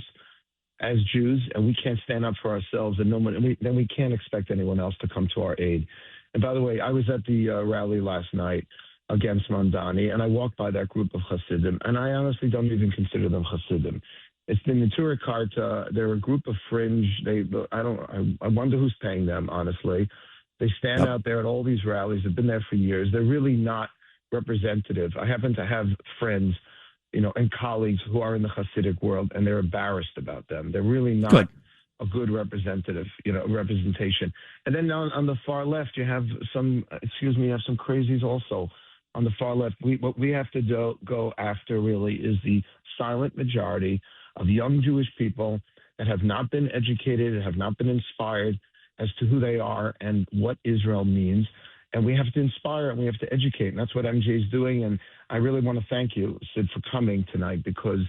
as Jews, and we can't stand up for ourselves, and then we can't expect anyone else to come to our aid. And by the way, I was at the rally last night against Mamdani, and I walked by that group of Hasidim, and I honestly don't even consider them Hasidim. It's the Neturei Karta. They're a group of fringe. I wonder who's paying them, honestly. They stand out there at all these rallies. They've been there for years. They're really not representative. I happen to have friends, and colleagues who are in the Hasidic world, and they're embarrassed about them. They're really not a good representation. And then on the far left, you have some crazies also. On the far left, what we have to go after really is the silent majority of young Jewish people that have not been educated and have not been inspired as to who they are and what Israel means. And we have to inspire and we have to educate. And that's what MJ is doing. And I really want to thank you, Sid, for coming tonight, because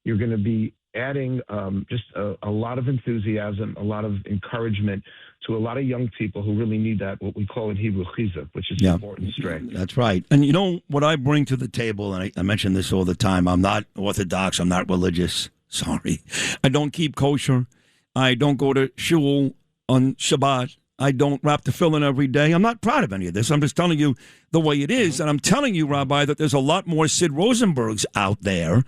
you're going to be adding just a lot of enthusiasm, a lot of encouragement to a lot of young people who really need that, what we call in Hebrew, chizuk, which is important strength. That's right. And you know what I bring to the table, and I mention this all the time, I'm not Orthodox, I'm not religious. Sorry. I don't keep kosher. I don't go to shul on Shabbat. I don't wrap the tefillin every day. I'm not proud of any of this. I'm just telling you the way it is. And I'm telling you, Rabbi, that there's a lot more Sid Rosenbergs out there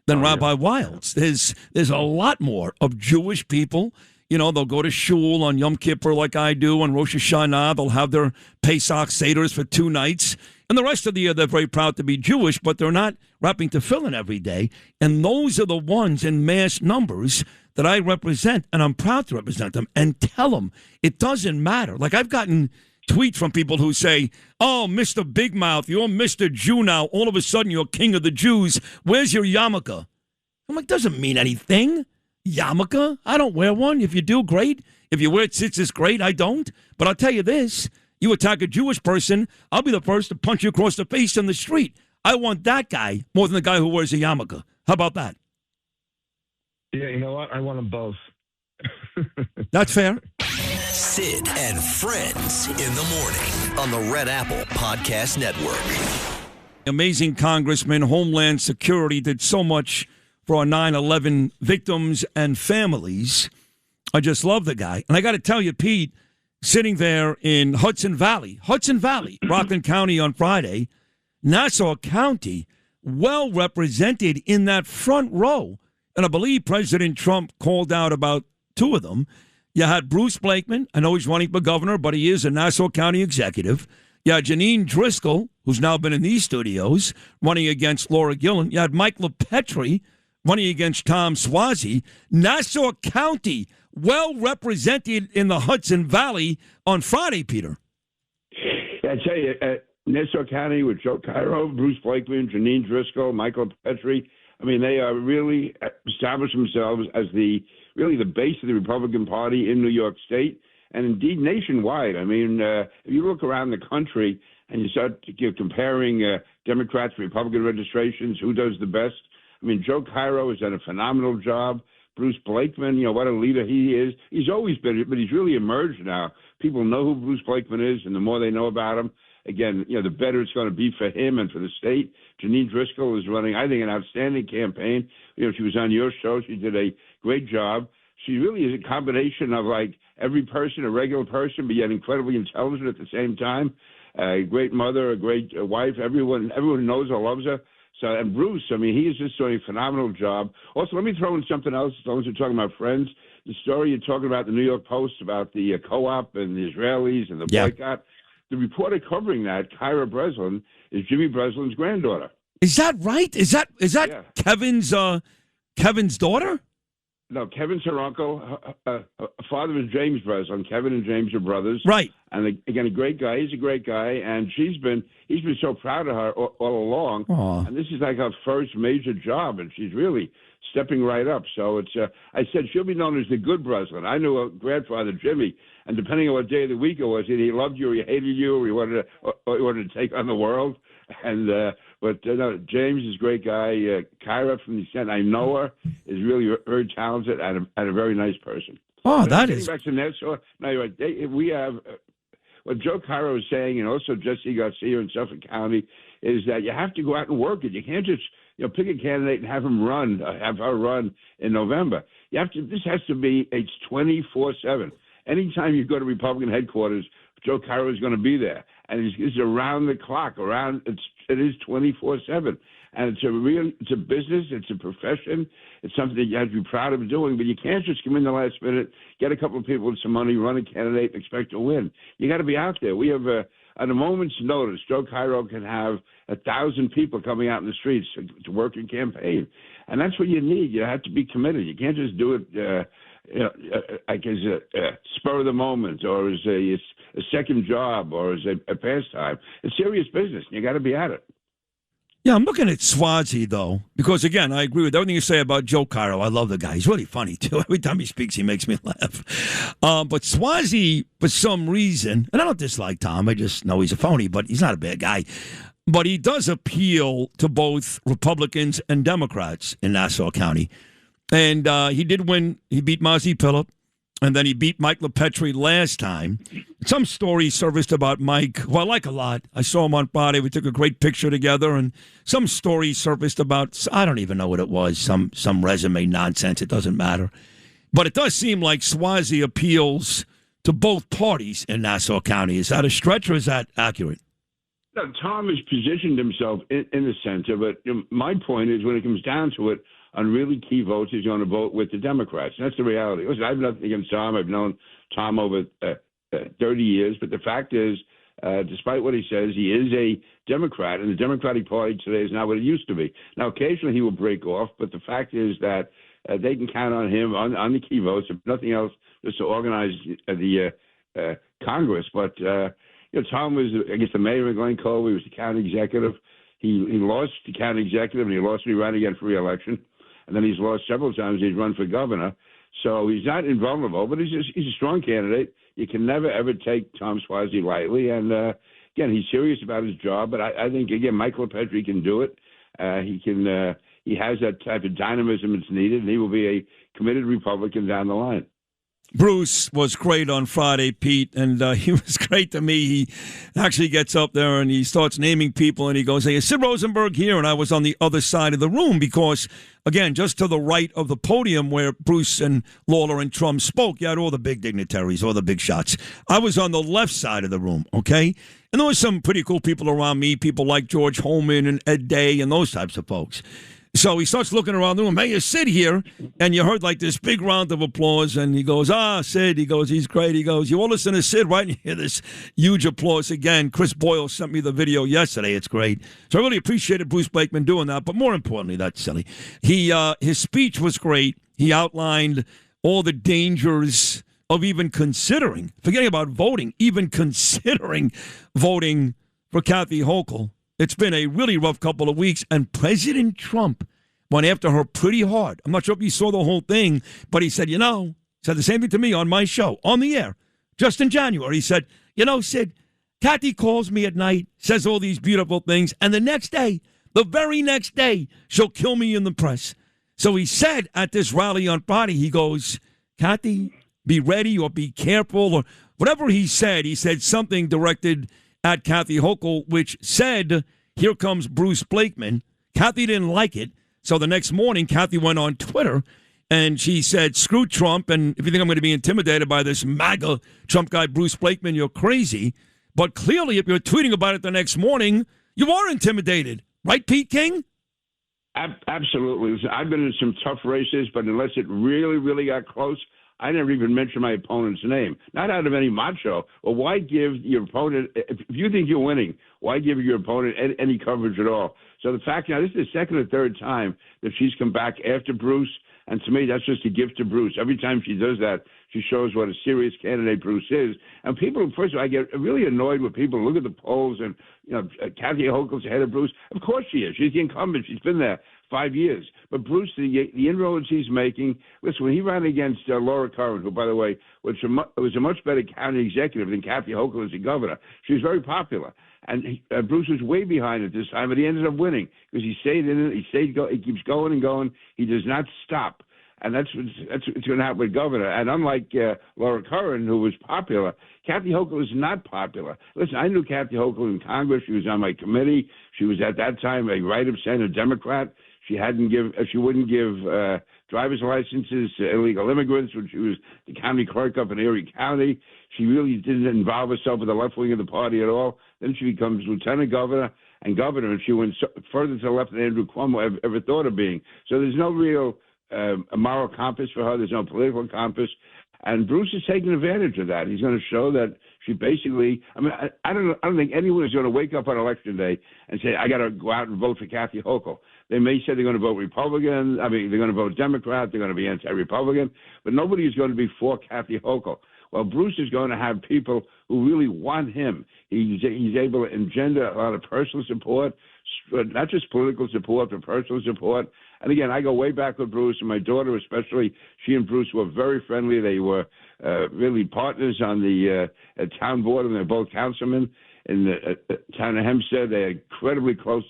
than Rabbi Wildes. There's a lot more of Jewish people They'll go to shul on Yom Kippur like I do, on Rosh Hashanah. They'll have their Pesach Seders for 2 nights. And the rest of the year, they're very proud to be Jewish, but they're not wrapping tefillin every day. And those are the ones in mass numbers that I represent, and I'm proud to represent them and tell them it doesn't matter. Like, I've gotten tweets from people who say, oh, Mr. Big Mouth, you're Mr. Jew now. All of a sudden, you're king of the Jews. Where's your yarmulke? I'm like, doesn't mean anything. Yarmulke? I don't wear one. If you do, great. If you wear tzitzis, great. I don't. But I'll tell you this. You attack a Jewish person, I'll be the first to punch you across the face in the street. I want that guy more than the guy who wears a yarmulke. How about that? Yeah, you know what? I want them both. That's fair. Sid and Friends in the morning on the Red Apple Podcast Network. Amazing Congressman, Homeland Security did so much for our 9/11 victims and families. I just love the guy. And I got to tell you, Pete, sitting there in Hudson Valley, Rockland County on Friday, Nassau County, well represented in that front row. And I believe President Trump called out about 2 of them. You had Bruce Blakeman. I know he's running for governor, but he is a Nassau County executive. You had Janine Driscoll, who's now been in these studios, running against Laura Gillen. You had Mike LaPetri running against Tom Suozzi. Nassau County, well represented in the Hudson Valley on Friday, Peter. Yeah, I tell you, Nassau County with Joe Cairo, Bruce Blakeman, Janine Driscoll, Michael Petrie, I mean, they are really established themselves as the base of the Republican Party in New York State and indeed nationwide. I mean, if you look around the country and you start comparing Democrats, Republican registrations, who does the best? I mean, Joe Cairo has done a phenomenal job. Bruce Blakeman, what a leader he is. He's always been, but he's really emerged now. People know who Bruce Blakeman is, and the more they know about him, again, the better it's going to be for him and for the state. Janine Driscoll is running, I think, an outstanding campaign. She was on your show. She did a great job. She really is a combination of, like, every person, a regular person, but yet incredibly intelligent at the same time. A great mother, a great wife. Everyone knows her, loves her. So, and Bruce, I mean, he is just doing a phenomenal job. Also, let me throw in something else, as long as we're talking about Friends. The story you're talking about, the New York Post, about the co-op and the Israelis and the boycott. The reporter covering that, Kyra Breslin, is Jimmy Breslin's granddaughter. Is that right? Is that Kevin's daughter? No, Kevin's her uncle. Father is James Breslin. Kevin and James are brothers. Right. And again, a great guy. He's a great guy, and he's been so proud of her all along. Aww. And this is like her first major job, and she's really stepping right up. So it's. I said she'll be known as the good Breslin. I knew her grandfather Jimmy, and depending on what day of the week it was, either he loved you or he hated you, or he wanted to take on the world. And but James is a great guy. Kyra from the Senate, I know her, is really very talented and a very nice person. Oh, but that is. Back to Nassau. No, you're right. We have what Joe Cairo is saying, and also Jesse Garcia in Suffolk County, is that you have to go out and work it. You can't just pick a candidate and have her run in November. You have to. This has to be. It's 24/7. Anytime you go to Republican headquarters, Joe Cairo is going to be there, and it's around the clock. It is 24/7, and it's a business, it's a profession, it's something that you have to be proud of doing. But you can't just come in the last minute, get a couple of people with some money, run a candidate, and expect to win. You got to be out there. We have at a moment's notice, Joe Cairo can have 1,000 people coming out in the streets to work a campaign, and that's what you need. You have to be committed. You can't just do it. Like as a spur of the moment, or as a second job, or as a pastime. It's serious business. You got to be at it. Yeah, I'm looking at Suozzi, though, because, again, I agree with everything you say about Joe Cairo. I love the guy. He's really funny, too. Every time he speaks, he makes me laugh. But Suozzi, for some reason, and I don't dislike Tom. I just know he's a phony, but he's not a bad guy. But he does appeal to both Republicans and Democrats in Nassau County. And he did win. He beat Mazi Pilip, and then he beat Mike LaPetri last time. Some story surfaced about Mike, who I like a lot. I saw him on Friday. We took a great picture together, and some story surfaced about, I don't even know what it was, some resume nonsense. It doesn't matter. But it does seem like Suozzi appeals to both parties in Nassau County. Is that a stretch, or is that accurate? No, Tom has positioned himself in the center, but my point is, when it comes down to it, on really key votes, he's going to vote with the Democrats. And that's the reality. Listen, I have nothing against Tom. I've known Tom over 30 years. But the fact is, despite what he says, he is a Democrat, and the Democratic Party today is not what it used to be. Now, occasionally he will break off, but the fact is that they can count on him on the key votes, if nothing else, just to organize the Congress. But Tom was, I guess, the mayor of Glencoe. He was the county executive. He lost the county executive, and he lost when he ran again for re-election. And then he's lost several times. He's run for governor. So he's not invulnerable, but he's a strong candidate. You can never, ever take Tom Suozzi lightly. And, again, he's serious about his job. But I think, again, Michael Petrie can do it. He has that type of dynamism that's needed, and he will be a committed Republican down the line. Bruce was great on Friday, Pete, and he was great to me. He actually gets up there and he starts naming people, and he goes, hey, Sid Rosenberg here, and I was on the other side of the room because, again, just to the right of the podium where Bruce and Lawler and Trump spoke, you had all the big dignitaries, all the big shots. I was on the left side of the room, okay? And there were some pretty cool people around me, people like George Holman and Ed Day and those types of folks. So he starts looking around the room. Hey, you Sid here. And you heard like this big round of applause. And he goes, Sid. He goes, he's great. He goes, you all listen to Sid, right? And you hear this huge applause again. Chris Boyle sent me the video yesterday. It's great. So I really appreciated Bruce Blakeman doing that. But more importantly, that's silly. His speech was great. He outlined all the dangers of even considering, forgetting about voting, even considering voting for Kathy Hochul. It's been a really rough couple of weeks, and President Trump went after her pretty hard. I'm not sure if you saw the whole thing, but he said, said the same thing to me on my show, on the air, just in January. He said, Sid, Kathy calls me at night, says all these beautiful things, and the next day, the very next day, she'll kill me in the press. So he said at this rally on Friday, he goes, Kathy, be ready or be careful, or whatever he said something directed at Kathy Hochul, which said, here comes Bruce Blakeman. Kathy didn't like it. So the next morning, Kathy went on Twitter, and she said, screw Trump, and if you think I'm going to be intimidated by this MAGA Trump guy, Bruce Blakeman, you're crazy. But clearly, if you're tweeting about it the next morning, you are intimidated. Right, Pete King? Absolutely. Listen, I've been in some tough races, but unless it really, really got close, I never even mentioned my opponent's name. Not out of any macho. Well, why give your opponent, if you think you're winning, why give your opponent any coverage at all? So the fact, this is the second or third time that she's come back after Bruce, and to me, that's just a gift to Bruce. Every time she does that, she shows what a serious candidate Bruce is. And people, first of all, I get really annoyed when people look at the polls and, Kathy Hochul's ahead of Bruce. Of course she is. She's the incumbent. She's been there 5 years. But Bruce, the inroads he's making, listen, when he ran against Laura Curran, who, by the way, was a much better county executive than Kathy Hochul as a governor, she was very popular. And Bruce was way behind at this time, but he ended up winning because he stayed in it. He keeps going and going. He does not stop. And that's what's going to happen with governor. And unlike Laura Curran, who was popular, Kathy Hochul is not popular. Listen, I knew Kathy Hochul in Congress. She was on my committee. She was at that time a right of center Democrat. She wouldn't give driver's licenses to illegal immigrants when she was the county clerk up in Erie County. She really didn't involve herself with the left wing of the party at all. Then she becomes lieutenant governor and governor, and she went further to the left than Andrew Cuomo ever thought of being. So there's no real a moral compass for her. There's no political compass. And Bruce is taking advantage of that. He's going to show that she basically, I don't think anyone is going to wake up on election day and say, I got to go out and vote for Kathy Hochul. They may say they're going to vote Republican. They're going to vote Democrat. They're going to be anti-Republican. But nobody is going to be for Kathy Hochul. Well, Bruce is going to have people who really want him. He's able to engender a lot of personal support, not just political support, but personal support. And again, I go way back with Bruce, and my daughter especially. She and Bruce were very friendly. They were really partners on the town board, and they're both councilmen in the town of Hempstead. They had incredibly close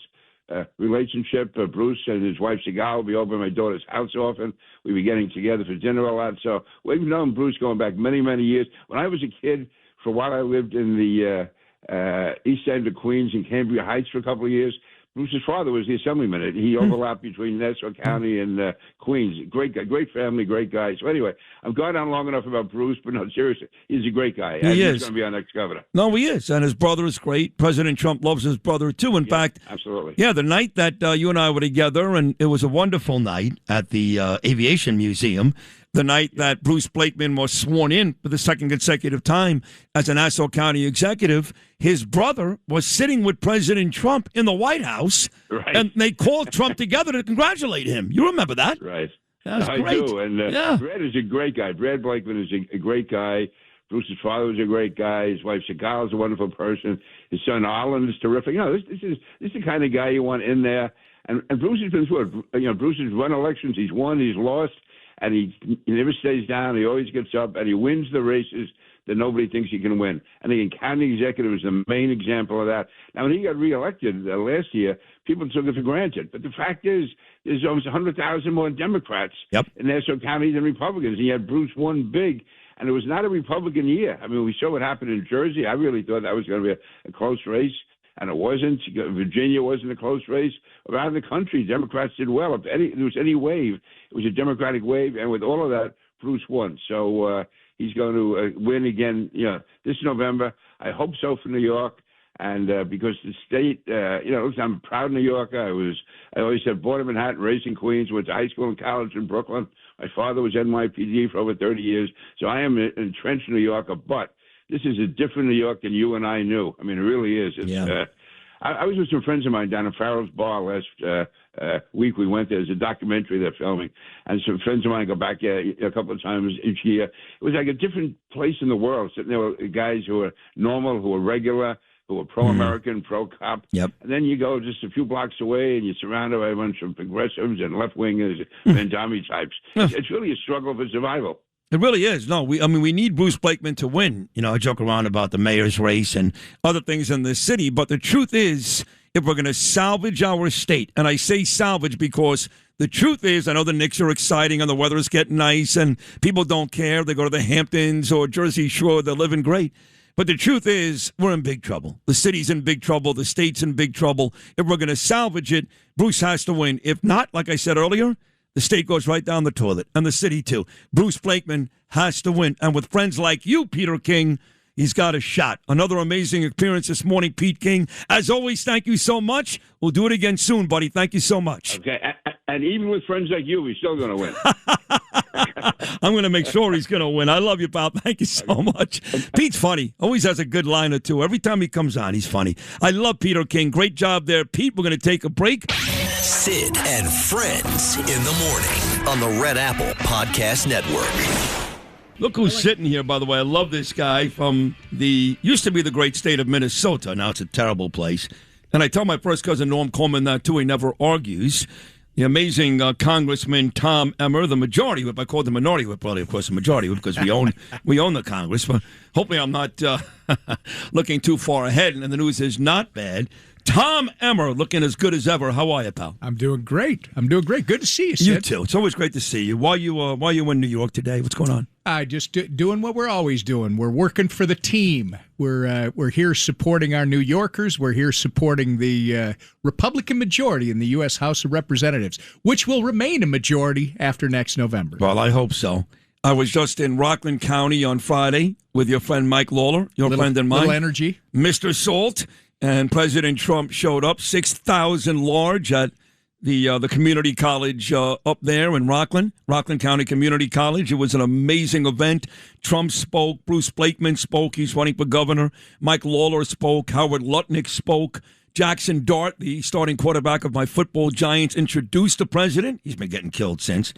relationship. Bruce and his wife Sigal will be over at my daughter's house often. We'll be getting together for dinner a lot. So we've known Bruce going back many, many years. When I was a kid, for a while I lived in the east end of Queens in Cambria Heights for a couple of years. Bruce's father was the assemblyman. He overlapped between Nassau County and Queens. Great guy, great family, great guy. So anyway, I've gone on long enough about Bruce, but no, seriously, he's a great guy. He is. He's going to be our next governor. No, he is. And his brother is great. President Trump loves his brother, too. In fact, absolutely. Yeah, the night that you and I were together, and it was a wonderful night at the Aviation Museum, the night that Bruce Blakeman was sworn in for the second consecutive time as a Nassau County executive, his brother was sitting with President Trump in the White House, and they called Trump together to congratulate him. You remember that? Right. That was I great. do. And Brad is a great guy. Brad Blakeman is a great guy. Bruce's father was a great guy. His wife, Segal, is a wonderful person. His son, Arlen, is terrific. You know, this is the kind of guy you want in there. And Bruce has been through it. You know, Bruce has run elections. He's won. He's lost. And he never stays down. He always gets up, and he wins the races that nobody thinks he can win. I think county executive is the main example of that. Now, when he got reelected last year, people took it for granted. But the fact is, there's almost 100,000 more Democrats in Nassau County than Republicans. And yet Bruce won big, and it was not a Republican year. I mean, we saw what happened in Jersey. I really thought that was going to be a close race. And it wasn't. Virginia wasn't a close race. Around the country, Democrats did well. If there was any wave, it was a Democratic wave. And with all of that, Bruce won. So he's going to win again this November. I hope so for New York. And because the state, listen, I'm a proud New Yorker. I always said born in Manhattan, raised in Queens, went to high school and college in Brooklyn. My father was NYPD for over 30 years. So I am an entrenched New Yorker. But this is a different New York than you and I knew. I mean, it really is. I was with some friends of mine down at Farrell's Bar last week. We went there. There's a documentary they're filming. And some friends of mine go back a couple of times each year. It was like a different place in the world. Sitting there with guys who are normal, who are regular, who are pro-American, pro-cop. Yep. And then you go just a few blocks away and you're surrounded by a bunch of progressives and left-wingers, Van Damme types. It's really a struggle for survival. It really is. No, we need Bruce Blakeman to win. You know, I joke around about the mayor's race and other things in this city, but the truth is, if we're going to salvage our state, and I say salvage because the truth is, I know the Knicks are exciting and the weather is getting nice and people don't care. They go to the Hamptons or Jersey Shore. They're living great. But the truth is, we're in big trouble. The city's in big trouble. The state's in big trouble. If we're going to salvage it, Bruce has to win. If not, like I said earlier, the state goes right down the toilet, and the city, too. Bruce Blakeman has to win. And with friends like you, Peter King, he's got a shot. Another amazing experience this morning, Pete King. As always, thank you so much. We'll do it again soon, buddy. Thank you so much. Okay, and even with friends like you, we're still going to win. I'm going to make sure he's going to win. I love you, pal. Thank you so much. Pete's funny. Always has a good line or two. Every time he comes on, he's funny. I love Peter King. Great job there, Pete. We're going to take a break. Sid and Friends in the morning on the Red Apple Podcast Network. Look who's sitting here, by the way. I love this guy from used to be the great state of Minnesota. Now it's a terrible place. And I tell my first cousin Norm Coleman that, too. He never argues. The amazing Congressman Tom Emmer, the majority whip. I called the minority whip, probably, of course, the majority whip, because we own the Congress. But hopefully I'm not looking too far ahead, and the news is not bad. Tom Emmer looking as good as ever. How are you, pal? I'm doing great. Good to see you, Sid. You too. It's always great to see you. Why are you in New York today? What's going on? Just doing what we're always doing. We're working for the team. We're here supporting our New Yorkers. We're here supporting the Republican majority in the U.S. House of Representatives, which will remain a majority after next November. Well, I hope so. I was just in Rockland County on Friday with your friend Mike Lawler, your friend and mine. Little energy. Mr. Salt. And President Trump showed up, 6,000 large at the community college up there in Rockland County Community College. It was an amazing event. Trump spoke. Bruce Blakeman spoke. He's running for governor. Mike Lawler spoke. Howard Lutnick spoke. Jackson Dart, the starting quarterback of my football Giants, introduced the president. He's been getting killed since.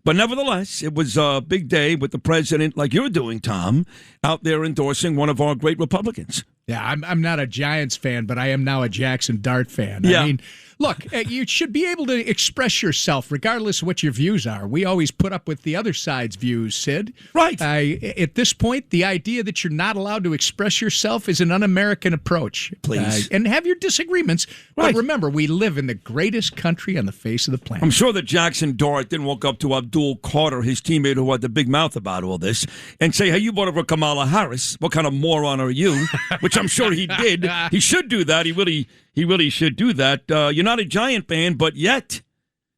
But nevertheless, it was a big day with the president, like you're doing, Tom, out there endorsing one of our great Republicans. Yeah, I'm not a Giants fan, but I am now a Jackson Dart fan. Yeah. I mean, look, you should be able to express yourself regardless of what your views are. We always put up with the other side's views, Sid. Right. At this point, the idea that you're not allowed to express yourself is an un-American approach. Please. And have your disagreements. Right. But remember, we live in the greatest country on the face of the planet. I'm sure that Jackson Dart didn't walk up to Abdul Carter, his teammate who had the big mouth about all this, and say, hey, you voted for Kamala Harris. What kind of moron are you? Which I'm sure he did. He should do that. He He really should do that. You're not a Giant fan, but yet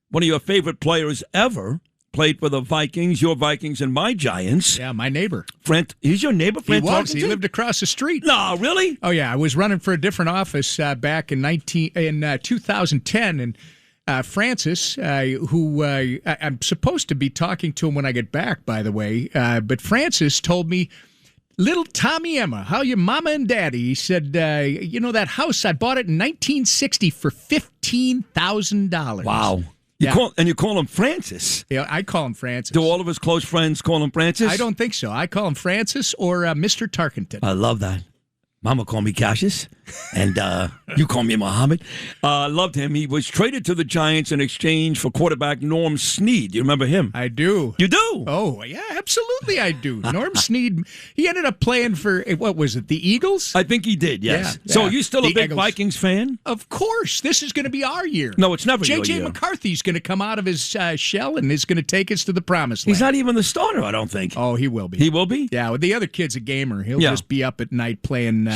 one of your favorite players ever played for the Vikings, your Vikings and my Giants. Yeah, my neighbor. He's your neighbor, Frank? He was. He lived across the street. No, really? Oh, yeah. I was running for a different office back in 2010, and Francis, who I'm supposed to be talking to him when I get back, by the way, but Francis told me, little Tommy Emmer, how your mama and daddy? He said, that house, I bought it in 1960 for $15,000. Wow. You call him Francis? Yeah, I call him Francis. Do all of his close friends call him Francis? I don't think so. I call him Francis or Mr. Tarkenton. I love that. Mama called me Cassius, and you call me Muhammad. Loved him. He was traded to the Giants in exchange for quarterback Norm Snead. You remember him? I do. You do? Oh, yeah, absolutely I do. Norm Snead, he ended up playing for, what was it, the Eagles? I think he did, yes. Yeah, so are you still a big Eagles. Vikings fan? Of course. This is going to be our year. No, it's never your J.J. year. McCarthy's going to come out of his shell and is going to take us to the promised land. He's not even the starter, I don't think. Oh, he will be. He will be? Yeah, well, the other kid's a gamer. He'll just be up at night playing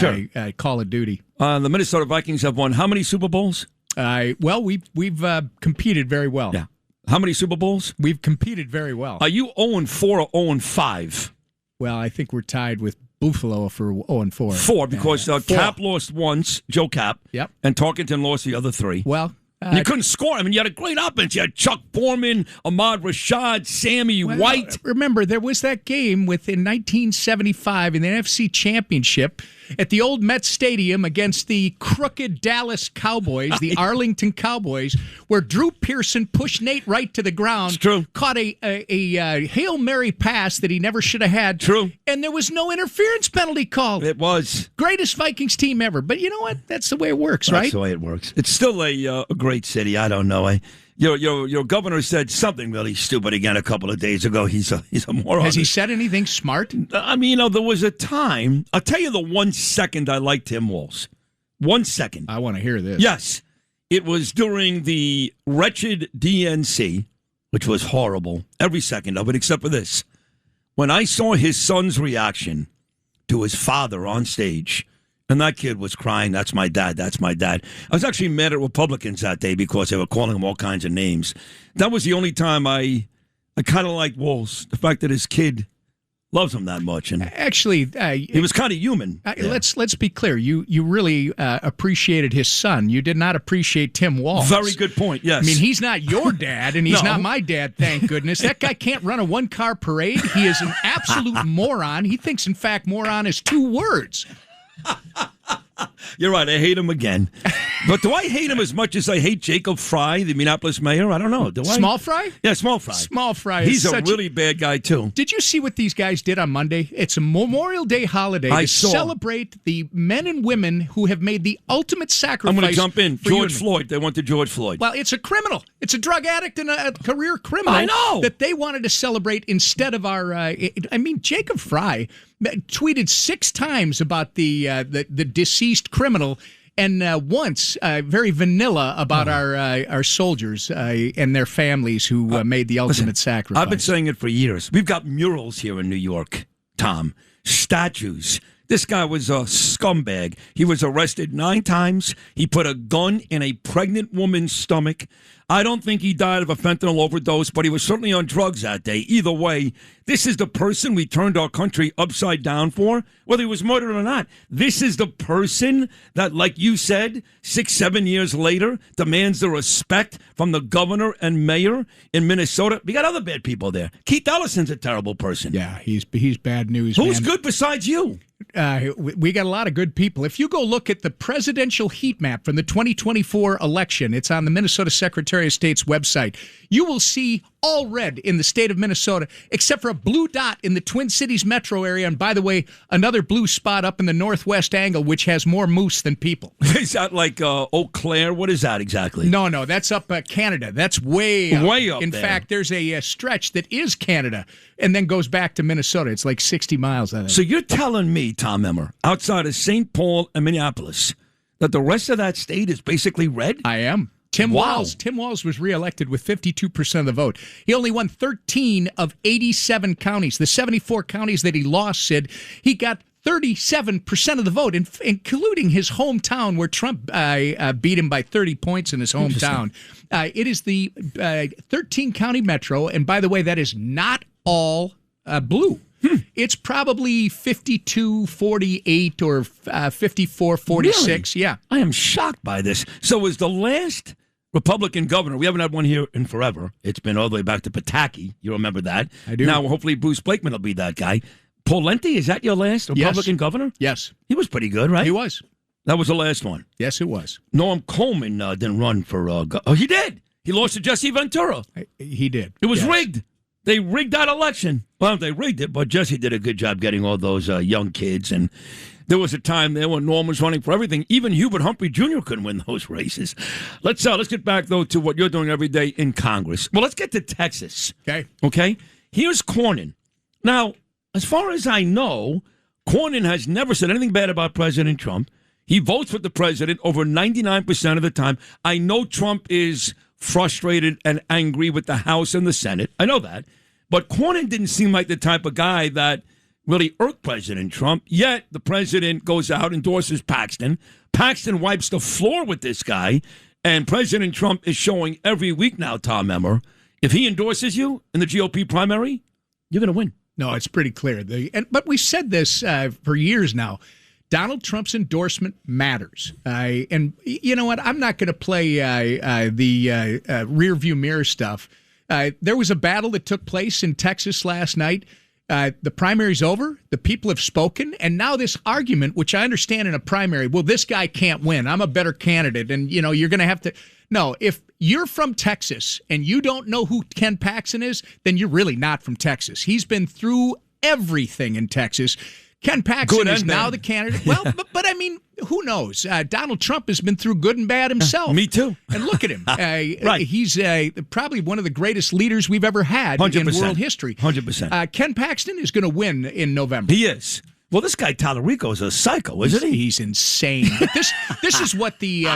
Call of Duty. The Minnesota Vikings have won how many Super Bowls? Well, we've competed very well. Yeah. How many Super Bowls? We've competed very well. Are you 0-4 or 0-5? Well, I think we're tied with Buffalo for 0-4. 4, because Cap lost once, Joe Cap. Yep. And Tarkenton lost the other 3. Well, you couldn't score. I mean, you had a great offense. You had Chuck Foreman, Ahmad Rashad, Sammy White. Remember, there was that game in 1975 in the NFC Championship at the old Met Stadium against the crooked Dallas Cowboys, the Arlington Cowboys, where Drew Pearson pushed Nate Wright to the ground. It's true. Caught a Hail Mary pass that he never should have had. True. And there was no interference penalty called. It was. Greatest Vikings team ever. But you know what? That's the way it works, right? That's the way it works. It's still a great city. I don't know. Your governor said something really stupid again a couple of days ago. He's a moron. Has he said anything smart? I mean, there was a time. I'll tell you the 1 second I liked Tim Walz. 1 second. I want to hear this. Yes. It was during the wretched DNC, which was horrible, every second of it, except for this. When I saw his son's reaction to his father on stage, and that kid was crying, "That's my dad, that's my dad." I was actually mad at Republicans that day because they were calling him all kinds of names. That was the only time I kind of liked Walz, the fact that his kid loves him that much. And actually, he was kind of human. Let's be clear. You really appreciated his son. You did not appreciate Tim Walz. Very good point, yes. I mean, he's not your dad, and he's No. not my dad, thank goodness. That guy can't run a one-car parade. He is an absolute moron. He thinks, in fact, moron is 2 words. You're right. I hate him again. But do I hate him as much as I hate Jacob Fry, the Minneapolis mayor? I don't know. Do I? Small Fry? Yeah, Small Fry. Small Fry. He's is a really bad guy, too. Did you see what these guys did on Monday? It's a Memorial Day holiday I to saw. celebrate the men and women who have made the ultimate sacrifice. I'm going to jump in. for you George and me. Floyd. They went to George Floyd. Well, it's a criminal. It's a drug addict and a career criminal. I know. That they wanted to celebrate instead of our. Jacob Fry tweeted 6 times about the deceased criminal. And once, very vanilla about our soldiers and their families who made the ultimate sacrifice. I've been saying it for years. We've got murals here in New York, Tom. Statues. This guy was a scumbag. He was arrested 9 times. He put a gun in a pregnant woman's stomach. I don't think he died of a fentanyl overdose, but he was certainly on drugs that day. Either way, this is the person we turned our country upside down for, whether he was murdered or not. This is the person that, like you said, 6-7 years later, demands the respect from the governor and mayor in Minnesota. We got other bad people there. Keith Ellison's a terrible person. Yeah, he's bad news. Who's man. good besides you? We got a lot of good people. If you go look at the presidential heat map from the 2024 election, it's on the Minnesota Secretary of State's website. You will see all red in the state of Minnesota, except for a blue dot in the Twin Cities metro area. And by the way, another blue spot up in the northwest angle, which has more moose than people. Is that like Eau Claire? What is that exactly? No, that's up Canada. That's way up. Way up in there. fact, there's a stretch that is Canada and then goes back to Minnesota. It's like 60 miles, I think. So you're telling me, Tom Emmer, outside of St. Paul and Minneapolis, that the rest of that state is basically red? I am. Tim Walz was reelected with 52% of the vote. He only won 13 of 87 counties. The 74 counties that he lost, Sid, he got 37% of the vote, including his hometown where Trump beat him by 30 points in his hometown. It is the 13-county metro, and by the way, that is not all blue. It's probably 52-48 or 54-46. Really? Yeah. I am shocked by this. So was the last Republican governor, we haven't had one here in forever. It's been all the way back to Pataki. You remember that. I do. Now, hopefully, Bruce Blakeman will be that guy. Pawlenty, is that your last Republican governor? Yes. He was pretty good, right? He was. That was the last one. Yes, it was. Norm Coleman didn't run for... oh, he did. He lost to Jesse Ventura. He did. It was rigged. They rigged that election. Well, they rigged it, but Jesse did a good job getting all those young kids. And there was a time there when Norm was running for everything. Even Hubert Humphrey Jr. couldn't win those races. Let's get back, though, to what you're doing every day in Congress. Well, let's get to Texas. Okay? Here's Cornyn. Now, as far as I know, Cornyn has never said anything bad about President Trump. He votes with the president over 99% of the time. I know Trump is frustrated and angry with the House and the Senate. I know that. But Cornyn didn't seem like the type of guy that really irked President Trump. Yet the president goes out, endorses Paxton. Paxton wipes the floor with this guy. And President Trump is showing every week now, Tom Emmer, if he endorses you in the GOP primary, you're going to win. No, it's pretty clear. But we said this for years now. Donald Trump's endorsement matters. And you know what? I'm not going to play the rear view mirror stuff. There was a battle that took place in Texas last night. The primary's over. The people have spoken. And now this argument, which I understand in a primary, well, this guy can't win. I'm a better candidate. And, you know, you're going to have to. No, if you're from Texas and you don't know who Ken Paxton is, then you're really not from Texas. He's been through everything in Texas. Ken Paxton is now the candidate. Well, but I mean, who knows? Donald Trump has been through good and bad himself. Me too. And look at him. Right. He's probably one of the greatest leaders we've ever had 100%. in world history. 100%. Ken Paxton is going to win in November. He is. Well, this guy Tallarico is a psycho, isn't he? He's insane. But this is what the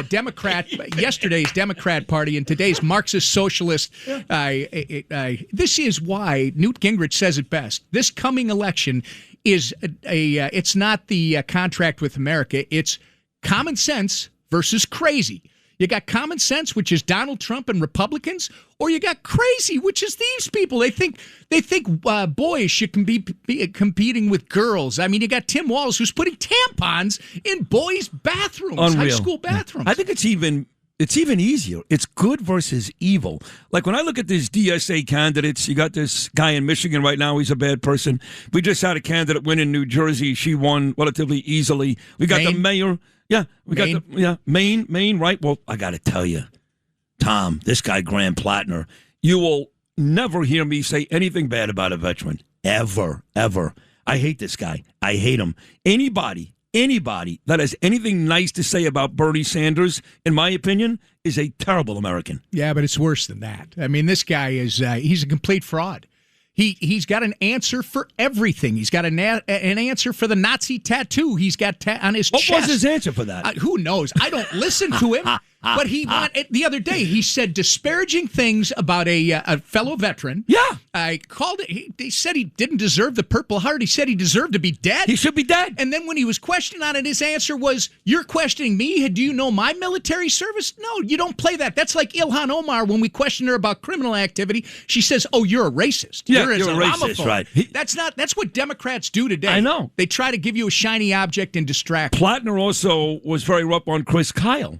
yesterday's Democrat Party and today's Marxist Socialist. This is why Newt Gingrich says it best. This coming election is it's not the contract with America. It's common sense versus crazy. You got common sense, which is Donald Trump and Republicans, or you got crazy, which is these people. They think boys should be competing with girls. I mean, you got Tim Walz, who's putting tampons in boys' bathrooms, Unreal. high school bathrooms. I think it's even easier. It's good versus evil. Like when I look at these DSA candidates, you got this guy in Michigan right now. He's a bad person. We just had a candidate win in New Jersey. She won relatively easily. We got the mayor. Yeah, we got Maine, right? Well, I got to tell you, Tom, this guy, Graham Plattner, you will never hear me say anything bad about a veteran. Ever. I hate this guy. I hate him. Anybody that has anything nice to say about Bernie Sanders, in my opinion, is a terrible American. Yeah, but it's worse than that. I mean, this guy is he's a complete fraud. He's got an answer for everything. He's got an answer for the Nazi tattoo he's got on his chest. What was his answer for that? Who knows? I don't listen to him. But the other day he said disparaging things about a fellow veteran. Yeah, I called it. He said he didn't deserve the Purple Heart. He said he deserved to be dead. He should be dead. And then when he was questioned on it, his answer was, "You're questioning me? Do you know my military service? No, you don't play that. That's like Ilhan Omar when we questioned her about criminal activity. She says, "Oh, you're a racist. Yeah, you're a racist, right?" That's what Democrats do today. I know. They try to give you a shiny object and distract. Plattner also was very rough on Chris Kyle,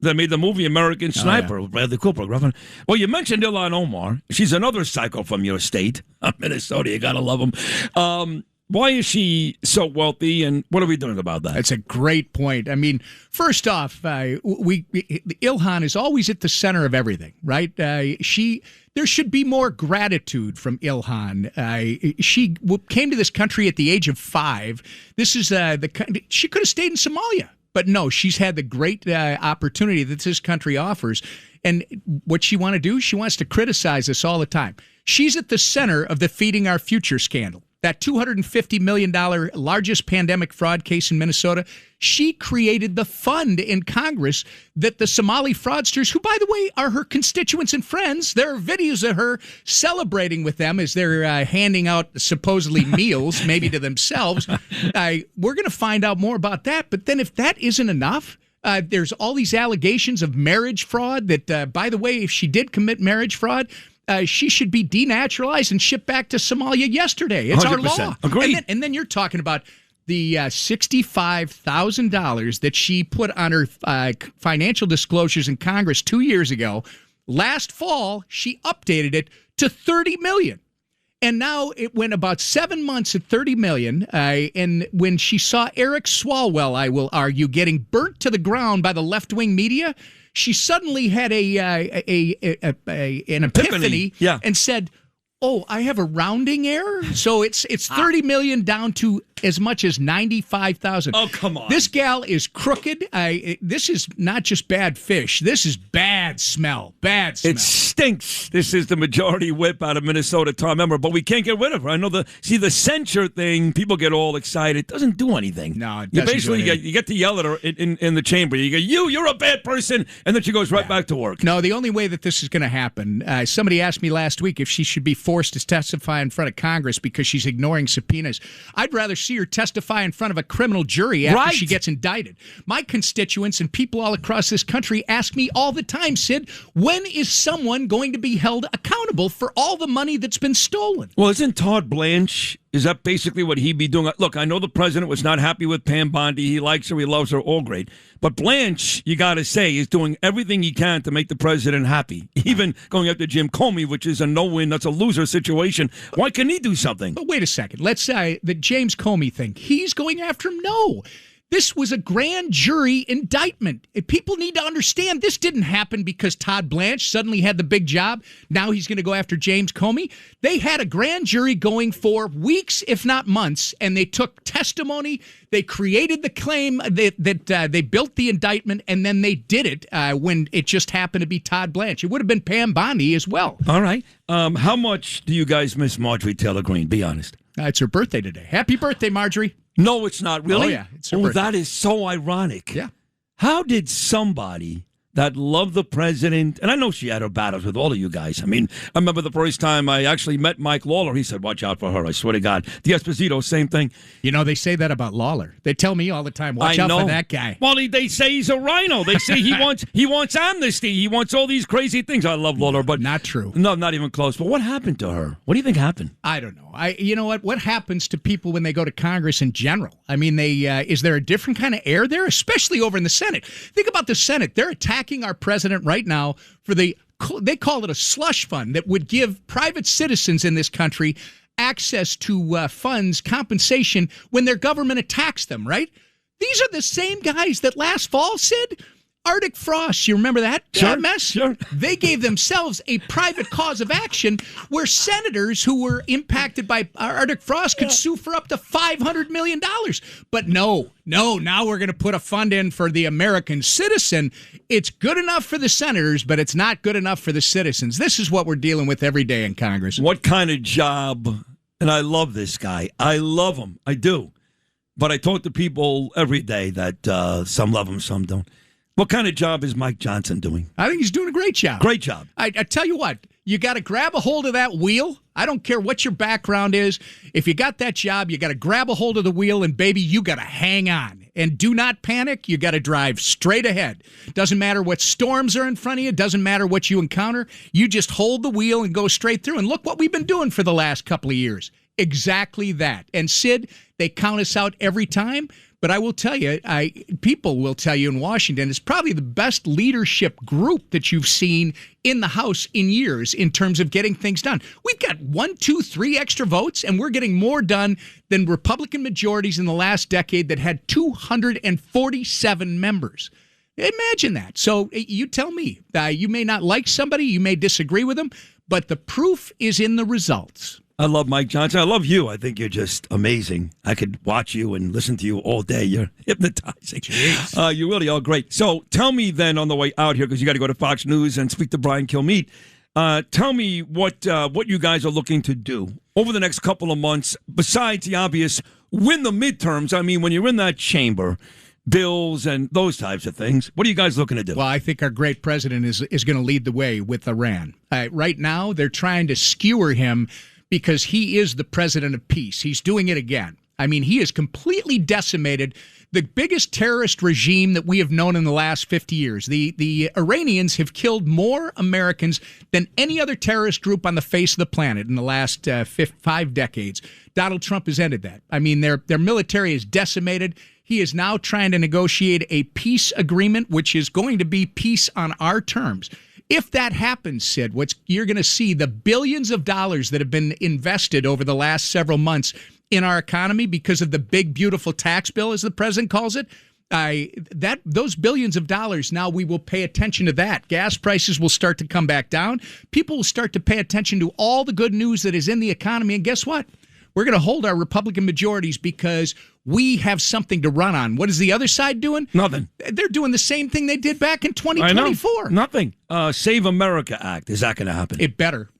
that made the movie American Sniper with Bradley Cooper. Well, you mentioned Ilhan Omar. She's another psycho from your state, Minnesota. You got to love them. Why is she so wealthy, and what are we doing about that? That's a great point. I mean, first off, Ilhan is always at the center of everything, right? There should be more gratitude from Ilhan. She came to this country at the age of 5. This is she could have stayed in Somalia. But no, she's had the great opportunity that this country offers. And what she wants to criticize us all the time. She's at the center of the Feeding Our Future scandal. that $250 million largest pandemic fraud case in Minnesota, she created the fund in Congress that the Somali fraudsters, who, by the way, are her constituents and friends, there are videos of her celebrating with them as they're handing out supposedly meals, maybe to themselves. We're going to find out more about that. But then if that isn't enough, there's all these allegations of marriage fraud that, by the way, if she did commit marriage fraud, she should be denaturalized and shipped back to Somalia yesterday. It's our law. Agreed. And then you're talking about the $65,000 that she put on her financial disclosures in Congress 2 years ago. Last fall, she updated it to $30 million. And now it went about 7 months at $30 million. And when she saw Eric Swalwell, I will argue, getting burnt to the ground by the left-wing media, she suddenly had an epiphany and said, "Oh, I have a rounding error, so it's $30 million down to as much as $95,000." Oh, come on! This gal is crooked. This is not just bad fish. This is bad smell. Bad smell. It stinks. This is the majority whip out of Minnesota, Tom Emmer, but we can't get rid of her. I know the censure thing. People get all excited. It doesn't do anything. No, it you doesn't. Basically you get to yell at her in the chamber. You go, you're a bad person, and then she goes right back to work. No, the only way that this is going to happen. Somebody asked me last week if she should be forced to testify in front of Congress because she's ignoring subpoenas. I'd rather see her testify in front of a criminal jury after she gets indicted. My constituents and people all across this country ask me all the time, Sid, when is someone going to be held accountable for all the money that's been stolen? Well, isn't Todd Blanche, is that basically what he'd be doing? Look, I know the president was not happy with Pam Bondi. He likes her. He loves her. All great. But Blanche, you got to say, is doing everything he can to make the president happy. Even going after Jim Comey, which is a no-win. That's a loser situation. Why can't he do something? But wait a second. Let's say the James Comey thing. He's going after him? No. This was a grand jury indictment. People need to understand this didn't happen because Todd Blanche suddenly had the big job. Now he's going to go after James Comey. They had a grand jury going for weeks, if not months, and they took testimony. They created the claim that they built the indictment, and then they did it when it just happened to be Todd Blanche. It would have been Pam Bondi as well. All right. How much do you guys miss Marjorie Taylor Greene? Be honest. It's her birthday today. Happy birthday, Marjorie. No, it's not. Really? Oh, yeah. It's her birthday. That is so ironic. Yeah. How did somebody that loved the president, and I know she had her battles with all of you guys. I mean, I remember the first time I actually met Mike Lawler. He said, watch out for her. I swear to God. D'Esposito, same thing. You know, they say that about Lawler. They tell me all the time, watch out for that guy. Well, they say he's a rhino. They say he wants amnesty. He wants all these crazy things. I love Lawler, but not true. No, not even close. But what happened to her? What do you think happened? I don't know. You know what? What happens to people when they go to Congress in general? I mean, is there a different kind of air there, especially over in the Senate? Think about the Senate. They're attacking our president right now for they call it a slush fund that would give private citizens in this country access to funds, compensation when their government attacks them, right? These are the same guys that last fall said Arctic frost. You remember that mess? Sure. They gave themselves a private cause of action where senators who were impacted by Arctic frost could sue for up to $500 million. But no, now we're going to put a fund in for the American citizen. It's good enough for the senators, but it's not good enough for the citizens. This is what we're dealing with every day in Congress. What kind of job? And I love this guy. I love him. I do. But I talk to people every day that some love him, some don't. What kind of job is Mike Johnson doing? I think he's doing a great job. Great job. I tell you what, you got to grab a hold of that wheel. I don't care what your background is. If you got that job, you got to grab a hold of the wheel, and baby, you got to hang on. And do not panic. You got to drive straight ahead. Doesn't matter what storms are in front of you. Doesn't matter what you encounter. You just hold the wheel and go straight through. And look what we've been doing for the last couple of years. Exactly that. And Sid, they count us out every time. But I will tell you, people will tell you in Washington, it's probably the best leadership group that you've seen in the House in years in terms of getting things done. We've got 1, 2, 3 extra votes, and we're getting more done than Republican majorities in the last decade that had 247 members. Imagine that. So you tell me, you may not like somebody, you may disagree with them, but the proof is in the results. I love Mike Johnson. I love you. I think you're just amazing. I could watch you and listen to you all day. You're hypnotizing. You really are great. So tell me then on the way out here, because you got to go to Fox News and speak to Brian Kilmeade. Tell me what you guys are looking to do over the next couple of months, besides the obvious win the midterms. I mean, when you're in that chamber, bills and those types of things, what are you guys looking to do? Well, I think our great president is going to lead the way with Iran. Right now, they're trying to skewer him because he is the president of peace. He's doing it again. I mean, he has completely decimated the biggest terrorist regime that we have known in the last 50 years. The Iranians have killed more Americans than any other terrorist group on the face of the planet in the last 5 decades. Donald Trump has ended that. I mean, their military is decimated. He is now trying to negotiate a peace agreement, which is going to be peace on our terms. If that happens, Sid, you're going to see the billions of dollars that have been invested over the last several months in our economy because of the big, beautiful tax bill, as the president calls it. Those billions of dollars, now we will pay attention to that. Gas prices will start to come back down. People will start to pay attention to all the good news that is in the economy. And guess what? We're going to hold our Republican majorities because we have something to run on. What is the other side doing? Nothing. They're doing the same thing they did back in 2024. I know. Nothing. Save America Act. Is that going to happen? It better.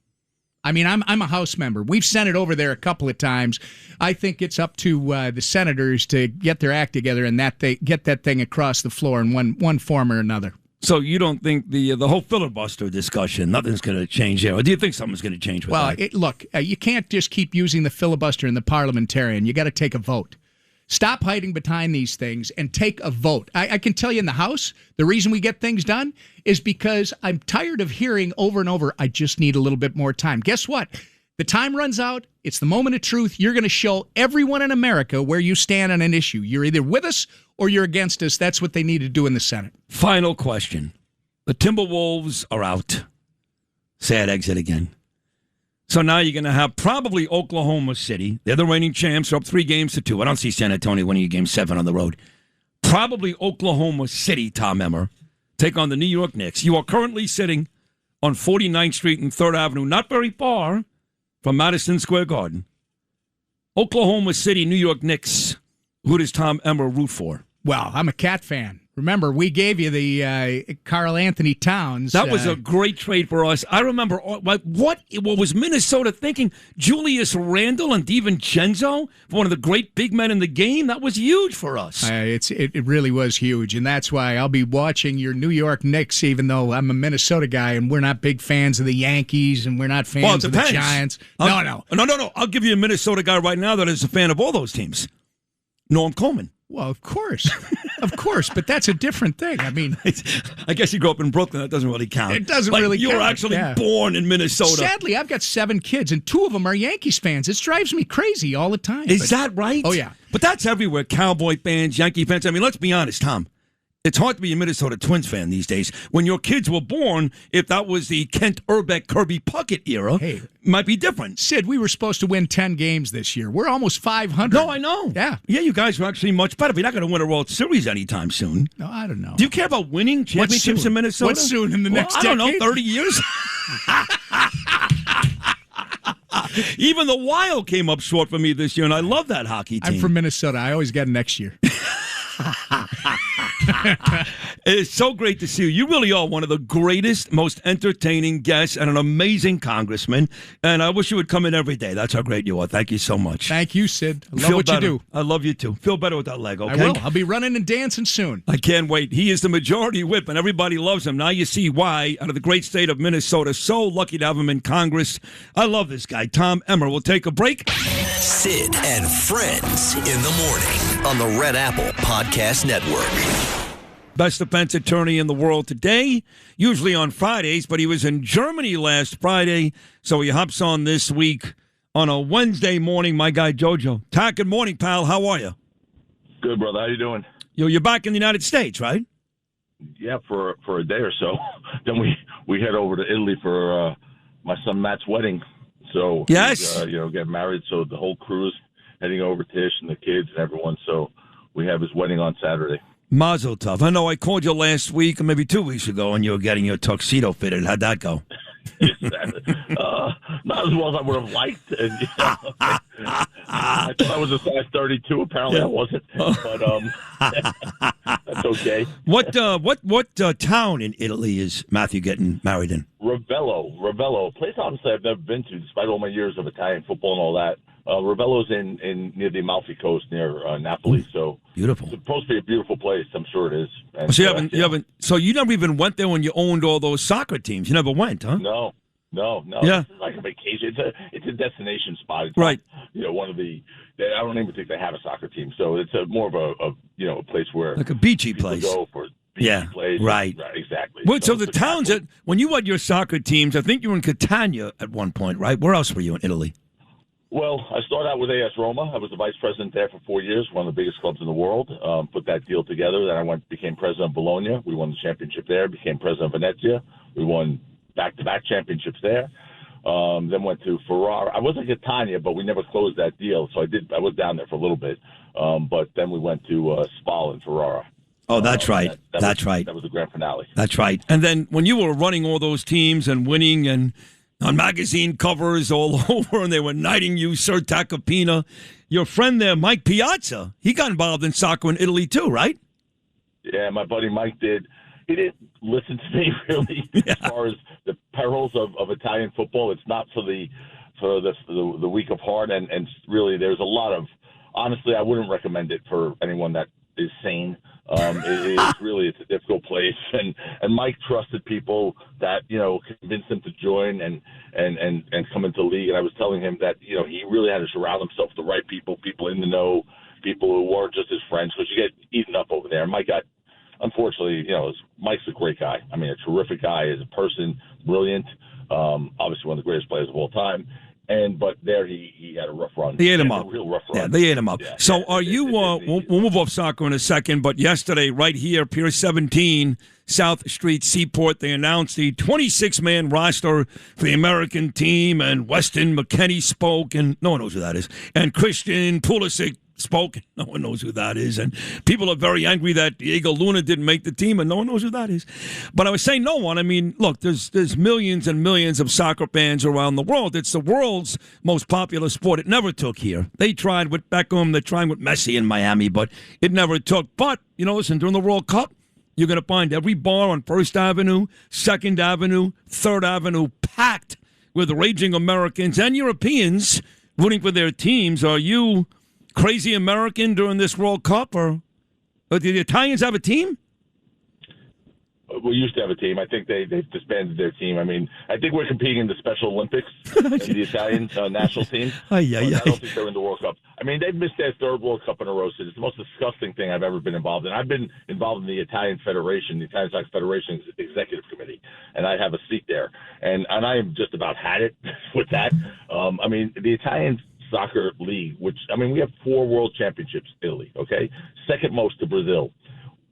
I mean, I'm a House member. We've sent it over there a couple of times. I think it's up to the senators to get their act together and get that thing across the floor in one form or another. So you don't think the whole filibuster discussion, nothing's going to change there? Or do you think something's going to change with that? Look, you can't just keep using the filibuster and the parliamentarian. You got to take a vote. Stop hiding behind these things and take a vote. I can tell you in the House, the reason we get things done is because I'm tired of hearing over and over, I just need a little bit more time. Guess what? The time runs out. It's the moment of truth. You're going to show everyone in America where you stand on an issue. You're either with us or you're against us. That's what they need to do in the Senate. Final question. The Timberwolves are out. Sad exit again. So now you're going to have probably Oklahoma City. They're the reigning champs. They're up 3-2. I don't see San Antonio winning a game 7 on the road. Probably Oklahoma City, Tom Emmer, take on the New York Knicks. You are currently sitting on 49th Street and 3rd Avenue, not very far from Madison Square Garden. Oklahoma City, New York Knicks. Who does Tom Emmer root for? Well, I'm a Cat fan. Remember, we gave you the Karl Anthony Towns. That was a great trade for us. I remember what was Minnesota thinking? Julius Randle and DiVincenzo, one of the great big men in the game. That was huge for us. It really was huge, and that's why I'll be watching your New York Knicks, even though I'm a Minnesota guy, and we're not big fans of the Yankees, and we're not fans of the Giants. No. I'll give you a Minnesota guy right now that is a fan of all those teams. Norm Coleman. Well, of course. But that's a different thing. I mean, I guess you grew up in Brooklyn. That doesn't really count. It doesn't really count. You were actually born in Minnesota. Sadly, I've got 7 kids, and 2 of them are Yankees fans. It drives me crazy all the time. Is that right? Oh, yeah. But that's everywhere. Cowboy fans, Yankee fans. I mean, let's be honest, Tom. It's hard to be a Minnesota Twins fan these days. When your kids were born, if that was the Kent Urbeck, Kirby Puckett era, it might be different. Sid, we were supposed to win 10 games this year. We're almost 500. No, I know. Yeah, you guys are actually much better. But you're not going to win a World Series anytime soon. No, I don't know. Do you care about winning championships in Minnesota? What's soon in the next decade? I don't know, 30 years? Even the Wild came up short for me this year, and I love that hockey team. I'm from Minnesota. I always got next year. It's so great to see you. You really are one of the greatest, most entertaining guests and an amazing congressman. And I wish you would come in every day. That's how great you are. Thank you so much. Thank you, Sid. I love what you do. I love you too. Feel better with that leg, okay? I will. I'll be running and dancing soon. I can't wait. He is the majority whip, and everybody loves him. Now you see why, out of the great state of Minnesota. So lucky to have him in Congress. I love this guy, Tom Emmer. We'll take a break. Sid and Friends in the morning on the Red Apple Podcast Network. Best defense attorney in the world today, usually on Fridays, but he was in Germany last Friday, so he hops on this week on a Wednesday morning. My guy, Jojo. Tack, good morning, pal. How are you? Good, brother. How you doing? You're back in the United States, right? Yeah, for a day or so. Then we head over to Italy for my son Matt's wedding. So yes, get married. So the whole crew's heading over, Tish and the kids and everyone. So we have his wedding on Saturday. Mazel tov. I know I called you last week or maybe 2 weeks ago and you were getting your tuxedo fitted. How'd that go? Not as well as I would have liked. I thought I was a size 32. Apparently, I wasn't. But that's okay. What town in Italy is Matthew getting married in? Ravello, a place honestly I've never been to, despite all my years of Italian football and all that. Ravello's in near the Amalfi Coast, near Napoli. So beautiful. It's supposed to be a beautiful place. I'm sure it is. And, so you never even went there when you owned all those soccer teams. You never went, huh? No. Yeah. It's like a vacation. It's a destination spot. It's right. Not, one of the. I don't even think they have a soccer team. So it's more of a place where like a beachy place. Go for place. Right. Exactly. Well, so the towns that when you had your soccer teams, I think you were in Catania at one point, right? Where else were you in Italy? Well, I started out with AS Roma. I was the vice president there for 4 years, one of the biggest clubs in the world. Put that deal together. Then I became president of Bologna. We won the championship there. Became president of Venezia. We won back-to-back championships there. Then went to Ferrara. I wasn't at Catania, but we never closed that deal. So I was down there for a little bit. But then we went to Spal and Ferrara. Oh, that's right. That's right. That was the grand finale. That's right. And then when you were running all those teams and winning and on magazine covers all over, and they were knighting you, Sir Tacopina, your friend there, Mike Piazza, he got involved in soccer in Italy too, right? Yeah, my buddy Mike did. He didn't listen to me really as far as the perils of Italian football. It's not for the weak of heart, and really there's a lot of. Honestly, I wouldn't recommend it for anyone that is sane. It's a difficult place, and Mike trusted people that convinced him to join and come into the league. And I was telling him that he really had to surround himself with the right people in the know, people who weren't just his friends, because you get eaten up over there. And Mike got, unfortunately, Mike's a great guy. I mean, a terrific guy as a person, brilliant, obviously one of the greatest players of all time. But there he had a rough run. They ate him up. A real rough run. Yeah, they ate him up. Yeah. So are you, we'll move off soccer in a second, but yesterday, right here, Pier 17, South Street, Seaport, they announced the 26-man roster for the American team, and Weston, McKennie spoke, and no one knows who that is, and Christian Pulisic spoke. No one knows who that is. And people are very angry that Diego Luna didn't make the team, and no one knows who that is. But I was saying no one. I mean, look, there's millions and millions of soccer fans around the world. It's the world's most popular sport. It never took here. They tried with Beckham. They're trying with Messi in Miami, but it never took. But, listen, during the World Cup, you're going to find every bar on 1st Avenue, 2nd Avenue, 3rd Avenue packed with raging Americans and Europeans rooting for their teams. Are you crazy American during this World Cup, or do the Italians have a team? We used to have a team. I think they've disbanded their team. I mean, I think we're competing in the Special Olympics, the Italian national team. I don't think they're in the World Cup. I mean, they've missed their 3rd World Cup in a row. So it's the most disgusting thing I've ever been involved in. I've been involved in the Italian Federation, the Italian Soccer Federation's executive committee, and I have a seat there. And I have just about had it with that. I mean, the Italian Soccer League, we have 4 world championships, Italy, okay? Second most to Brazil.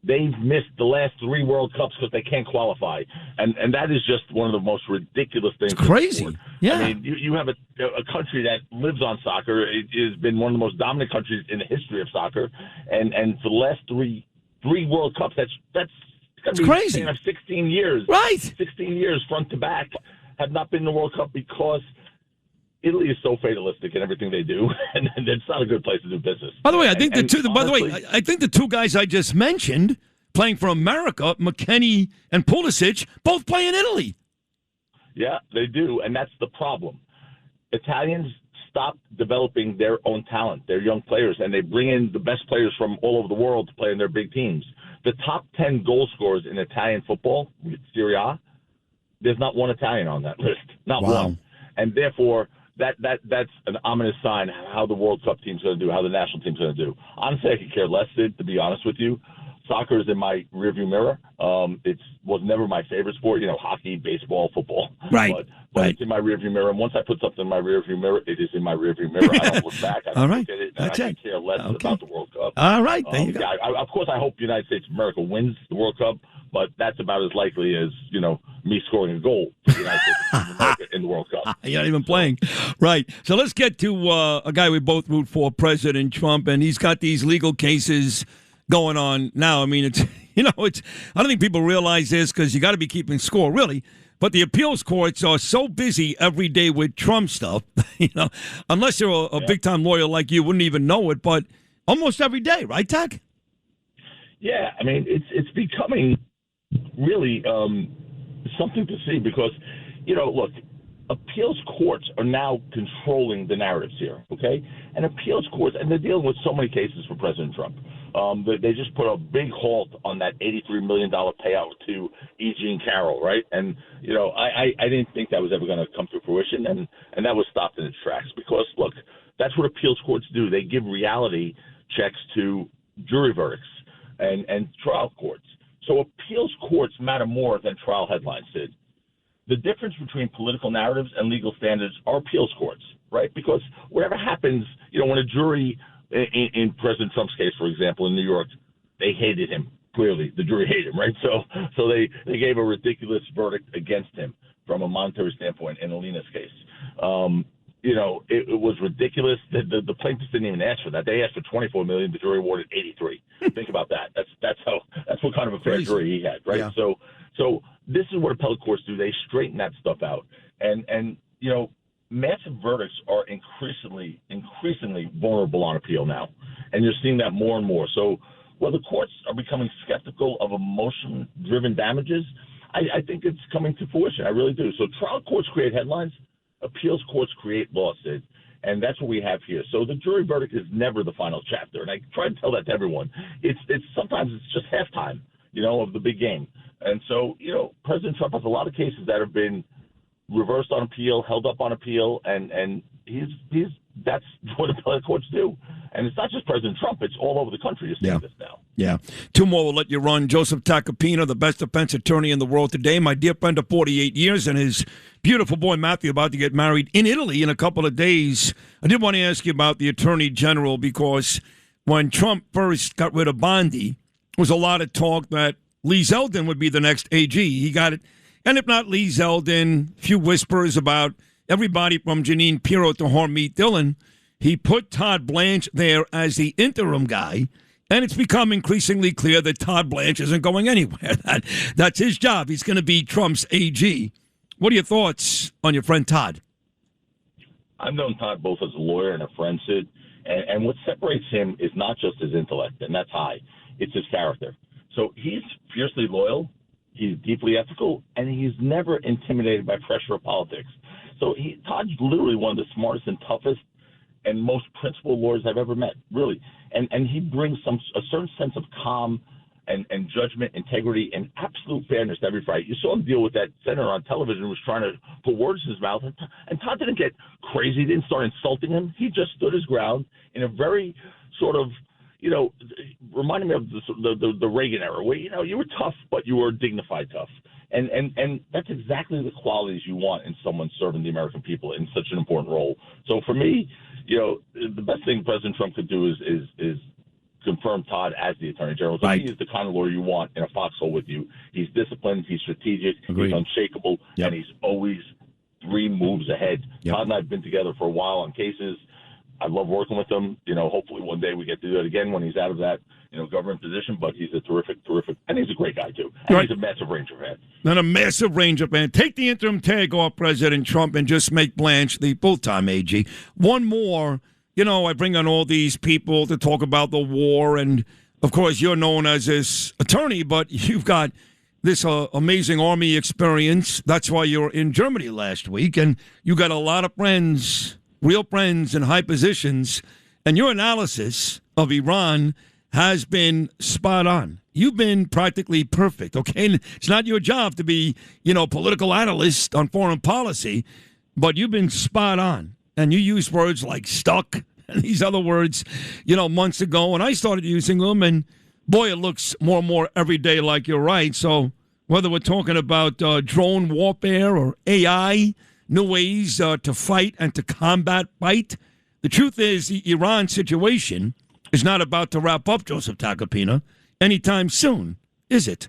They've missed the last 3 World Cups because they can't qualify. And that is just one of the most ridiculous things. It's crazy. Yeah. I mean, you have a country that lives on soccer. It has been one of the most dominant countries in the history of soccer. And for the last 3 World Cups, that's crazy. 16 years. Right. 16 years front to back have not been in the World Cup because Italy is so fatalistic in everything they do, and it's not a good place to do business. By the way, I think I think the 2 guys I just mentioned playing for America, McKennie and Pulisic, both play in Italy. Yeah, they do, and that's the problem. Italians stop developing their own talent, their young players, and they bring in the best players from all over the world to play in their big teams. The top 10 goal scorers in Italian football, Serie A, there's not one Italian on that list, not one, and therefore. That's an ominous sign how the World Cup team's going to do, how the national team's going to do. Honestly, I could care less, Sid, to be honest with you. Soccer is in my rearview mirror. It was never my favorite sport, hockey, baseball, football. Right. But it's in my rearview mirror. And once I put something in my rearview mirror, it is in my rearview mirror. I don't look back. I don't look at it. And I could care less about the World Cup. All right. There you go. Of course, I hope the United States of America wins the World Cup, but that's about as likely as, me scoring a goal for the United States of America in the World Cup. You're not even playing. Right. So let's get to a guy we both root for, President Trump, and he's got these legal cases going on now. I mean, it's I don't think people realize this because you got to be keeping score, really. But the appeals courts are so busy every day with Trump stuff, unless you're a big-time lawyer like you, wouldn't even know it, but almost every day, right, Tac? Yeah, I mean, it's becoming really something to see because, look, appeals courts are now controlling the narratives here, okay? And appeals courts, and they're dealing with so many cases for President Trump. They just put a big halt on that $83 million payout to E. Jean Carroll, right? And, I didn't think that was ever going to come to fruition, and that was stopped in its tracks because, look, that's what appeals courts do. They give reality checks to jury verdicts and trial courts. So appeals courts matter more than trial headlines, Sid. The difference between political narratives and legal standards are appeals courts, right? Because whatever happens, when a jury in President Trump's case, for example, in New York, they hated him. Clearly, the jury hated him, right? So they gave a ridiculous verdict against him from a monetary standpoint in Alina's case. It was ridiculous. The plaintiffs didn't even ask for that. They asked for $24 million. The jury awarded $83. Think about that. That's what kind of a fair jury he had, right? Yeah. So this is what appellate courts do. They straighten that stuff out, and massive verdicts are increasingly vulnerable on appeal now, and you're seeing that more and more. So, while the courts are becoming skeptical of emotion-driven damages, I think it's coming to fruition. I really do. So, trial courts create headlines, appeals courts create laws, Sid, and that's what we have here. So, the jury verdict is never the final chapter, and I try to tell that to everyone. It's sometimes it's just halftime, of the big game, and so President Trump has a lot of cases that have been reversed on appeal, held up on appeal, and that's what appellate courts do. And it's not just President Trump; it's all over the country. You're seeing this now. Yeah. Two more will let you run. Joseph Tacopina, the best defense attorney in the world today, my dear friend of 48 years, and his beautiful boy Matthew about to get married in Italy in a couple of days. I did want to ask you about the Attorney General because when Trump first got rid of Bondi, there was a lot of talk that Lee Zeldin would be the next AG. He got it. And if not Lee Zeldin, a few whispers about everybody from Janine Pirro to Harmeet Dillon. He put Todd Blanche there as the interim guy, and it's become increasingly clear that Todd Blanche isn't going anywhere. That's his job. He's going to be Trump's AG. What are your thoughts on your friend Todd? I've known Todd both as a lawyer and a friend, Sid, and what separates him is not just his intellect, and that's high. It's his character. So he's fiercely loyal. He's deeply ethical, and he's never intimidated by pressure or politics. So Todd's literally one of the smartest and toughest and most principled lawyers I've ever met, really. And he brings a certain sense of calm and judgment, integrity, and absolute fairness to every fight. You saw him deal with that senator on television who was trying to put words in his mouth, and Todd didn't get crazy. He didn't start insulting him. He just stood his ground in a very sort of, reminded me of the Reagan era, where, you were tough, but you were dignified tough. And that's exactly the qualities you want in someone serving the American people in such an important role. So for me, the best thing President Trump could do is confirm Todd as the Attorney General. So He is the kind of lawyer you want in a foxhole with you. He's disciplined, he's strategic, He's unshakable, and he's always 3 moves ahead. Todd and I have been together for a while on cases. I love working with him. Hopefully one day we get to do it again when he's out of that, government position. But he's a terrific, and he's a great guy too. And he's a massive Ranger fan. And a massive Ranger fan. Take the interim tag off President Trump and just make Blanche the full-time AG. One more. I bring on all these people to talk about the war, and of course you're known as this attorney, but you've got this amazing Army experience. That's why you were in Germany last week, and you got a lot of friends. Real friends in high positions, and your analysis of Iran has been spot on. You've been practically perfect, okay? And it's not your job to be, political analyst on foreign policy, but you've been spot on. And you use words like stuck and these other words, months ago, and I started using them, and boy, it looks more and more every day like you're right. So whether we're talking about drone warfare or AI, new ways to fight and to combat fight. The truth is the Iran situation is not about to wrap up, Joseph Tacopina, anytime soon, is it?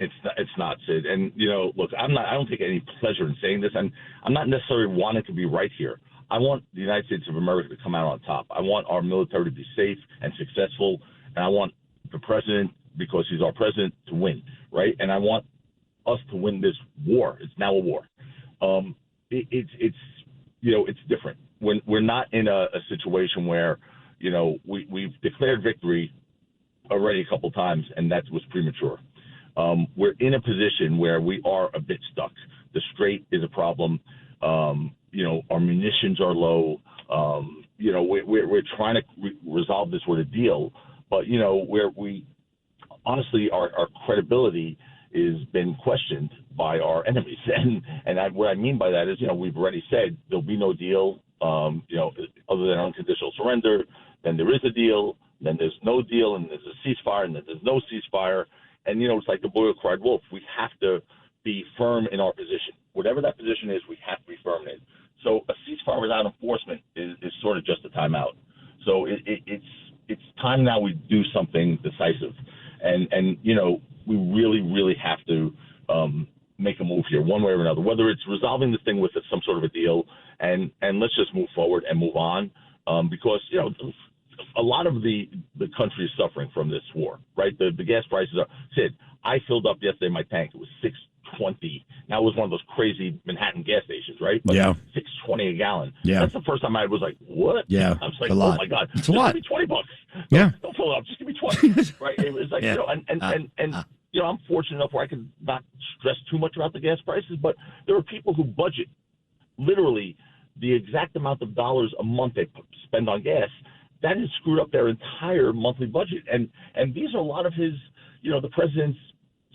It's not, Sid. And, look, I don't take any pleasure in saying this, and I'm not necessarily wanting to be right here. I want the United States of America to come out on top. I want our military to be safe and successful, and I want the president, because he's our president, to win, right? And I want us to win this war. It's now a war. It's different. When we're not in a situation where, we've declared victory already a couple times, and that was premature. We're in a position where we are a bit stuck. The strait is a problem. Our munitions are low. We're trying to resolve this with a deal, but we honestly our credibility is been questioned by our enemies, and what I mean by that is we've already said there'll be no deal, other than unconditional surrender. Then there is a deal. Then there's no deal, and there's a ceasefire, and then there's no ceasefire. And, it's like the boy who cried wolf. We have to be firm in our position. Whatever that position is, we have to be firm in. So a ceasefire without enforcement is sort of just a timeout. So it's time now we do something decisive. And we really, really have to make a move here one way or another, whether it's resolving this thing with some sort of a deal and let's just move forward and move on because, a lot of the country is suffering from this war, right? The gas prices are. Sid, I filled up yesterday my tank. It was $6.20. Now it was one of those crazy Manhattan gas stations, right? But yeah. $6.20 a gallon. Yeah. That's the first time I was like, what? Yeah. I was like, a lot. Oh my God. It's a lot. Give me $20. Yeah. Don't fill it up. Just give me 20. Right? It was like, Yeah. I'm fortunate enough where I can not stress too much about the gas prices, but there are people who budget literally the exact amount of dollars a month they spend on gas. That has screwed up their entire monthly budget. And these are a lot of his, the president's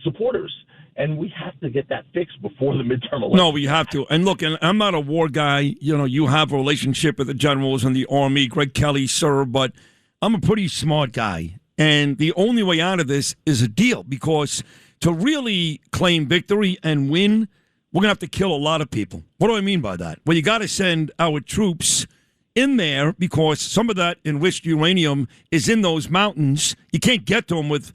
supporters. And we have to get that fixed before the midterm election. No, we have to. And look, and I'm not a war guy. You have a relationship with the generals and the Army. Greg Kelly, sir, but I'm a pretty smart guy. And the only way out of this is a deal because to really claim victory and win, we're going to have to kill a lot of people. What do I mean by that? Well, you got to send our troops in there because some of that enriched uranium is in those mountains. You can't get to them with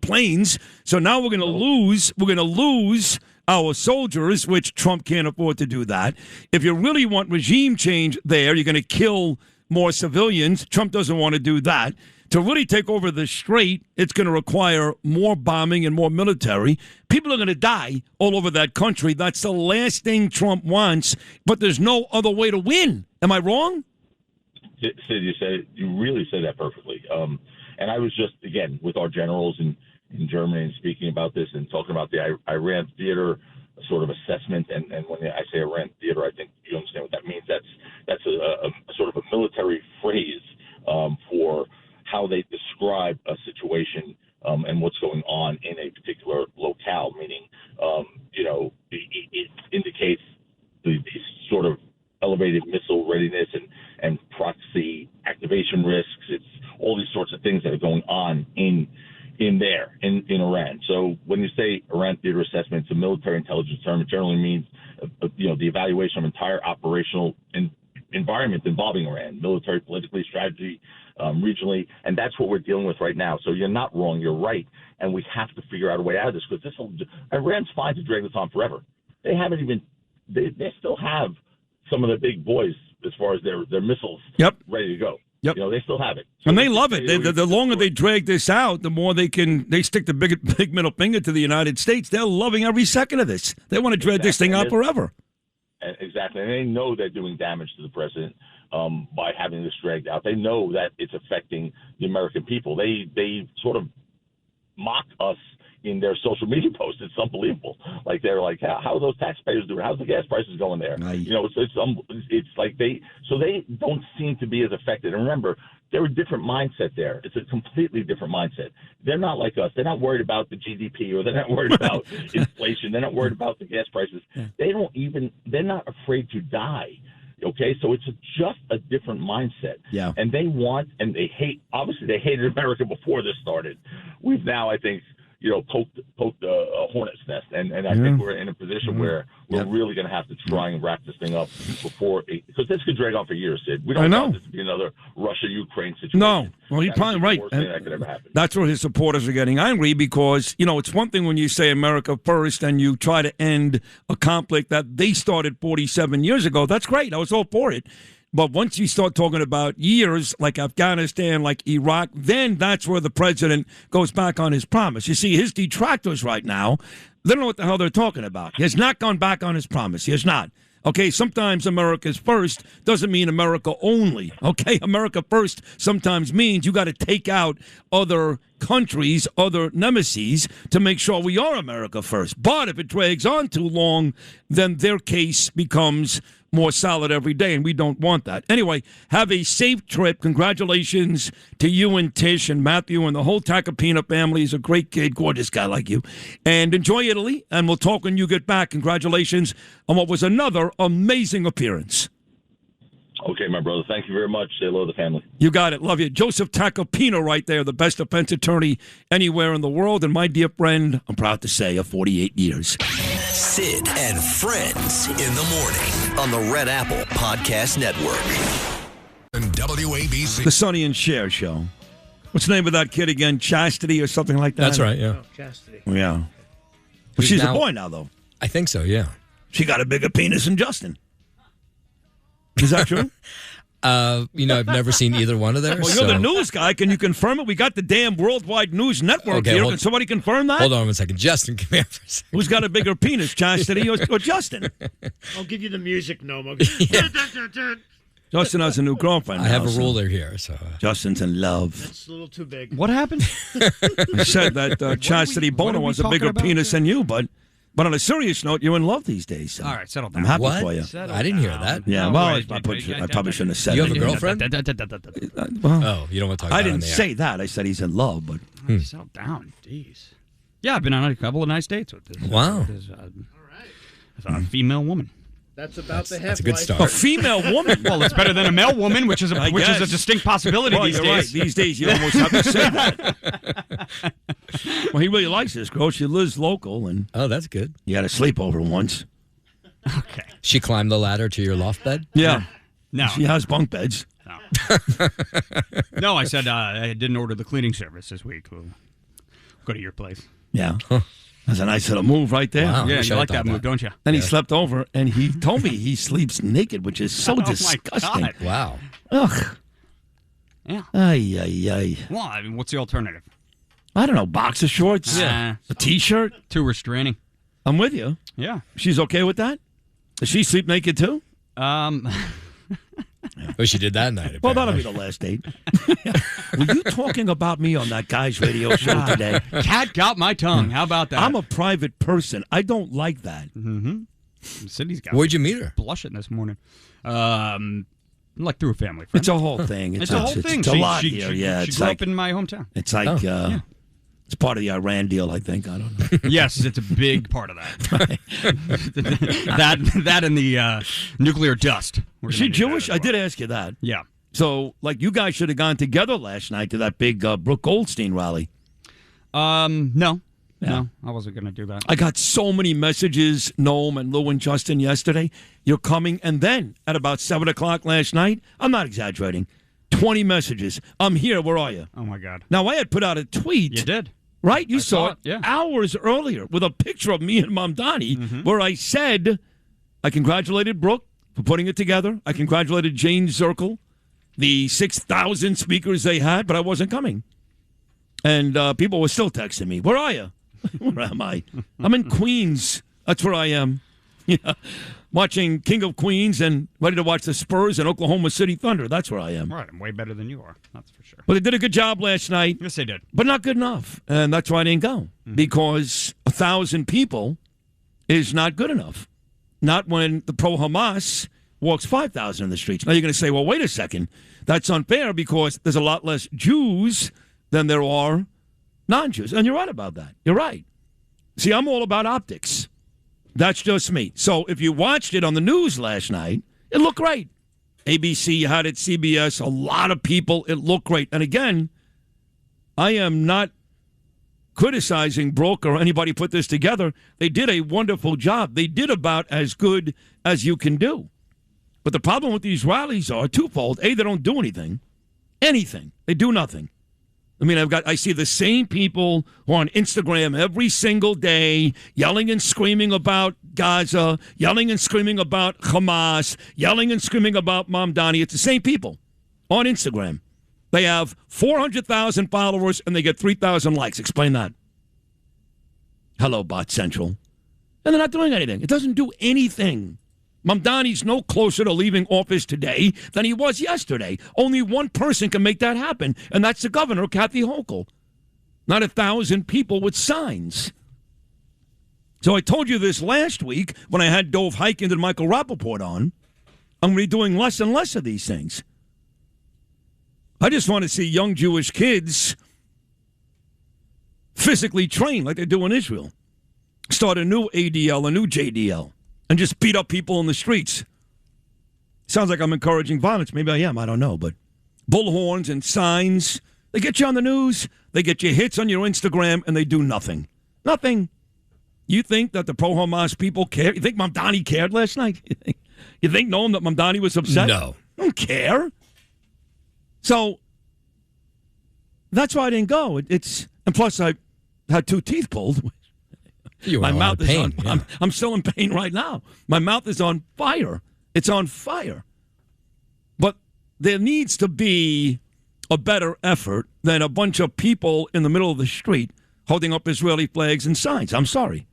planes. So now we're going to lose. We're going to lose our soldiers, which Trump can't afford to do that. If you really want regime change there, you're going to kill more civilians. Trump doesn't want to do that. To really take over the strait, it's going to require more bombing and more military. People are going to die all over that country. That's the last thing Trump wants, but there's no other way to win. Am I wrong? Sid, you really said that perfectly. And I was just, again, with our generals in Germany and speaking about this and talking about the Iran theater sort of assessment. And when I say Iran theater, I think you understand what that means. That's a sort of a military phrase for how they describe a situation and what's going on in a particular locale, meaning, it indicates the sort of elevated missile readiness and proxy activation risks. It's all these sorts of things that are going on in Iran. So when you say Iran theater assessment, it's a military intelligence term. It generally means, the evaluation of entire operational environment involving Iran, military, politically, strategy, regionally, and that's what we're dealing with right now. So you're not wrong, you're right, and we have to figure out a way out of this because Iran's fine to drag this on forever. They haven't even they still have some of the big boys as far as their missiles ready to go. Yep. They still have it. So and they love it. The longer they drag this out, the more they stick the big middle finger to the United States. They're loving every second of this. They want to drag this thing out forever. Exactly. And they know they're doing damage to the president by having this dragged out. They know that it's affecting the American people. They sort of mock us in their social media posts. It's unbelievable. Like they're like, how are those taxpayers doing? How's the gas prices going there? It's like they don't seem to be as affected. And remember, they're a different mindset there. It's a completely different mindset. They're not like us. They're not worried about the GDP or they're not worried about inflation. They're not worried about the gas prices. They're not afraid to die. Okay, so it's just a different mindset. Yeah. And they want and they hate. Obviously, they hated America before this started. We've now, I think, poked a hornet's nest, and I think we're in a position where we're really going to have to try and wrap this thing up because this could drag on for years, Sid. We don't want this to be another Russia-Ukraine situation. No, well, you're probably right. Worst thing that could ever happen. That's where his supporters are getting angry because, it's one thing when you say America first and you try to end a conflict that they started 47 years ago. That's great. I was all for it. But once you start talking about years like Afghanistan, like Iraq, then that's where the president goes back on his promise. You see, his detractors right now, they don't know what the hell they're talking about. He has not gone back on his promise. He has not. Okay, sometimes America's first doesn't mean America only. Okay, America first sometimes means you got to take out other countries, other nemesis to make sure we are America first. But if it drags on too long, then their case becomes more solid every day, and we don't want that. Anyway, have a safe trip. Congratulations to you and Tish and Matthew and the whole Tacopina family. He's a great kid, gorgeous guy like you. And enjoy Italy, and we'll talk when you get back. Congratulations on what was another amazing appearance. Okay, my brother. Thank you very much. Say hello to the family. You got it. Love you. Joseph Tacopina right there, the best defense attorney anywhere in the world, and my dear friend, I'm proud to say, of 48 years. Sid and Friends in the morning on the Red Apple Podcast Network. And WABC. The Sonny and Cher show. What's the name of that kid again? Chastity or something like that? That's right, yeah. Oh, Chastity. Yeah. Well, she's a boy now, though. I think so, yeah. She got a bigger penis than Justin. Is that true? I've never seen either one of theirs. Well, you're the news guy. Can you confirm it? We got the damn Worldwide News Network here. Can somebody confirm that? Hold on 1 second. Justin, come here for a second. Who's got a bigger penis, Chastity or Justin? I'll give you the music, Noam. Justin has a new girlfriend. I have a ruler here, so Justin's in love. That's a little too big. What happened? I said that Chastity Bono has a bigger penis than you, but on a serious note, you're in love these days. So all right, settle down. I'm happy what? for you. I didn't hear that. Yeah, well, I probably shouldn't have said you it. You have a girlfriend? Well, you don't want to talk about it. I didn't say that. I said he's in love, but settle down. Jeez. Yeah, I've been on a couple of nice dates with this. Wow. With a female woman. That's about the half. That's a good start. A female woman? Well, it's better than a male woman, which is a distinct possibility these days. Right. These days, you almost have to say that. Well, he really likes this girl. She lives local, and that's good. You had a sleepover once. Okay. She climbed the ladder to your loft bed? Yeah. No. She has bunk beds. No. No, I said I didn't order the cleaning service this week. We'll go to your place. Yeah. That's a nice little move right there. Wow, yeah, you like that move, don't you? Then he slept over, and he told me he sleeps naked, which is so disgusting. My God. Wow. Ugh. Yeah. Ay, ay, ay. Well, I mean, what's the alternative? I don't know. Boxer shorts? Yeah. A T-shirt? Too restraining. I'm with you. Yeah. She's okay with that? Does she sleep naked too? Well, she did that night. Well, that'll be the last date. Were you talking about me on that guy's radio show today? Cat got my tongue. How about that? I'm a private person. I don't like that. Mm-hmm. Cindy's got. Where'd you meet her? Blushing this morning. Like through a family friend. It's a whole thing. It's a whole thing. It's a lot here. She grew up in my hometown. It's like it's part of the Iran deal, I think. I don't know. Yes, it's a big part of that. that and the nuclear dust. Is she Jewish? I did ask you that. Yeah. So, like, you guys should have gone together last night to that big Brooke Goldstein rally. No. Yeah. No, I wasn't going to do that. I got so many messages, Noam and Lou and Justin, yesterday. You're coming. And then at about 7 o'clock last night, I'm not exaggerating, 20 messages. I'm here. Where are you? Oh, my God. Now, I had put out a tweet. You did. Right? You saw it yeah. hours earlier with a picture of me and Mamdani where I said I congratulated Brooke for putting it together. I congratulated Jane Zirkle, the 6,000 speakers they had, but I wasn't coming. And people were still texting me, where are you? Where am I? I'm in Queens. That's where I am. Yeah. Watching King of Queens and ready to watch the Spurs and Oklahoma City Thunder. That's where I am. Right. I'm way better than you are. That's for sure. Well, they did a good job last night. Yes, they did. But not good enough. And that's why I didn't go. Because 1,000 people is not good enough. Not when the pro-Hamas walks 5,000 in the streets. Now you're going to say, well, wait a second. That's unfair because there's a lot less Jews than there are non-Jews. And you're right about that. You're right. See, I'm all about optics. That's just me. So if you watched it on the news last night, it looked great. ABC had it, CBS, a lot of people. It looked great. And again, I am not criticizing Brooke or anybody put this together. They did a wonderful job. They did about as good as you can do. But the problem with these rallies are twofold. A, they don't do anything. Anything. They do nothing. I mean, I see the same people who are on Instagram every single day yelling and screaming about Gaza, yelling and screaming about Hamas, yelling and screaming about Mamdani. It's the same people on Instagram. They have 400,000 followers and they get 3,000 likes. Explain that. Hello, Bot Central. And they're not doing anything. It doesn't do anything. Mamdani's no closer to leaving office today than he was yesterday. Only one person can make that happen, and that's the governor, Kathy Hochul. Not 1,000 people with signs. So I told you this last week when I had Dove Hykind and Michael Rappaport on. I'm going to be doing less and less of these things. I just want to see young Jewish kids physically trained like they do in Israel. Start a new ADL, a new JDL. And just beat up people in the streets. Sounds like I'm encouraging violence. Maybe I am. I don't know. But bullhorns and signs, they get you on the news. They get you hits on your Instagram, and they do nothing. Nothing. You think that the pro-Hamas people care? You think Mamdani cared last night? You think knowing that Mamdani was upset? No. I don't care. So that's why I didn't go. And plus, I had 2 teeth pulled. My mouth is on. Yeah. I'm still in pain right now. My mouth is on fire. It's on fire. But there needs to be a better effort than a bunch of people in the middle of the street holding up Israeli flags and signs. I'm sorry.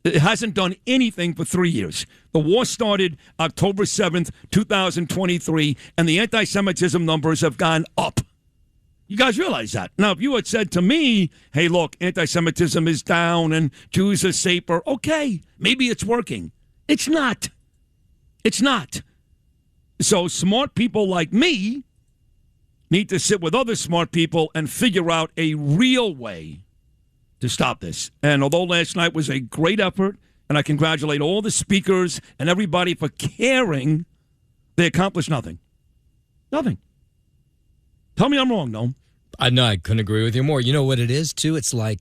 It hasn't done anything for 3 years. The war started October 7th, 2023, and the anti-Semitism numbers have gone up. You guys realize that. Now, if you had said to me, hey, look, anti-Semitism is down and Jews are safer, okay, maybe it's working. It's not. It's not. So smart people like me need to sit with other smart people and figure out a real way to stop this. And although last night was a great effort, and I congratulate all the speakers and everybody for caring, they accomplished nothing. Nothing. Tell me I'm wrong, no? No, I couldn't agree with you more. You know what it is, too? It's like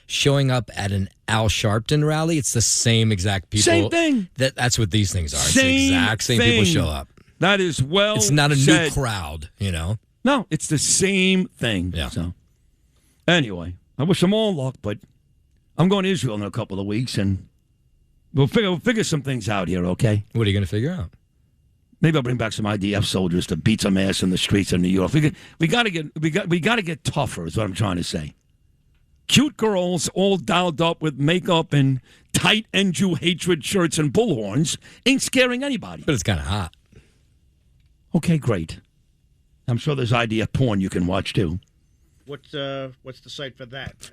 showing up at an Al Sharpton rally. It's the same exact people. Same thing. That's what these things are. It's the exact same people show up. That is well It's not a said. new crowd, you know? No, it's the same thing. Yeah. So, anyway, I wish them all luck, but I'm going to Israel in a couple of weeks, and we'll figure some things out here, okay? What are you going to figure out? Maybe I'll bring back some IDF soldiers to beat some ass in the streets of New York. We got to get tougher, is what I'm trying to say. Cute girls all dialed up with makeup and tight end Jew hatred shirts and bullhorns ain't scaring anybody. But it's kind of hot. Okay, great. I'm sure there's IDF porn you can watch too. What's the site for that?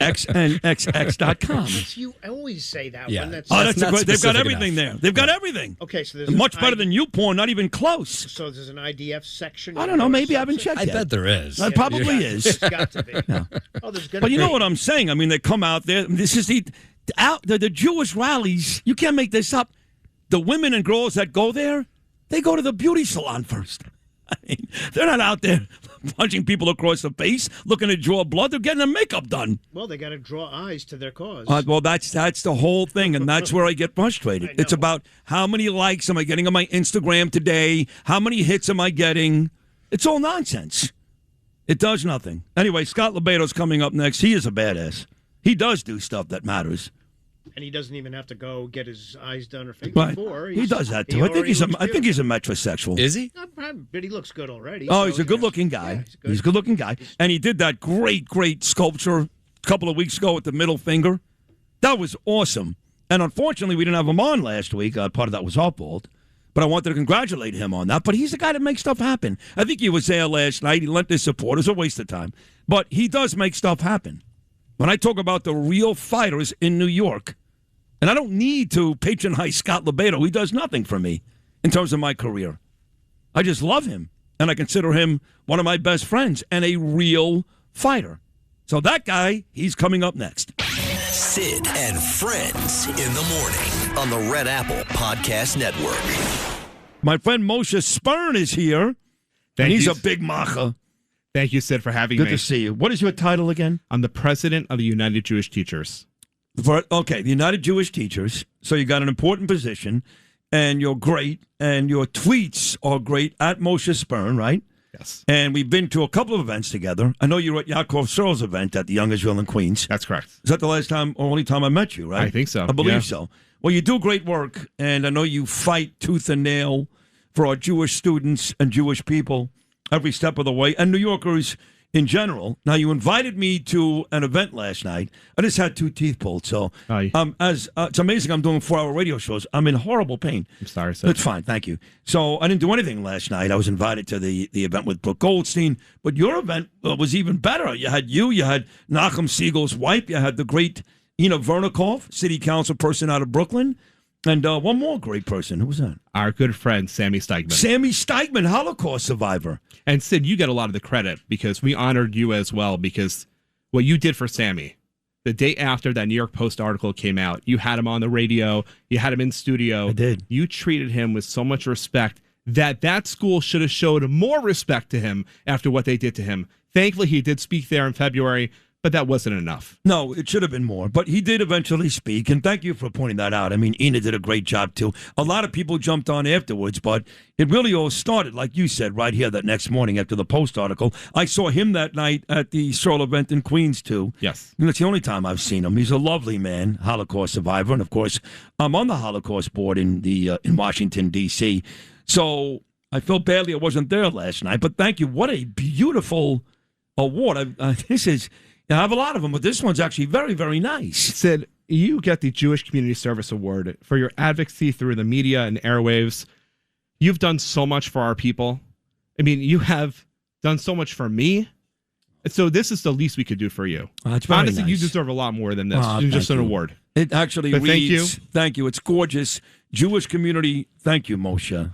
xnxx.com. You always say that Yeah. one. That's Great. They've got everything there. They've got everything. Okay, so there's much better than you porn, not even close. So there's an IDF section. I don't know. Maybe I haven't checked I yet. bet there is. There probably is. It's got to be. Yeah. Oh, there's gonna But you be. know what I'm saying? I mean, they come out there. This is the Jewish rallies. You can't make this up. The women and girls that go there, they go to the beauty salon first. I mean, they're not out there punching people across the face, looking to draw blood. They're getting their makeup done. Well, they got to draw eyes to their cause. Well, that's the whole thing, and that's where I get frustrated. It's about how many likes am I getting on my Instagram today? How many hits am I getting? It's all nonsense. It does nothing. Anyway, Scott Lebeto's coming up next. He is a badass. He does do stuff that matters. And he doesn't even have to go get his eyes done or face Right. before. He does that too. I think he's a metrosexual. Is he? But he looks good already. Oh, so he's a good-looking guy. He's a good-looking guy. And he did that great sculpture a couple of weeks ago with the middle finger. That was awesome. And unfortunately, we didn't have him on last week. Part of that was our fault. But I wanted to congratulate him on that. But he's the guy that makes stuff happen. I think he was there last night. He lent his support. It was a waste of time. But he does make stuff happen. When I talk about the real fighters in New York, and I don't need to patronize Scott Lebeto. He does nothing for me in terms of my career. I just love him, and I consider him one of my best friends and a real fighter. So that guy, he's coming up next. Sid and Friends in the morning on the Red Apple Podcast Network. My friend Moshe Spern is here, and he's a big macha. Thank you, Sid, for having me. Good to see you. What is your title again? I'm the president of the United Jewish Teachers. Okay, the United Jewish Teachers. So you got an important position, and you're great, and your tweets are great at Moshe Spern, right? Yes. And we've been to a couple of events together. I know you were at Yaakov Searle's event at the Young Israel in Queens. That's correct. Is that the last time or only time I met you, right? I think so. I believe Yeah. so. Well, you do great work, and I know you fight tooth and nail for our Jewish students and Jewish people every step of the way, and New Yorkers in general. Now, you invited me to an event last night. I just had 2 teeth pulled, so it's amazing I'm doing 4-hour radio shows. I'm in horrible pain. I'm sorry, sir. It's fine, thank you. So I didn't do anything last night. I was invited to the event with Brooke Goldstein, but your event was even better. You had Nachum Siegel's wife, you had the great Ina Vernikov, city council person out of Brooklyn, and one more great person. Who was that? Our good friend, Sammy Steigman. Sammy Steigman, Holocaust survivor. And Sid, you get a lot of the credit because we honored you as well because what you did for Sammy, the day after that New York Post article came out, you had him on the radio, you had him in studio. I did. You treated him with so much respect that school should have showed more respect to him after what they did to him. Thankfully, he did speak there in February, but that wasn't enough. No, it should have been more. But he did eventually speak, and thank you for pointing that out. I mean, Ina did a great job, too. A lot of people jumped on afterwards, but it really all started, like you said, right here that next morning after the Post article. I saw him that night at the Searle event in Queens, too. Yes. And it's the only time I've seen him. He's a lovely man, Holocaust survivor. And, of course, I'm on the Holocaust board in Washington, D.C. So I felt badly I wasn't there last night, but thank you. What a beautiful award. I have a lot of them, but this one's actually very, very nice. Sid, you get the Jewish Community Service Award for your advocacy through the media and airwaves. You've done so much for our people. I mean, you have done so much for me. So this is the least we could do for you. Honestly, you deserve a lot more than this. Just an award. It actually but reads, thank you. It's gorgeous. Jewish Community, thank you, Moshe.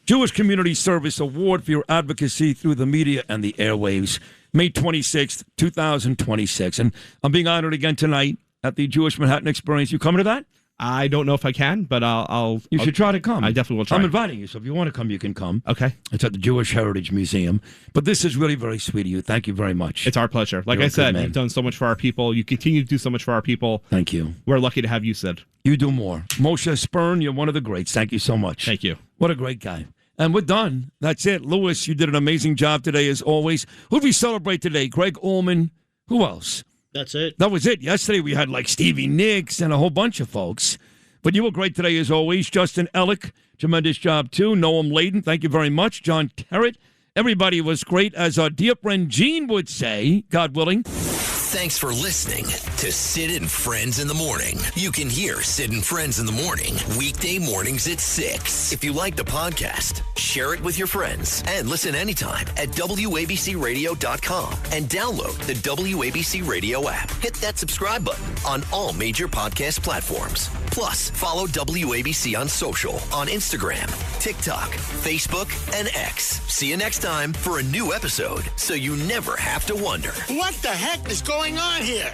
Jewish Community Service Award for your advocacy through the media and the airwaves. May 26th, 2026. And I'm being honored again tonight at the Jewish Manhattan Experience. You coming to that? I don't know if I can, but I'll You should try to come. I definitely will try. I'm inviting you, so if you want to come, you can come. Okay. It's at the Jewish Heritage Museum. But this is really very sweet of you. Thank you very much. It's our pleasure. Like I said, you've done so much for our people. You continue to do so much for our people. Thank you. We're lucky to have you, Sid. You do more. Moshe Spern, you're one of the greats. Thank you so much. Thank you. What a great guy. And we're done. That's it. Lewis, you did an amazing job today, as always. Who did we celebrate today? Greg Allman. Who else? That's it. That was it. Yesterday we had like Stevie Nicks and a whole bunch of folks. But you were great today, as always. Justin Ellick, tremendous job, too. Noam Layden, thank you very much. John Terrett. Everybody was great, as our dear friend Gene would say, God willing. Thanks for listening to Sid and Friends in the Morning. You can hear Sid and Friends in the Morning weekday mornings at 6. If you like the podcast, share it with your friends and listen anytime at WABCRadio.com and download the WABC Radio app. Hit that subscribe button on all major podcast platforms. Plus, follow WABC on social on Instagram, TikTok, Facebook, and X. See you next time for a new episode so you never have to wonder. What the heck is going on here?